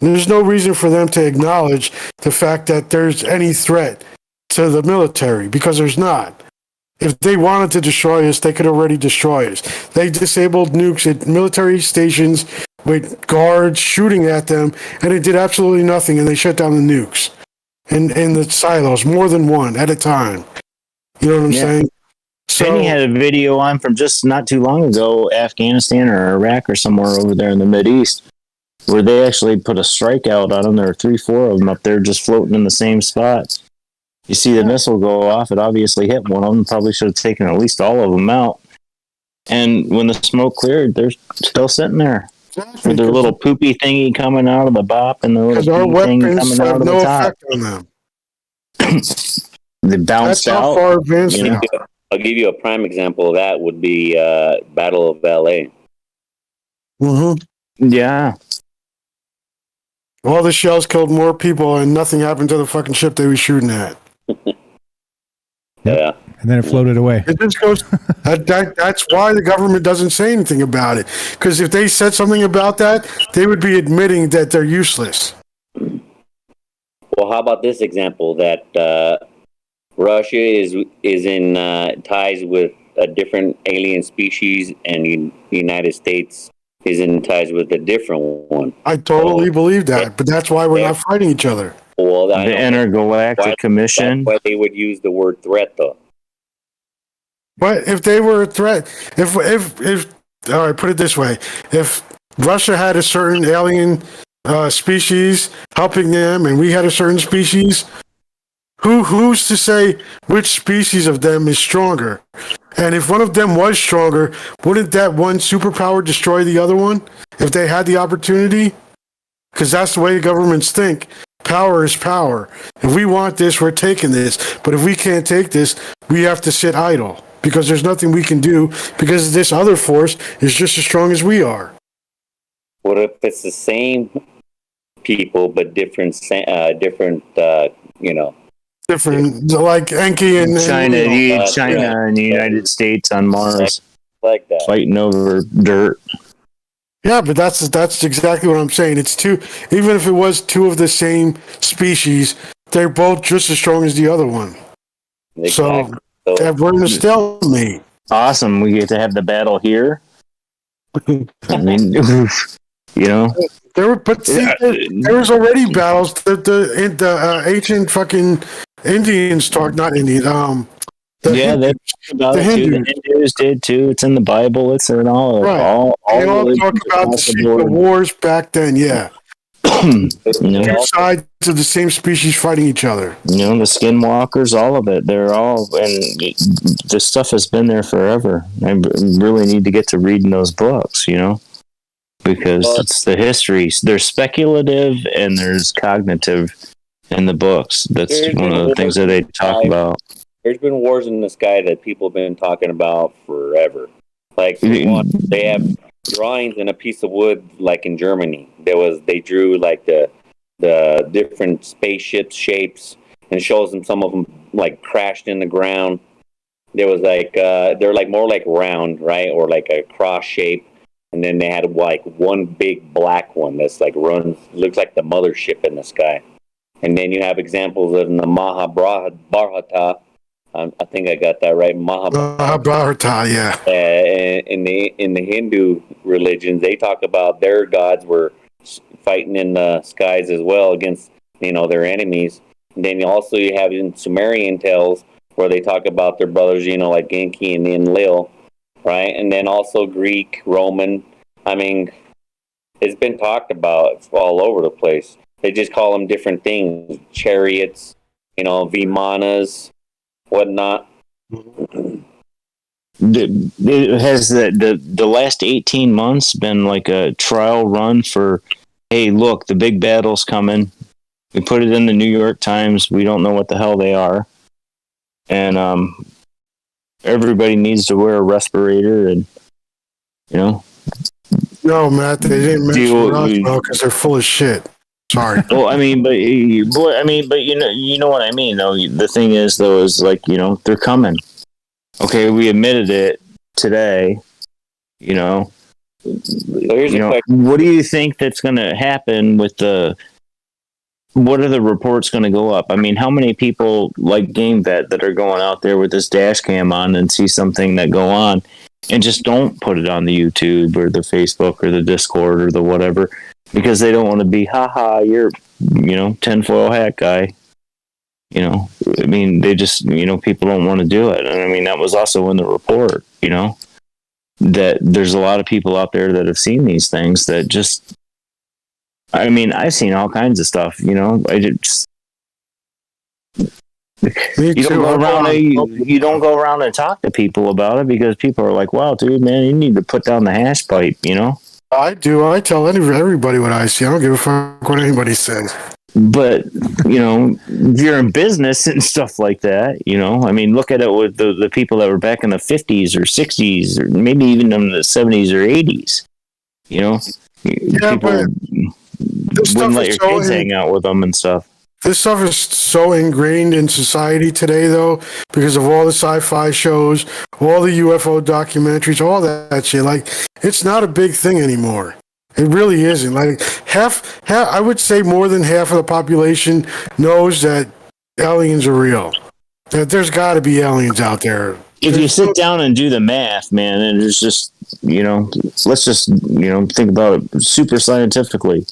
L: There's no reason for them to acknowledge the fact that there's any threat to the military, because there's not. If they wanted to destroy us, they could already destroy us. They disabled nukes at military stations with guards shooting at them, and it did absolutely nothing, and they shut down the nukes in the silos, more than one at a time. You know what I'm saying? So,
M: Penny had a video on from just not too long ago, Afghanistan or Iraq or somewhere over there in the Mideast, where they actually put a strikeout on them. There were 3-4 of them up there just floating in the same spot. You see the missile go off, it obviously hit one of them, probably should have taken at least all of them out. And when the smoke cleared, they're still sitting there. With their little poopy thingy coming out of the bop and the little pee thing coming out of the top.
L: On them.
M: They bounced
L: That's how
M: out.
L: far advanced
M: you know?
K: I'll give you a prime example of that would be Battle of LA.
L: Mm-hmm.
M: Yeah.
L: All the shells killed more people and nothing happened to the fucking ship they were shooting at.
K: Yeah.
I: And then it floated away.
L: It just goes. That's why the government doesn't say anything about it. Because if they said something about that, they would be admitting that they're useless.
K: Well, how about this example that Russia is in ties with a different alien species, and the United States is in ties with a different one.
L: I totally believe that, but that's why we're not fighting each other.
K: Well,
M: the Intergalactic Commission.
K: That's why they would use the word threat, though.
L: But if they were a threat, if all right, put it this way: if Russia had a certain alien species helping them, and we had a certain species, who's to say which species of them is stronger? And if one of them was stronger, wouldn't that one superpower destroy the other one if they had the opportunity? Because that's the way the governments think. Power is power. If we want this, we're taking this. But if we can't take this, we have to sit idle because there's nothing we can do because this other force is just as strong as we are.
K: What if it's the same people but different,
L: Different, like Enki and
M: China and the United States on Mars,
K: like that,
M: fighting over dirt.
L: Yeah, but that's exactly what I'm saying. It's two. Even if it was two of the same species, they're both just as strong as the other one.
K: Exactly.
L: So we're in a stalemate.
M: Awesome. We get to have the battle here. I mean, you know.
L: There was already battles. The ancient fucking Indians talk, not Indians. The
M: Hindus did too. It's in the Bible. It's in all.
L: Right.
M: All
L: they all talk about the secret wars back then. Yeah. Two sides of the same species fighting each other.
M: You know, the skinwalkers, all of it. They're all, and this stuff has been there forever. I really need to get to reading those books, you know, because it's the history. There's speculative and there's cognitive in the books. That's one of the things that they talk about.
K: There's been wars in the sky that people have been talking about forever. Like they have drawings in a piece of wood, like in Germany. They drew like the different spaceship shapes and shows them some of them like crashed in the ground. there was like they're like more like round, right, or like a cross shape, and then they had like one big black one that's like looks like the mothership in the sky. And then you have examples of the Mahabharata. I think I got that right.
L: Mahabharata, yeah.
K: In the Hindu religions, they talk about their gods were fighting in the skies as well against their enemies. And then also you have in Sumerian tales where they talk about their brothers, like Genki and Enlil, right? And then also Greek, Roman. I mean, it's been talked about all over the place. They just call them different things: chariots, vimanas, whatnot.
M: Has the last 18 months been like a trial run for, hey, look, the big battle's coming. We put it in the New York Times. We don't know what the hell they are. And everybody needs to wear a respirator and,
L: No, Matt, they didn't mention Roswell because they're full of shit. Sorry.
M: Well, I mean, but you know what I mean, though. The thing is, though, is like, they're coming. Okay, we admitted it today.
K: So here's a question.
M: What do you think that's going to happen with what are the reports going to go up? I mean, how many people like Game Vet that are going out there with this dash cam on and see something that go on and just don't put it on the YouTube or the Facebook or the Discord or the whatever because they don't want to be, haha, you're, tinfoil hat guy. I mean, they just, people don't want to do it. And I mean, that was also in the report, that there's a lot of people out there that have seen these things that just, I mean, I've seen all kinds of stuff, I just, you don't go around and talk to people about it because people are like, wow, dude, man, you need to put down the hash pipe,
L: I do. I tell everybody what I see. I don't give a fuck what anybody says.
M: But, if you're in business and stuff like that, I mean, look at it with the people that were back in the 50s or 60s or maybe even in the 70s or 80s, people wouldn't let your kids hang out with them and stuff.
L: This stuff is so ingrained in society today, though, because of all the sci-fi shows, all the UFO documentaries, all that shit. Like, it's not a big thing anymore. It really isn't. Like half, I would say more than half of the population knows that aliens are real. That there's got to be aliens out there.
M: If you sit down and do the math, man, and it's just, let's just, think about it super scientifically.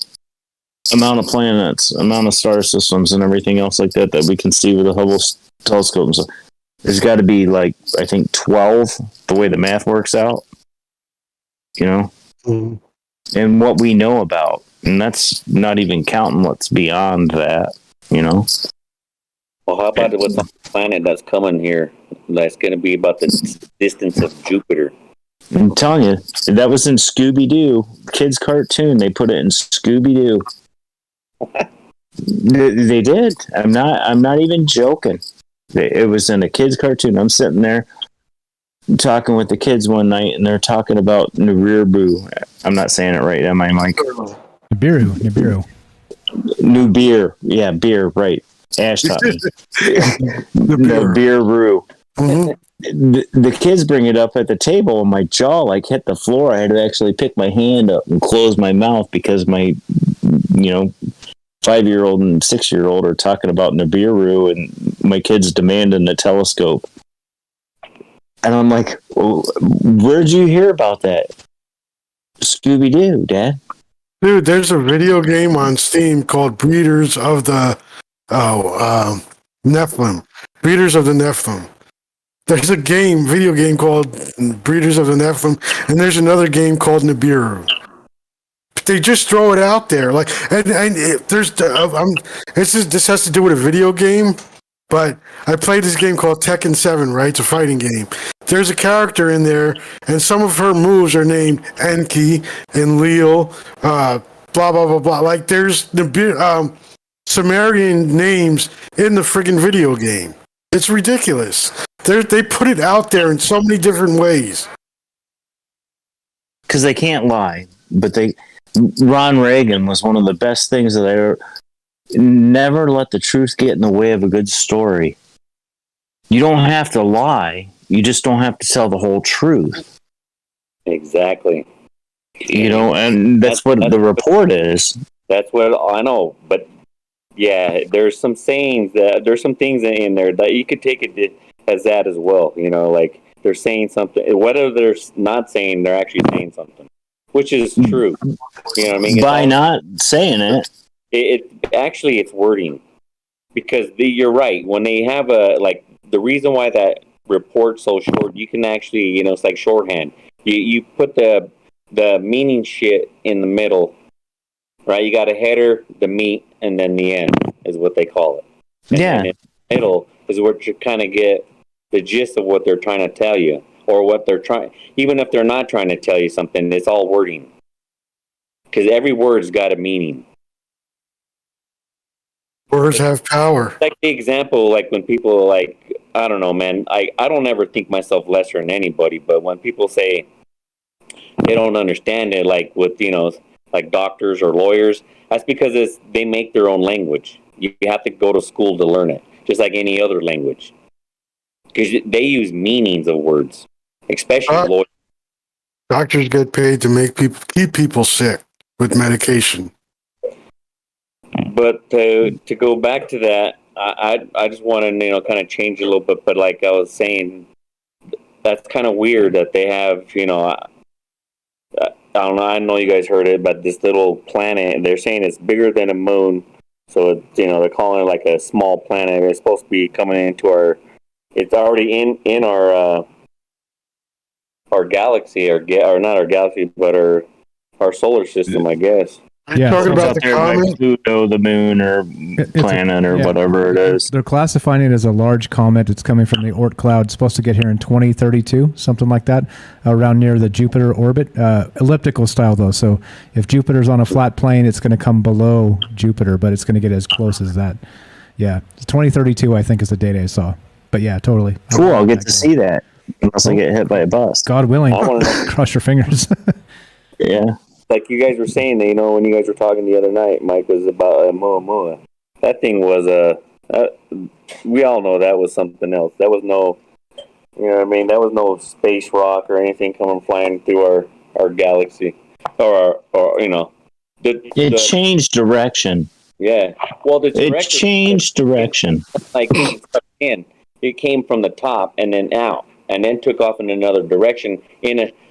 M: Amount of planets, amount of star systems, and everything else like that we can see with the Hubble telescope. And so there's got to be like, I think 12, the way the math works out.
L: Mm-hmm.
M: And what we know about, and that's not even counting what's beyond that,
K: Well, how about what's on the planet that's coming here? That's going to be about the distance of Jupiter.
M: I'm telling you, that was in Scooby-Doo, kids' cartoon. They put it in Scooby-Doo. They did. I'm not even joking. It was in a kids' cartoon. I'm sitting there talking with the kids one night, and they're talking about Nibiru. I'm not saying it right, am I, Mike?
I: Nibiru.
M: New beer. Yeah, beer, right. Ash taught me. Nibiru.
L: Mm-hmm.
M: The kids bring it up at the table, and my jaw like hit the floor. I had to actually pick my hand up and close my mouth because my, 5-year-old and 6-year-old are talking about Nibiru, and my kids demanding a telescope. And I'm like, well, where'd you hear about that? Scooby-Doo, Dad.
L: Dude, there's a video game on Steam called Breeders of the Nephilim. Breeders of the Nephilim. There's a video game called Breeders of the Nephilim, and there's another game called Nibiru. They just throw it out there, like, and there's this has to do with a video game, but I played this game called Tekken 7, right? It's a fighting game. There's a character in there, and some of her moves are named Enki and Leal, blah blah blah blah. Like there's the Sumerian names in the friggin' video game. It's ridiculous. They put it out there in so many different ways.
M: Because they can't lie, but Ron Reagan was one of the best things that I ever. Never let the truth get in the way of a good story. You don't have to lie. You just don't have to tell the whole truth.
K: Exactly.
M: You know, and that's what the report is.
K: That's what I know. But yeah, there's some sayings there's some things in there that you could take it as that as well. You know, like they're saying something. Whether they're not saying, they're actually saying something, which is true. You know what I mean?
M: By not saying it,
K: it's wording. Because you're right. When they have the reason why that report's so short, you can actually, you know, it's like shorthand. You put the meaning shit in the middle, right? You got a header, the meat, and then the end is what they call it. And then in the middle is where you kind of get the gist of what they're trying to tell you, or what they're trying. Even if they're not trying to tell you something, it's all wording. Because every word's got a meaning.
L: Words have power.
K: Like the example, like when people like, I don't know, man, I don't ever think myself lesser than anybody, but when people say they don't understand it, like with, you know, like doctors or lawyers, that's because they make their own language. You have to go to school to learn it, just like any other language. Because they use meanings of words, especially lawyers.
L: Doctors get paid to keep people sick with medication.
K: But to go back to that, I just want to, you know, kind of change a little bit. But like I was saying, that's kind of weird that they have, you know, I don't know. I know you guys heard it, but this little planet, they're saying it's bigger than a moon. So, you know, they're calling it like a small planet. It's supposed to be coming into it's already in our galaxy, or not our galaxy, but our solar system, I guess.
L: Yeah, talking about the comet,
M: Pluto, the moon, or planet, or whatever it is.
I: They're classifying it as a large comet. It's coming from the Oort cloud. It's supposed to get here in 2032, something like that, around near the Jupiter orbit. Elliptical style, though. So if Jupiter's on a flat plane, it's going to come below Jupiter, but it's going to get as close as that. Yeah, 2032, I think, is the date I saw. But yeah, totally.
M: Cool. I'll get to see that unless I get hit by a bus.
I: God willing. Cross your fingers.
M: Yeah.
K: Like you guys were saying, you know, when you guys were talking the other night, Mike, was about Moa. That thing was we all know that was something else. That was no, you know what I mean? That was no space rock or anything coming flying through our galaxy. Or you know.
M: It changed direction.
K: Yeah. Well,
M: it changed direction.
K: Like it came from the top and then out, and then took off in another direction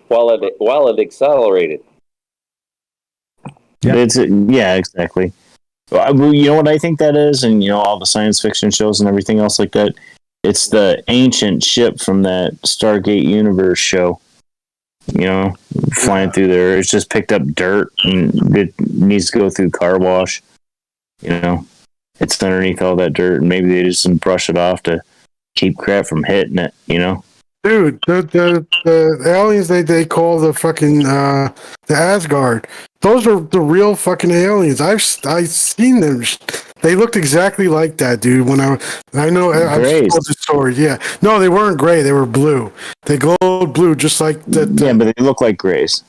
K: while it accelerated.
M: Yeah, exactly. Well, you know what I think that is, and you know all the science fiction shows and everything else like that. It's the ancient ship from that Stargate Universe show. You know, flying through there. It's just picked up dirt and it needs to go through car wash. You know, it's underneath all that dirt, and maybe they just brush it off to keep crap from hitting it. You know.
L: Dude, the aliens they call the fucking the Asgard. Those are the real fucking aliens. I've seen them. They looked exactly like that, dude. When I know I've told the story. Yeah, no, they weren't gray. They were blue. They glowed blue, just like that.
M: Yeah, but they look like grays.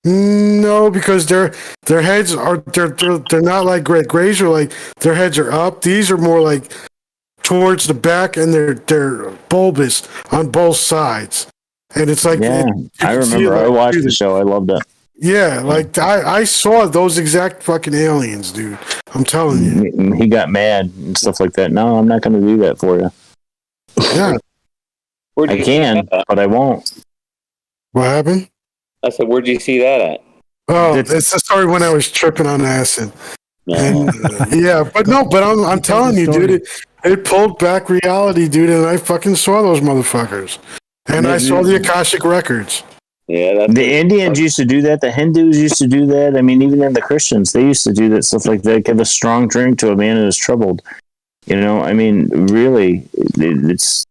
L: No, because their heads are they're not like gray. Grays are like their heads are up. These are more like towards the back, and they're bulbous on both sides. And it's like,
M: yeah, I remember. I watched the show. I loved it.
L: Yeah, like I saw those exact fucking aliens, dude. I'm telling you.
M: He got mad and stuff like that. No, I'm not going to do that for you.
L: Yeah.
M: I can, but I won't.
L: What happened?
K: I said, where'd you see that at?
L: Oh, it's the story when I was tripping on acid. And yeah, but I'm telling you, dude, it pulled back reality, dude, and I fucking saw those motherfuckers. And I saw the Akashic records.
K: Yeah,
M: the Indians used to do that. The Hindus used to do that. I mean, even in the Christians, they used to do that stuff like that. Give a strong drink to a man who is troubled. You know, I mean, really, it's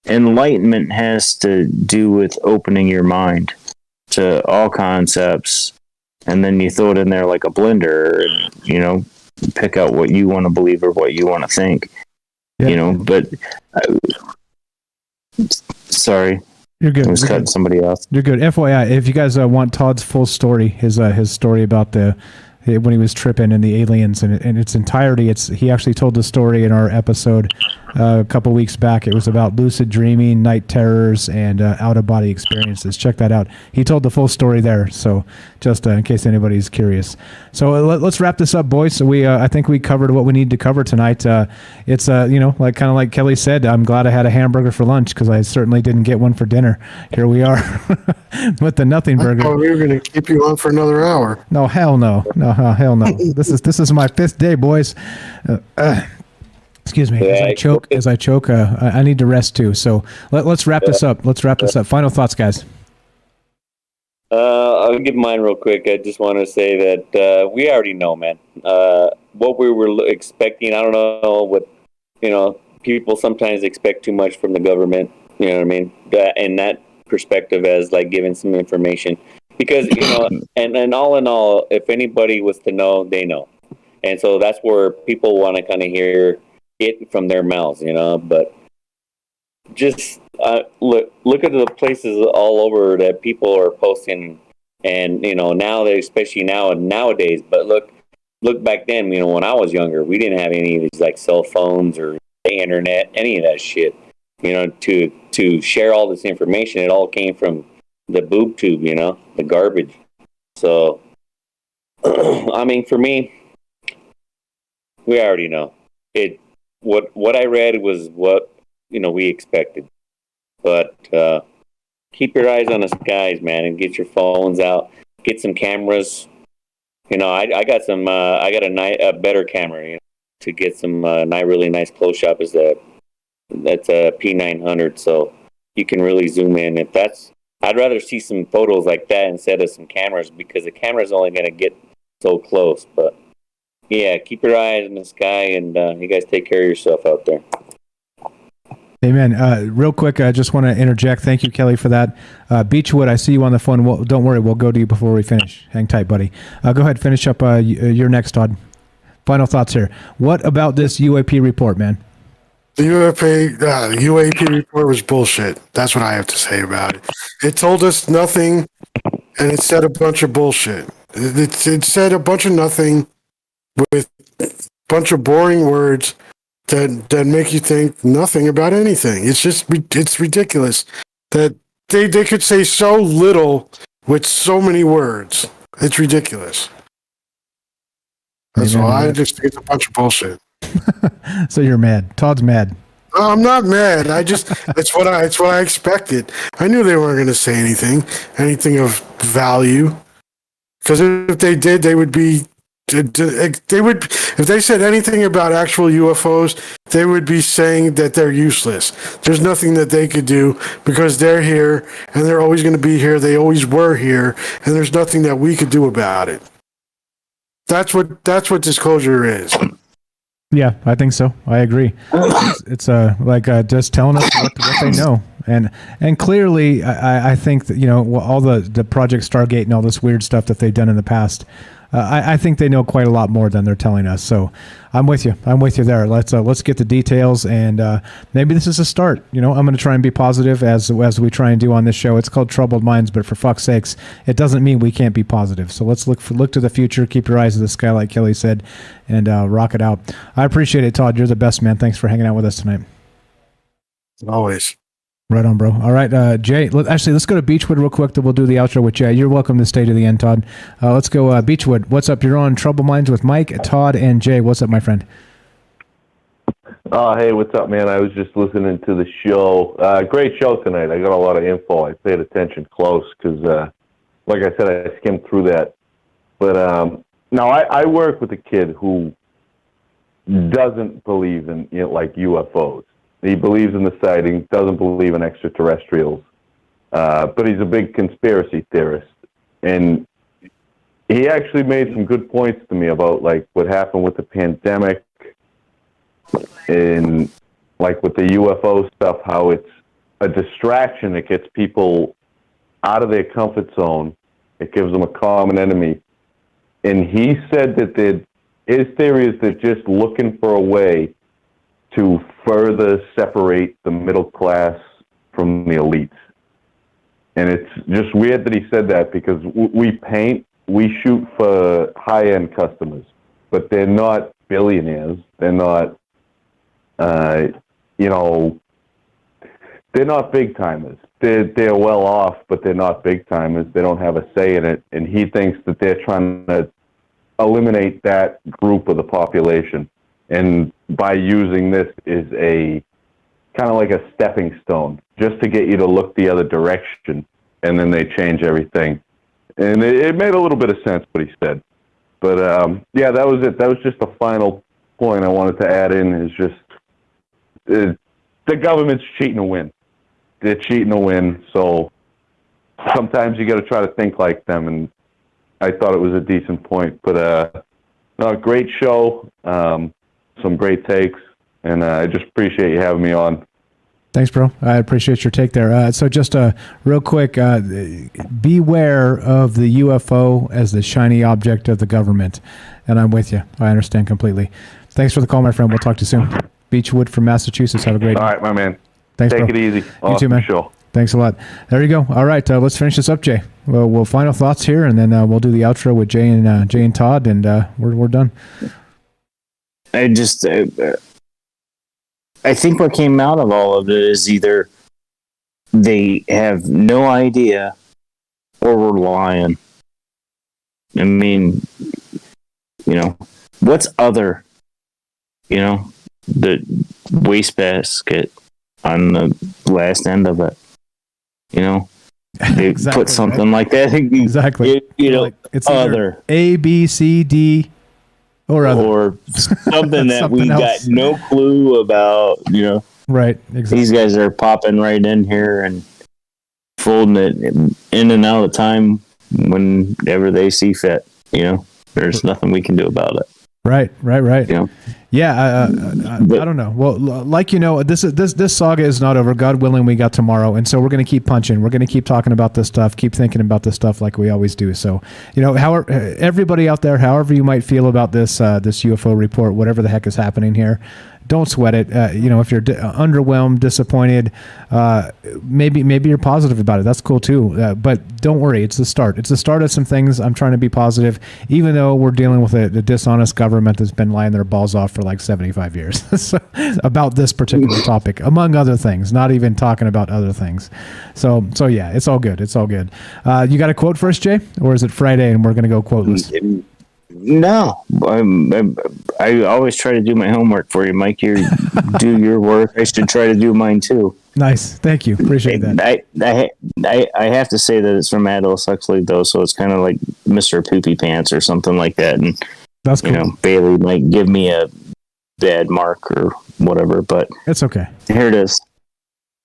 M: enlightenment has to do with opening your mind to all concepts, and then you throw it in there like a blender, and, you know, pick out what you want to believe or what you want to think. Yeah. You know, but sorry.
I: You're good.
M: I was cutting somebody off.
I: You're good. FYI, if you guys want Todd's full story, his story about when he was tripping and the aliens and in its entirety, he actually told the story in our episode a couple weeks back. It was about lucid dreaming, night terrors, and out-of-body experiences. Check that out. He told the full story there, so just in case anybody's curious. So let's wrap this up, boys. So I think we covered what we need to cover tonight. It's like kind of like Kelly said, I'm glad I had a hamburger for lunch because I certainly didn't get one for dinner. Here we are with the nothing burger.
L: Oh, we were going to keep you on for another hour.
I: No, hell no. No, hell no. This is my 5th day, boys. Excuse me. As I choke, I need to rest too. So let's wrap this up. Final thoughts, guys.
K: I'll give mine real quick. I just want to say that we already know, man. What we were expecting, I don't know what, people sometimes expect too much from the government, you know what I mean? And that perspective as like giving some information. Because, and all in all, if anybody was to know, they know. And so that's where people want to kind of hear it from their mouths, but just look at the places all over that people are posting, and now that especially nowadays. But look back then, when I was younger, we didn't have any of these like cell phones or the internet, any of that shit. To share all this information, it all came from the boob tube, the garbage. So, I mean, for me, we already know it. What I read was what we expected, but keep your eyes on the skies, man, and get your phones out, get some cameras. I got some. I got a better camera, to get some really nice close shot. That's a P900, so you can really zoom in. I'd rather see some photos like that instead of some cameras, because the camera's only going to get so close. But yeah, keep your eyes in the sky, and you guys take care of yourself out there.
I: Amen. Real quick, I just want to interject. Thank you, Kelly, for that. Beechwood, I see you on the phone. Well, don't worry, we'll go to you before we finish. Hang tight, buddy. Go ahead, finish up your next, Todd. Final thoughts here. What about this UAP report, man?
L: The UAP report was bullshit. That's what I have to say about it. It told us nothing, and it said a bunch of bullshit. It said a bunch of nothing with a bunch of boring words that make you think nothing about anything. It's ridiculous that they could say so little with so many words. It's ridiculous. That's all. I just think it's a bunch of bullshit.
I: So you're mad. Todd's mad.
L: I'm not mad. It's what I expected. I knew they weren't going to say anything of value. Because if they did, they would if they said anything about actual UFOs, they would be saying that they're useless. There's nothing that they could do because they're here and they're always going to be here. They always were here, and there's nothing that we could do about it. That's what disclosure is.
I: Yeah, I think so. I agree. It's just telling us what they know, and clearly, I think that all the Project Stargate and all this weird stuff that they've done in the past. I think they know quite a lot more than they're telling us. So I'm with you. There. Let's get the details, and maybe this is a start. I'm going to try and be positive as we try and do on this show. It's called Troubled Minds, but for fuck's sakes, it doesn't mean we can't be positive. So let's look to the future. Keep your eyes to the sky, like Kelly said, and rock it out. I appreciate it, Todd. You're the best, man. Thanks for hanging out with us tonight.
L: Always.
I: Right on, bro. All right, Jay. Let's go to Beechwood real quick. Then we'll do the outro with Jay. You're welcome to stay to the end, Todd. Let's go, Beechwood. What's up? You're on Troubled Minds with Mike, Todd, and Jay. What's up, my friend?
C: Hey, what's up, man? I was just listening to the show. Great show tonight. I got a lot of info. I paid attention close because, like I said, I skimmed through that. But now I work with a kid who doesn't believe in like UFOs. He believes in the sighting, doesn't believe in extraterrestrials, but he's a big conspiracy theorist. And he actually made some good points to me about like what happened with the pandemic and like with the UFO stuff, how it's a distraction. It gets people out of their comfort zone. It gives them a common enemy. And he said that his theory is they're just looking for a way to further separate the middle class from the elites. And it's just weird that he said that because we shoot for high-end customers, but they're not billionaires. They're not, you know, they're not big timers. They're well off, but they're not big timers. They don't have a say in it, and he thinks that they're trying to eliminate that group of the population, and by using this is a kind of like a stepping stone, just to get you to look the other direction, and then they change everything. And it made a little bit of sense what he said. But yeah, that was it. That was just the final point I wanted to add in. Is just the government's cheating to win. They're cheating to win. So sometimes you got to try to think like them. And I thought it was a decent point. But no, great show. Some great takes, and I just appreciate you having me on.
I: Thanks, bro. I appreciate your take there. So just real quick, beware of the UFO as the shiny object of the government. And I'm with you. I understand completely. Thanks for the call, my friend. We'll talk to you soon. Beechwood from Massachusetts. Have a great day.
C: All right, my man.
I: Thanks,
C: Take
I: bro.
C: it easy. Awesome
I: You too, man.
C: show.
I: Thanks a lot. There you go. All right, let's finish this up, Jay. We'll final thoughts here, and then we'll do the outro with Jay and Todd, and we're done.
M: I think what came out of all of it is either they have no idea or we're lying. I mean, you know, what's other? You know, the wastebasket on the last end of it. You know, they
I: Exactly,
M: put something
I: right?
M: like that.
I: Exactly.
M: You know,
I: Like, it's either
M: other.
I: A, B, C, D, or other.
M: Or something that we
I: Something else.
M: got no clue about, you know.
I: Right, exactly.
M: These guys are popping right in here and folding it in and out of time whenever they see fit, you know. There's nothing we can do about it.
I: Right.
M: You know?
I: Yeah, I don't know. Well, like you know, this saga is not over. God willing, we got tomorrow, and so we're going to keep punching. We're going to keep talking about this stuff, keep thinking about this stuff like we always do. So, you know, however, everybody out there, however you might feel about this UFO report, whatever the heck is happening here, don't sweat it. You know, if you're underwhelmed, disappointed, maybe you're positive about it. That's cool too. But don't worry, it's the start. It's the start of some things. I'm trying to be positive, even though we're dealing with a dishonest government that's been lying their balls off for like 75 years so, about this particular topic, among other things. Not even talking about other things. So yeah, it's all good. It's all good. You got a quote for us, Jay, or is it Friday and we're gonna go quoteless?
M: No, I always try to do my homework for you, Mike. You do your work. I should try to do mine too.
I: Nice, thank you. Appreciate that.
M: I have to say that it's from Aldous Huxley though, so it's kind of like Mr. Poopy Pants or something like that. And
I: that's cool.
M: You know, Bailey might give me a bad mark or whatever, but
I: it's okay.
M: Here it is.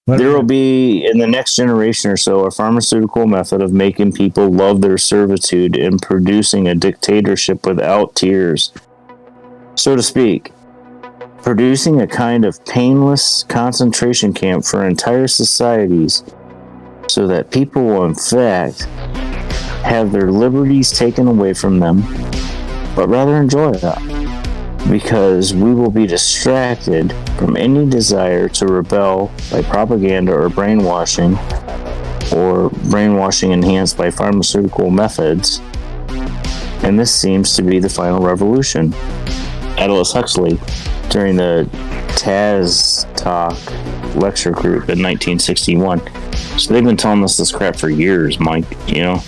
M: There will be, in the next generation or so, a pharmaceutical method of making people love their servitude and producing a dictatorship without tears, so to speak. Producing a kind of painless concentration camp for entire societies so that people will, in fact, have their liberties taken away from them, but rather enjoy that. Because we will be distracted from any desire to rebel by propaganda or brainwashing enhanced by pharmaceutical methods. And this seems to be the final revolution. Aldous Huxley, during the Taz Talk lecture group in 1961. So they've been telling us this crap for years, Mike, you know?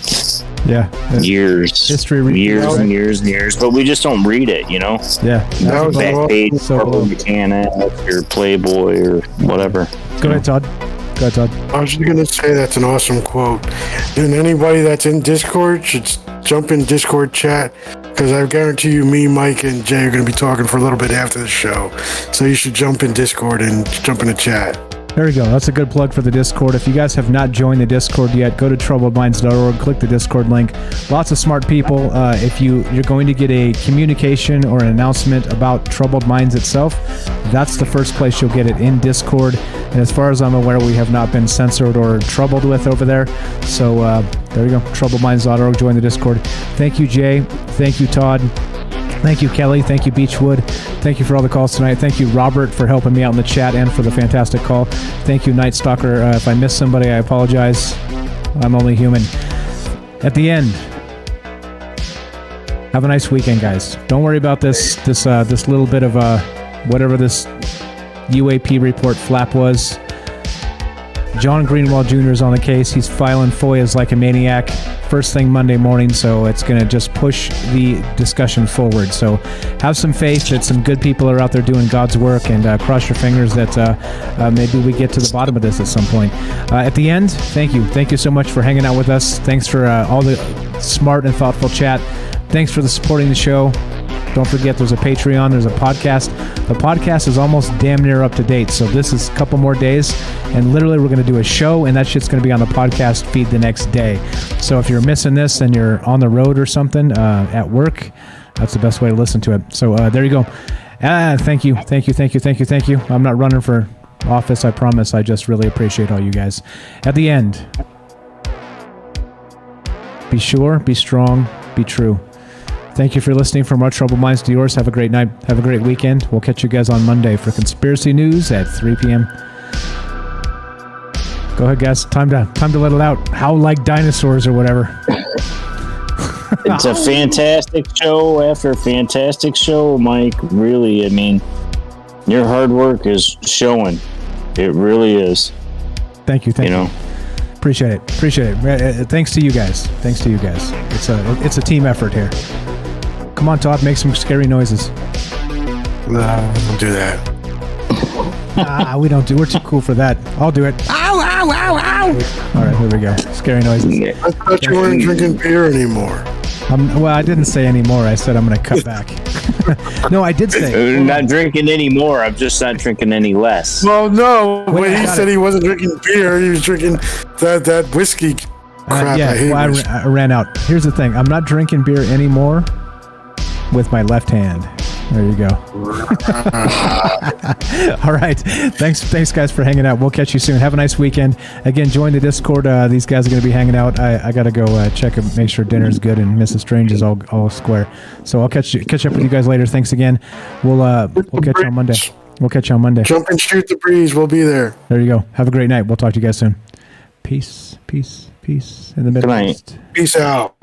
I: Yeah.
M: Years.
I: History
M: years
I: right?
M: and years and years. But we just don't read it, you know?
I: Yeah.
M: Back page,
I: so
M: Purple Mechanic, or Playboy, or whatever.
I: Go ahead, Todd.
L: I was just going to say that's an awesome quote. And anybody that's in Discord should jump in Discord chat, because I guarantee you me, Mike, and Jay are going to be talking for a little bit after the show. So you should jump in Discord and jump in the chat.
I: There we go. That's a good plug for the Discord. If you guys have not joined the Discord yet, go to troubledminds.org, click the Discord link. Lots of smart people. If you're going to get a communication or an announcement about Troubled Minds itself, that's the first place you'll get it, in Discord. And as far as I'm aware, we have not been censored or troubled with over there. So there you go. Troubledminds.org. Join the Discord. Thank you, Jay. Thank you, Todd. Thank you, Kelly. Thank you, Beechwood. Thank you for all the calls tonight. Thank you, Robert, for helping me out in the chat and for the fantastic call. Thank you, Night Stalker. If I missed somebody, I apologize. I'm only human. At the end, have a nice weekend, guys. Don't worry about this little bit of whatever this UAP report flap was. John Greenwald Jr. is on the case. He's filing FOIAs like a maniac first thing Monday morning, so it's going to just push the discussion forward. So have some faith that some good people are out there doing God's work, and cross your fingers that maybe we get to the bottom of this at some point. At the end, thank you. Thank you so much for hanging out with us. Thanks for all the smart and thoughtful chat. Thanks for supporting the show. Don't forget, there's a Patreon, there's a podcast. The podcast is almost damn near up to date, so this is a couple more days, and literally we're going to do a show, and that shit's going to be on the podcast feed the next day. So if you're missing this and you're on the road or something, at work, that's the best way to listen to it. So there you go. Thank you. I'm not running for office, I promise. I just really appreciate all you guys. At the end, be sure, be strong, be true. Thank you for listening. From our troubled minds to yours. Have a great night. Have a great weekend. We'll catch you guys on Monday for Conspiracy News at 3 p.m. Go ahead, guys. Time to let it out. Howl like dinosaurs or whatever.
M: It's a fantastic show after a fantastic show, Mike. Really, I mean, your hard work is showing. It really is.
I: Thank you. Appreciate it. Thanks to you guys. It's a team effort here. Come on, Todd, make some scary noises.
L: No, don't do that.
I: We're too cool for that. I'll do it. Ow, ow, ow, ow. All right, here we go. Scary noises.
L: I thought you weren't drinking beer anymore.
I: Well, I didn't say anymore. I said I'm going to cut back. No, I did say.
M: I'm not drinking any more. I'm just not drinking any less.
L: Well, no. When he said he wasn't drinking beer, he was drinking that whiskey crap.
I: I ran out. Here's the thing. I'm not drinking beer anymore with my left hand. There you go. All right. Thanks, guys, for hanging out. We'll catch you soon. Have a nice weekend. Again, join the Discord. These guys are going to be hanging out. I got to go check and make sure dinner's good and Mrs. Strange is all square. So I'll catch up with you guys later. Thanks again. We'll catch you on Monday.
L: Jump and shoot the breeze. We'll be there.
I: There you go. Have a great night. We'll talk to you guys soon. Peace in the Middle East.
L: Peace out.